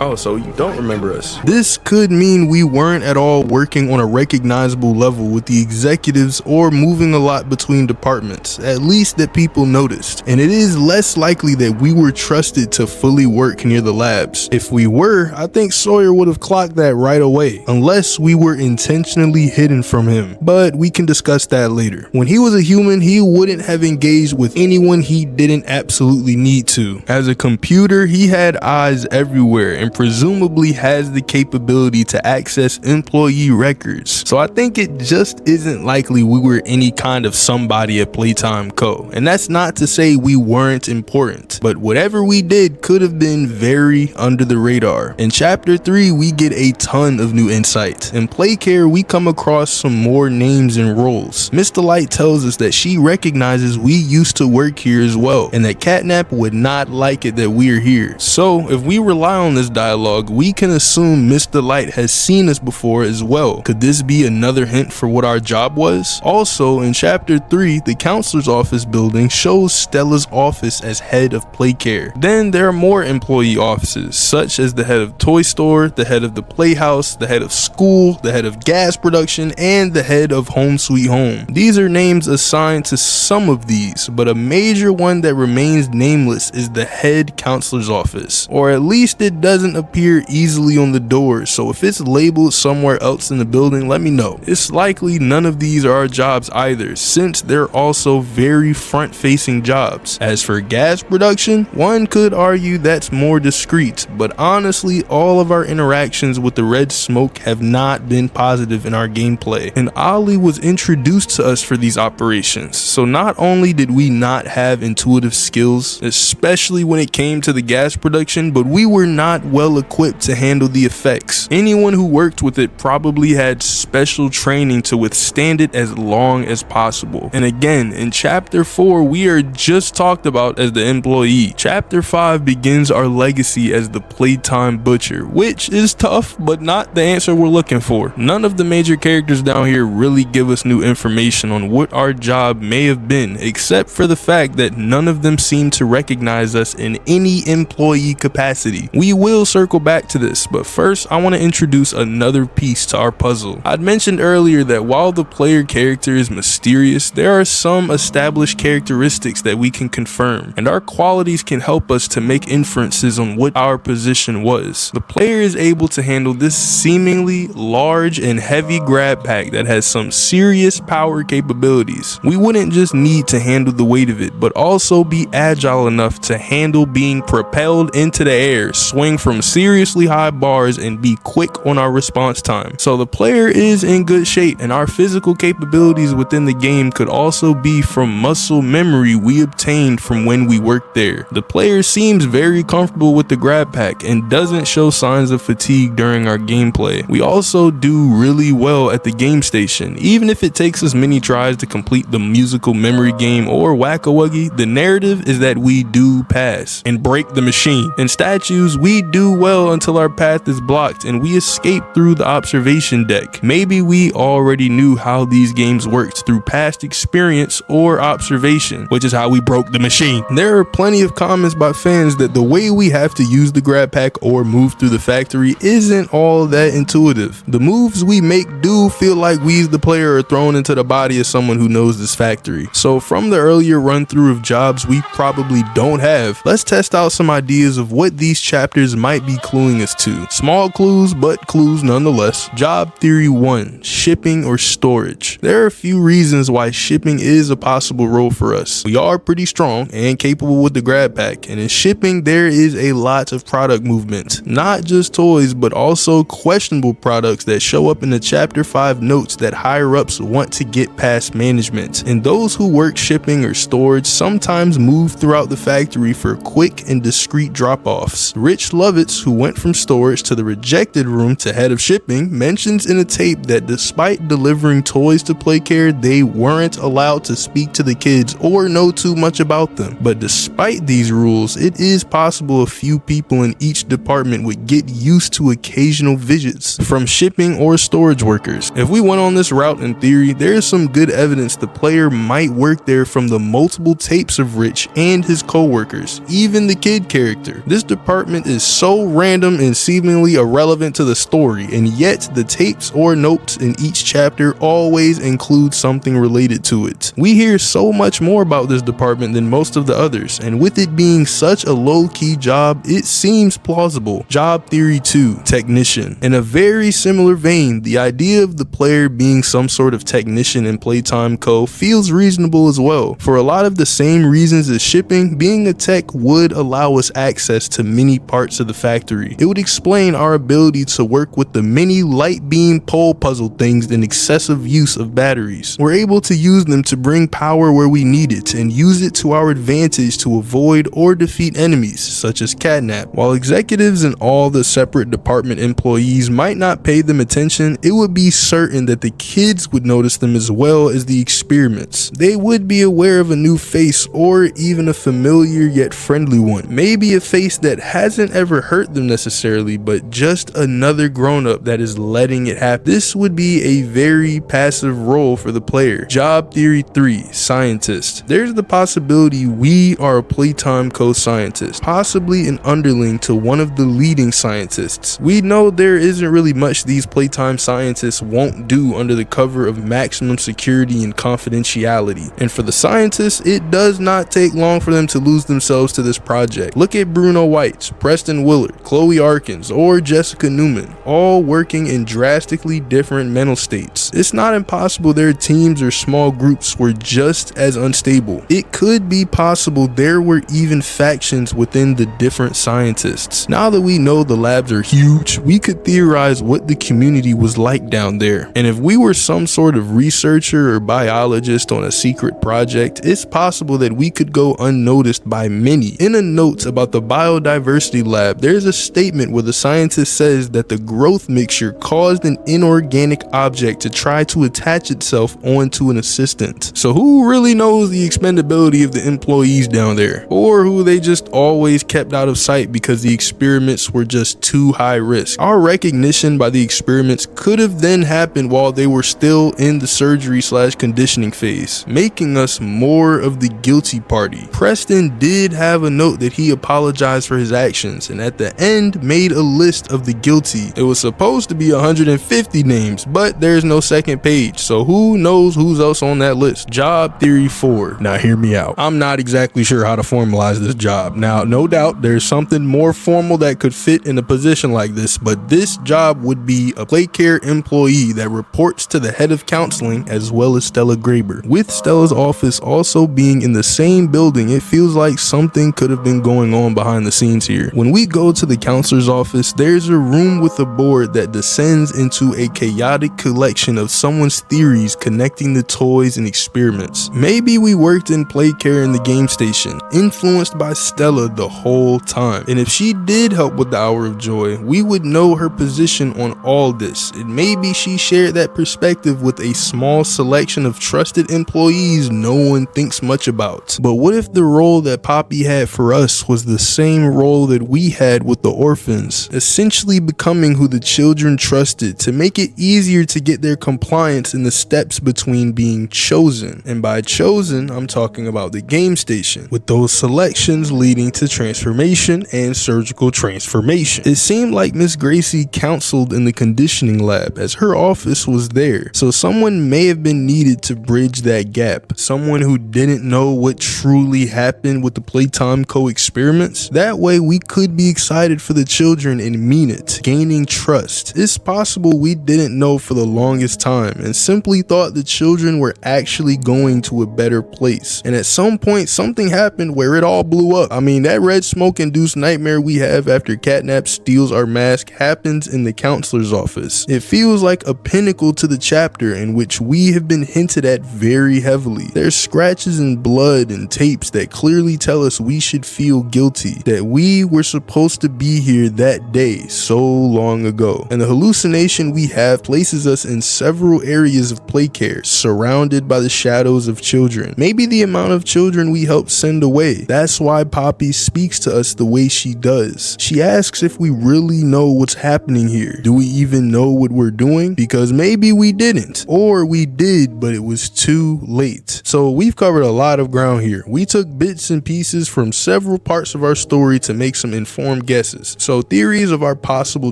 Oh, so you don't remember us. This could mean we weren't at all working on a recognizable level with the executives or moving a lot between departments, at least that people noticed. And it is less likely that we were trusted to fully work near the labs. If we were, I think Sawyer would have clocked that right away, unless we were intentionally hidden from him. But we can discuss that later. When he was a human, he wouldn't have engaged with anyone he didn't absolutely need to. As a computer, he had eyes everywhere and presumably has the capability to access employee records. So I think it just isn't likely we were any kind of somebody at Playtime Co. And that's not to say we weren't important, but whatever we did could have been very under the radar. In chapter 3, we get a ton of new insight. In Playcare, we come across some more names and roles. Mr. Light tells us that she recognizes we used to work here as well, and that Catnap would not like it that we're here. So if we rely on this dialogue, we can assume Mr. Light has seen us before as well. Could this be another hint for what our job was? Also, in chapter 3, the counselor's office building shows Stella's office as head of Playcare. Then there are more employee offices, such as the head of Toy Store, the head of the Playhouse, the head of school, the head of gas production, and the head of Home Sweet Home. These are names assigned to some of these, but a major one that remains nameless is the head counselor's office, or at least it doesn't appear easily on the door, so if it's labeled somewhere else in the building, let me know. It's likely none of these are our jobs either, since they're also very front-facing jobs. As for gas production, one could argue that's more discreet, but honestly, all of our interactions with the red smoke have not been positive in our gameplay, and Ollie was introduced to us for these operations, so not only did we not have intuitive skills, especially when it came to the gas production, but we were not well equipped to handle the effects. Anyone who worked with it probably had special training to withstand it as long as possible. And again, in chapter 4, we are just talked about as the employee. Chapter 5 begins our legacy as the Playtime Butcher, which is tough, but not the answer we're looking for. None of the major characters down here really give us new information on what our job may have been, except for the fact that none of them seem to recognize us in any employee capacity. We will circle back to this, but first I want to introduce another piece to our puzzle. I'd mentioned earlier that while the player character is mysterious, there are some established characteristics that we can confirm, and our qualities can help us to make inferences on what our position was. The player is able to handle this seemingly large and heavy grab pack that has some serious power capabilities. We wouldn't just need to handle the weight of it, but also be agile enough to handle being propelled into the air, swing from from seriously high bars and be quick on our response time. So the player is in good shape, and our physical capabilities within the game could also be from muscle memory we obtained from when we worked there. The player seems very comfortable with the grab pack and doesn't show signs of fatigue during our gameplay. We also do really well at the game station. Even if it takes us many tries to complete the musical memory game or Whack-A-Wuggy, the narrative is that we do pass and break the machine. In statues, we do well until our path is blocked and we escape through the observation deck. Maybe we already knew how these games worked through past experience or observation, which is how we broke the machine. There are plenty of comments by fans that the way we have to use the grab pack or move through the factory isn't all that intuitive. The moves we make do feel like we as the player are thrown into the body of someone who knows this factory. So from the earlier run through of jobs we probably don't have, let's test out some ideas of what these chapters might be cluing us to. Small clues, but clues nonetheless. Job theory 1, shipping or storage. There are a few reasons why shipping is a possible role for us. We are pretty strong and capable with the grab pack, and in shipping there is a lot of product movement. Not just toys, but also questionable products that show up in the chapter 5 notes that higher ups want to get past management. And those who work shipping or storage sometimes move throughout the factory for quick and discreet drop-offs. Rich Lovitz, who went from storage to the rejected room to head of shipping, mentions in a tape that despite delivering toys to Playcare, they weren't allowed to speak to the kids or know too much about them. But despite these rules, it is possible a few people in each department would get used to occasional visits from shipping or storage workers. If we went on this route in theory, there is some good evidence the player might work there from the multiple tapes of Rich and his co-workers, even the kid character. This department is so random and seemingly irrelevant to the story, and yet the tapes or notes in each chapter always include something related to it. We hear so much more about this department than most of the others, and with it being such a low-key job, it seems plausible. Job theory 2, technician. In a very similar vein, the idea of the player being some sort of technician in Playtime Co. feels reasonable as well. For a lot of the same reasons as shipping, being a tech would allow us access to many parts of the factory. It would explain our ability to work with the many light beam pole puzzle things and excessive use of batteries. We're able to use them to bring power where we need it and use it to our advantage to avoid or defeat enemies, such as Catnap. While executives and all the separate department employees might not pay them attention, it would be certain that the kids would notice them as well as the experiments. They would be aware of a new face or even a familiar yet friendly one. Maybe a face that hasn't ever hurt them necessarily, but just another grown-up that is letting it happen. This would be a very passive role for the player. Job theory 3, scientist. There's the possibility we are a Playtime Co. scientist, possibly an underling to one of the leading scientists. We know there isn't really much these Playtime scientists won't do under the cover of maximum security and confidentiality. And for the scientists, it does not take long for them to lose themselves to this project. Look at Bruno White, Preston Willard, Chloe Arkins, or Jessica Newman, all working in drastically different mental states. It's not impossible their teams or small groups were just as unstable. It could be possible there were even factions within the different scientists. Now that we know the labs are huge, we could theorize what the community was like down there. And if we were some sort of researcher or biologist on a secret project, it's possible that we could go unnoticed by many. In a note about the biodiversity lab, there's a statement where the scientist says that the growth mixture caused an inorganic object to try to attach itself onto an assistant. So who really knows the expendability of the employees down there? Or who they just always kept out of sight because the experiments were just too high risk? Our recognition by the experiments could have then happened while they were still in the surgery/conditioning phase, making us more of the guilty party. Preston did have a note that he apologized for his actions, and at the end made a list of the guilty. It was supposed to be 150 names, but there's no second page, so who knows who's else on that list. Job theory 4. Now hear me out. I'm not exactly sure how to formalize this job. Now, no doubt there's something more formal that could fit in a position like this, but this job would be a Playcare employee that reports to the head of counseling as well as Stella Graber. With Stella's office also being in the same building, it feels like something could have been going on behind the scenes here. When we go go to the counselor's office, there's a room with a board that descends into a chaotic collection of someone's theories connecting the toys and experiments. Maybe we worked in play care in the game station, influenced by Stella the whole time. And if she did help with the Hour of Joy, we would know her position on all this. And maybe she shared that perspective with a small selection of trusted employees no one thinks much about. But what if the role that Poppy had for us was the same role that we had with the orphans, essentially becoming who the children trusted to make it easier to get their compliance in the steps between being chosen. And by chosen, I'm talking about the game station, with those selections leading to transformation and surgical transformation. It seemed like Miss Gracie counseled in the conditioning lab, as her office was there, so someone may have been needed to bridge that gap, someone who didn't know what truly happened with the Playtime Co experiments. That way we could be excited for the children and mean it, gaining trust. It's possible we didn't know for the longest time and simply thought the children were actually going to a better place, and at some point something happened where it all blew up. I mean, that red smoke induced nightmare we have after Catnap steals our mask happens in the counselor's office. It feels like a pinnacle to the chapter in which we have been hinted at very heavily. There's scratches and blood and tapes that clearly tell us we should feel guilty, that we were supposed to be here that day so long ago. And the hallucination we have places us in several areas of play care, surrounded by the shadows of children. Maybe the amount of children we helped send away. That's why Poppy speaks to us the way she does. She asks if we really know what's happening here. Do we even know what we're doing? Because maybe we didn't, or we did but it was too late. So we've covered a lot of ground here. We took bits and pieces from several parts of our story to make some informed guesses. So theories of our possible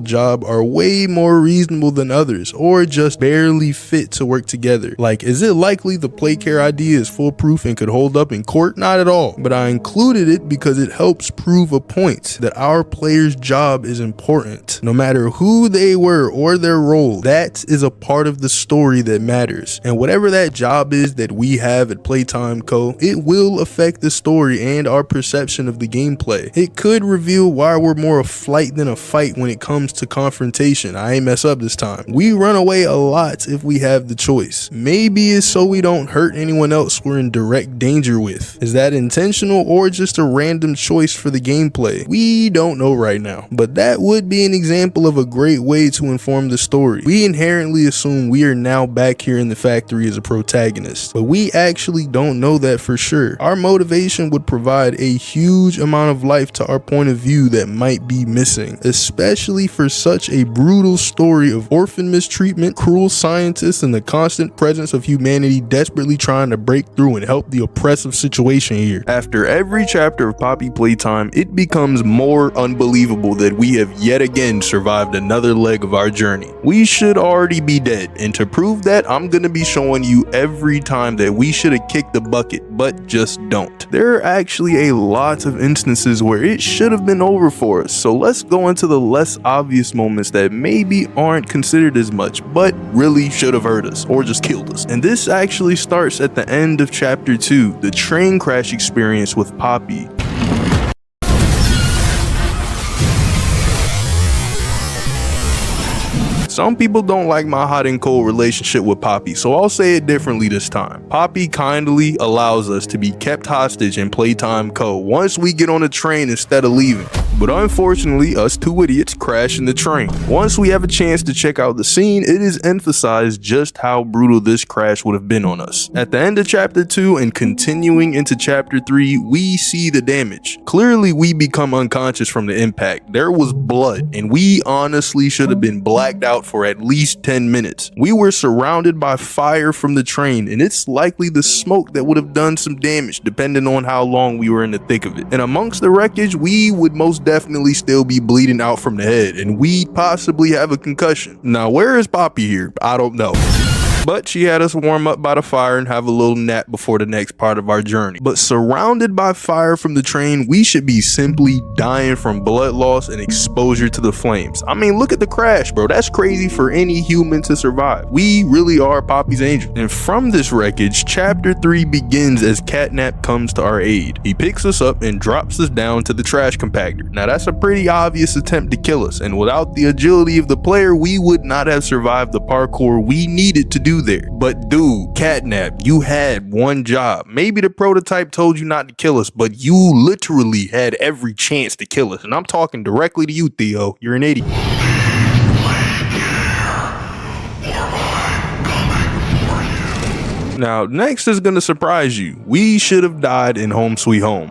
job are way more reasonable than others, or just barely fit to work together. Like, is it likely the play care idea is foolproof and could hold up in court? Not at all, but I included it because it helps prove a point that our player's job is important. No matter who they were or their role, that is a part of the story that matters. And whatever that job is that we have at Playtime Co., it will affect the story and our perception of the gameplay. It could reveal why we're more a flight than a fight when it comes to confrontation. I ain't mess up this time. We run away a lot if we have the choice. Maybe it's so we don't hurt anyone else we're in direct danger with. Is that intentional or just a random choice for the gameplay? We don't know right now, but that would be an example of a great way to inform the story. We inherently assume we are now back here in the factory as a protagonist, but we actually don't know that for sure. Our motivation would provide a huge amount of life to our point of view that might be missing, especially for such a brutal story of orphan mistreatment, cruel scientists, and the constant presence of humanity desperately trying to break through and help the oppressive situation here. After every chapter of Poppy Playtime, it becomes more unbelievable that we have yet again survived another leg of our journey. We should already be dead, and to prove that, I'm gonna be showing you every time that we should have kicked the bucket, but just don't. There are actually a lot of instances where it should have been over for us, so let's go into the less obvious moments that maybe aren't considered as much, but really should have hurt us, or just killed us. And this actually starts at the end of chapter 2, the train crash experience with Poppy. Some people don't like my hot and cold relationship with Poppy, so I'll say it differently this time. Poppy kindly allows us to be kept hostage in Playtime Co. once we get on the train instead of leaving. But unfortunately, us two idiots crash in the train. Once we have a chance to check out the scene, it is emphasized just how brutal this crash would have been on us. At the end of chapter 2 and continuing into chapter 3, we see the damage. Clearly, we become unconscious from the impact. There was blood, and we honestly should have been blacked out for at least 10 minutes. We were surrounded by fire from the train, and it's likely the smoke that would have done some damage depending on how long we were in the thick of it. And amongst the wreckage, we would most definitely still be bleeding out from the head, and we possibly have a concussion. Now, where is Poppy here? I don't know. But she had us warm up by the fire and have a little nap before the next part of our journey. But surrounded by fire from the train, we should be simply dying from blood loss and exposure to the flames. I mean, look at the crash, bro. That's crazy for any human to survive. We really are Poppy's angel. And from this wreckage, chapter 3 begins as Catnap comes to our aid. He picks us up and drops us down to the trash compactor. Now that's a pretty obvious attempt to kill us, and without the agility of the player, we would not have survived the parkour we needed to do there. But dude, Catnap, you had one job. Maybe the prototype told you not to kill us, but you literally had every chance to kill us. And I'm talking directly to you, Theo. You're an idiot. Now, next is gonna surprise you. We should have died in Home Sweet Home.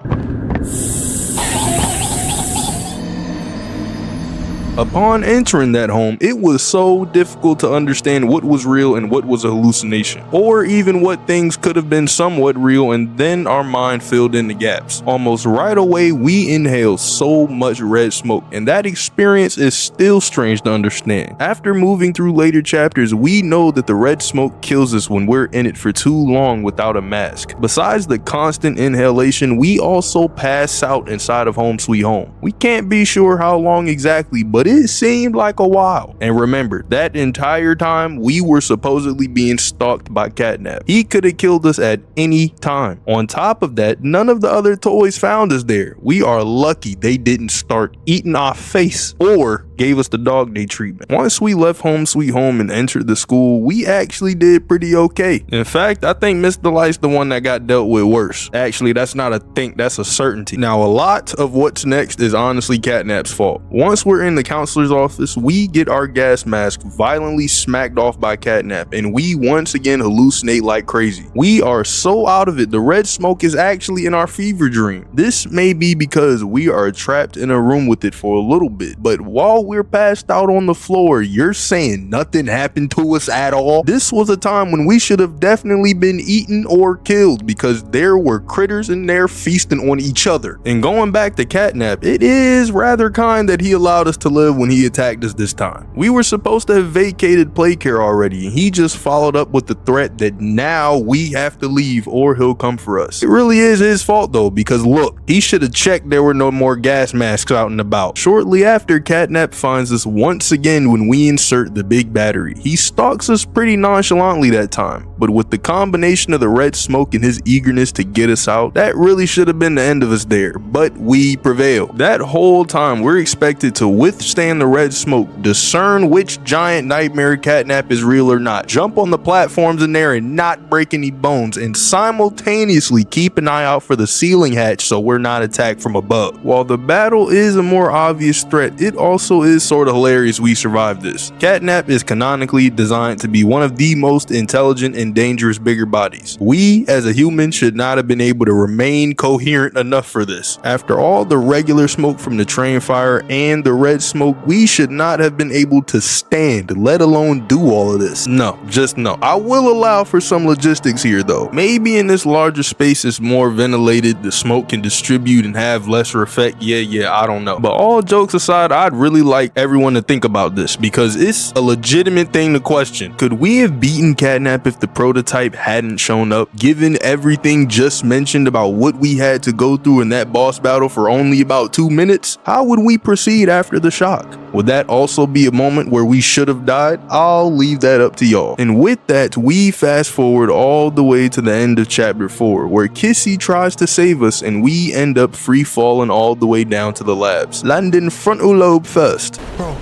Upon entering that home, it was so difficult to understand what was real and what was a hallucination, or even what things could have been somewhat real, and then our mind filled in the gaps. Almost right away, we inhaled so much red smoke, and that experience is still strange to understand. After moving through later chapters, we know that the red smoke kills us when we're in it for too long without a mask. Besides the constant inhalation, we also pass out inside of Home Sweet Home. We can't be sure how long exactly, but it seemed like a while. And remember, that entire time we were supposedly being stalked by Catnap. He could have killed us at any time. On top of that, none of the other toys found us there. We are lucky they didn't start eating our face or gave us the dog day treatment. Once we left Home Sweet Home and entered the school, we actually did pretty okay. In fact, I think Miss Delight's the one that got dealt with worse. Actually, that's not a think, that's a certainty. Now, a lot of what's next is honestly Catnap's fault. Once we're in the counselor's office, we get our gas mask violently smacked off by Catnap, and we once again hallucinate like crazy. We are so out of it, the red smoke is actually in our fever dream. This may be because we are trapped in a room with it for a little bit, but while we're passed out on the floor, you're saying nothing happened to us at all? This was a time when we should have definitely been eaten or killed, because there were critters in there feasting on each other. And going back to Catnap, it is rather kind that he allowed us to live when he attacked us this time. We were supposed to have vacated Playcare already, and he just followed up with the threat that now we have to leave or he'll come for us. It really is his fault though, because look, he should have checked there were no more gas masks out and about. Shortly after, Catnap finds us once again when we insert the big battery. He stalks us pretty nonchalantly that time, but with the combination of the red smoke and his eagerness to get us out, that really should have been the end of us there, but we prevail. That whole time we're expected to withstand the red smoke, discern which giant nightmare Catnap is real or not, jump on the platforms in there and not break any bones, and simultaneously keep an eye out for the ceiling hatch so we're not attacked from above. While the battle is a more obvious threat, it also is sort of hilarious we survived this. Catnap is canonically designed to be one of the most intelligent and dangerous bigger bodies. We as a human should not have been able to remain coherent enough for this. After all the regular smoke from the train fire and the red smoke, we should not have been able to stand, let alone do all of this. No, just no. I will allow for some logistics here though. Maybe in this larger space it's more ventilated, the smoke can distribute and have lesser effect. Yeah, I don't know. But all jokes aside, I'd really like everyone to think about this, because it's a legitimate thing to question. Could we have beaten Catnap if the prototype hadn't shown up, given everything just mentioned about what we had to go through in that boss battle for only about 2 minutes? How would we proceed after the shock? Would that also be a moment where we should have died? I'll leave that up to y'all. And with that, we fast forward all the way to the end of chapter 4, where Kissy tries to save us and we end up free falling all the way down to the labs. Landing frontal lobe first. Bro.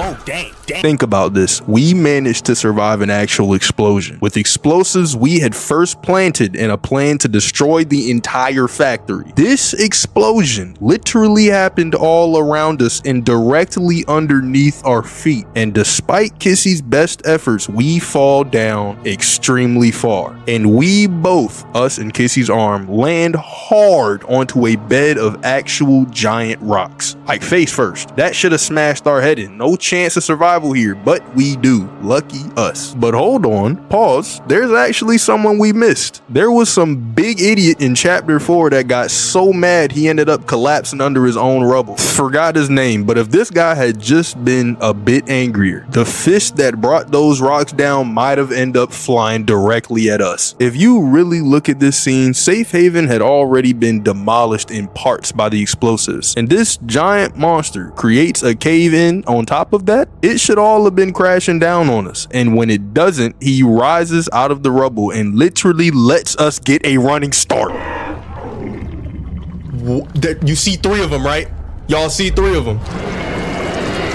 Oh, dang. Think about this. We managed to survive an actual explosion with explosives we had first planted in a plan to destroy the entire factory. This explosion literally happened all around us and directly underneath our feet. And despite Kissy's best efforts, we fall down extremely far. And we both, us and Kissy's arm, land hard onto a bed of actual giant rocks. Like face first. That should have smashed our head in. No chance of survival travel here, but we do. Lucky us. But hold on, pause. There's actually someone we missed. There was some big idiot in chapter 4 that got so mad he ended up collapsing under his own rubble. Forgot his name, but if this guy had just been a bit angrier, the fist that brought those rocks down might have ended up flying directly at us. If you really look at this scene, Safe Haven had already been demolished in parts by the explosives, and this giant monster creates a cave-in on top of that. It should all have been crashing down on us, and when it doesn't, he rises out of the rubble and literally lets us get a running start. You see 3 of them, right? Y'all see 3 of them.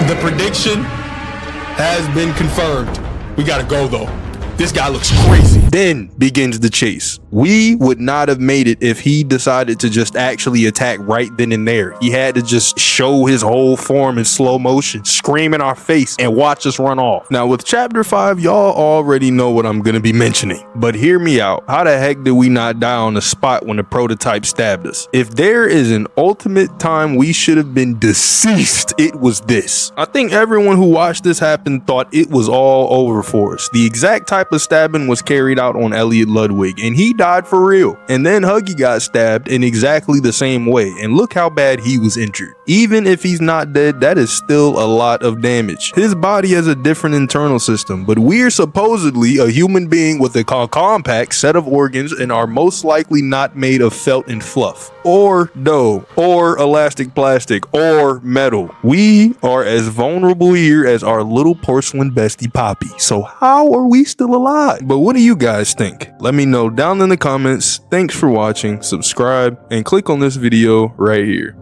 The prediction has been confirmed. We gotta go though. This guy looks crazy. Then begins the chase. We would not have made it if he decided to just actually attack right then and there. He had to just show his whole form in slow motion, scream in our face, and watch us run off. Now with chapter 5, y'all already know what I'm gonna be mentioning, but hear me out. How the heck did we not die on the spot when the prototype stabbed us? If there is an ultimate time we should have been deceased, it was this. I think everyone who watched this happen thought it was all over for us. The exact type of stabbing was carried out on Elliot Ludwig, and he died for real. And then Huggy got stabbed in exactly the same way, and look how bad he was injured. Even if he's not dead, that is still a lot of damage. His body has a different internal system, but we're supposedly a human being with a compact set of organs and are most likely not made of felt and fluff, or dough, or elastic plastic, or metal. We are as vulnerable here as our little porcelain bestie Poppy. So how are we still alive? But what do you guys think? Let me know down in the comments. Thanks for watching, subscribe, and click on this video right here.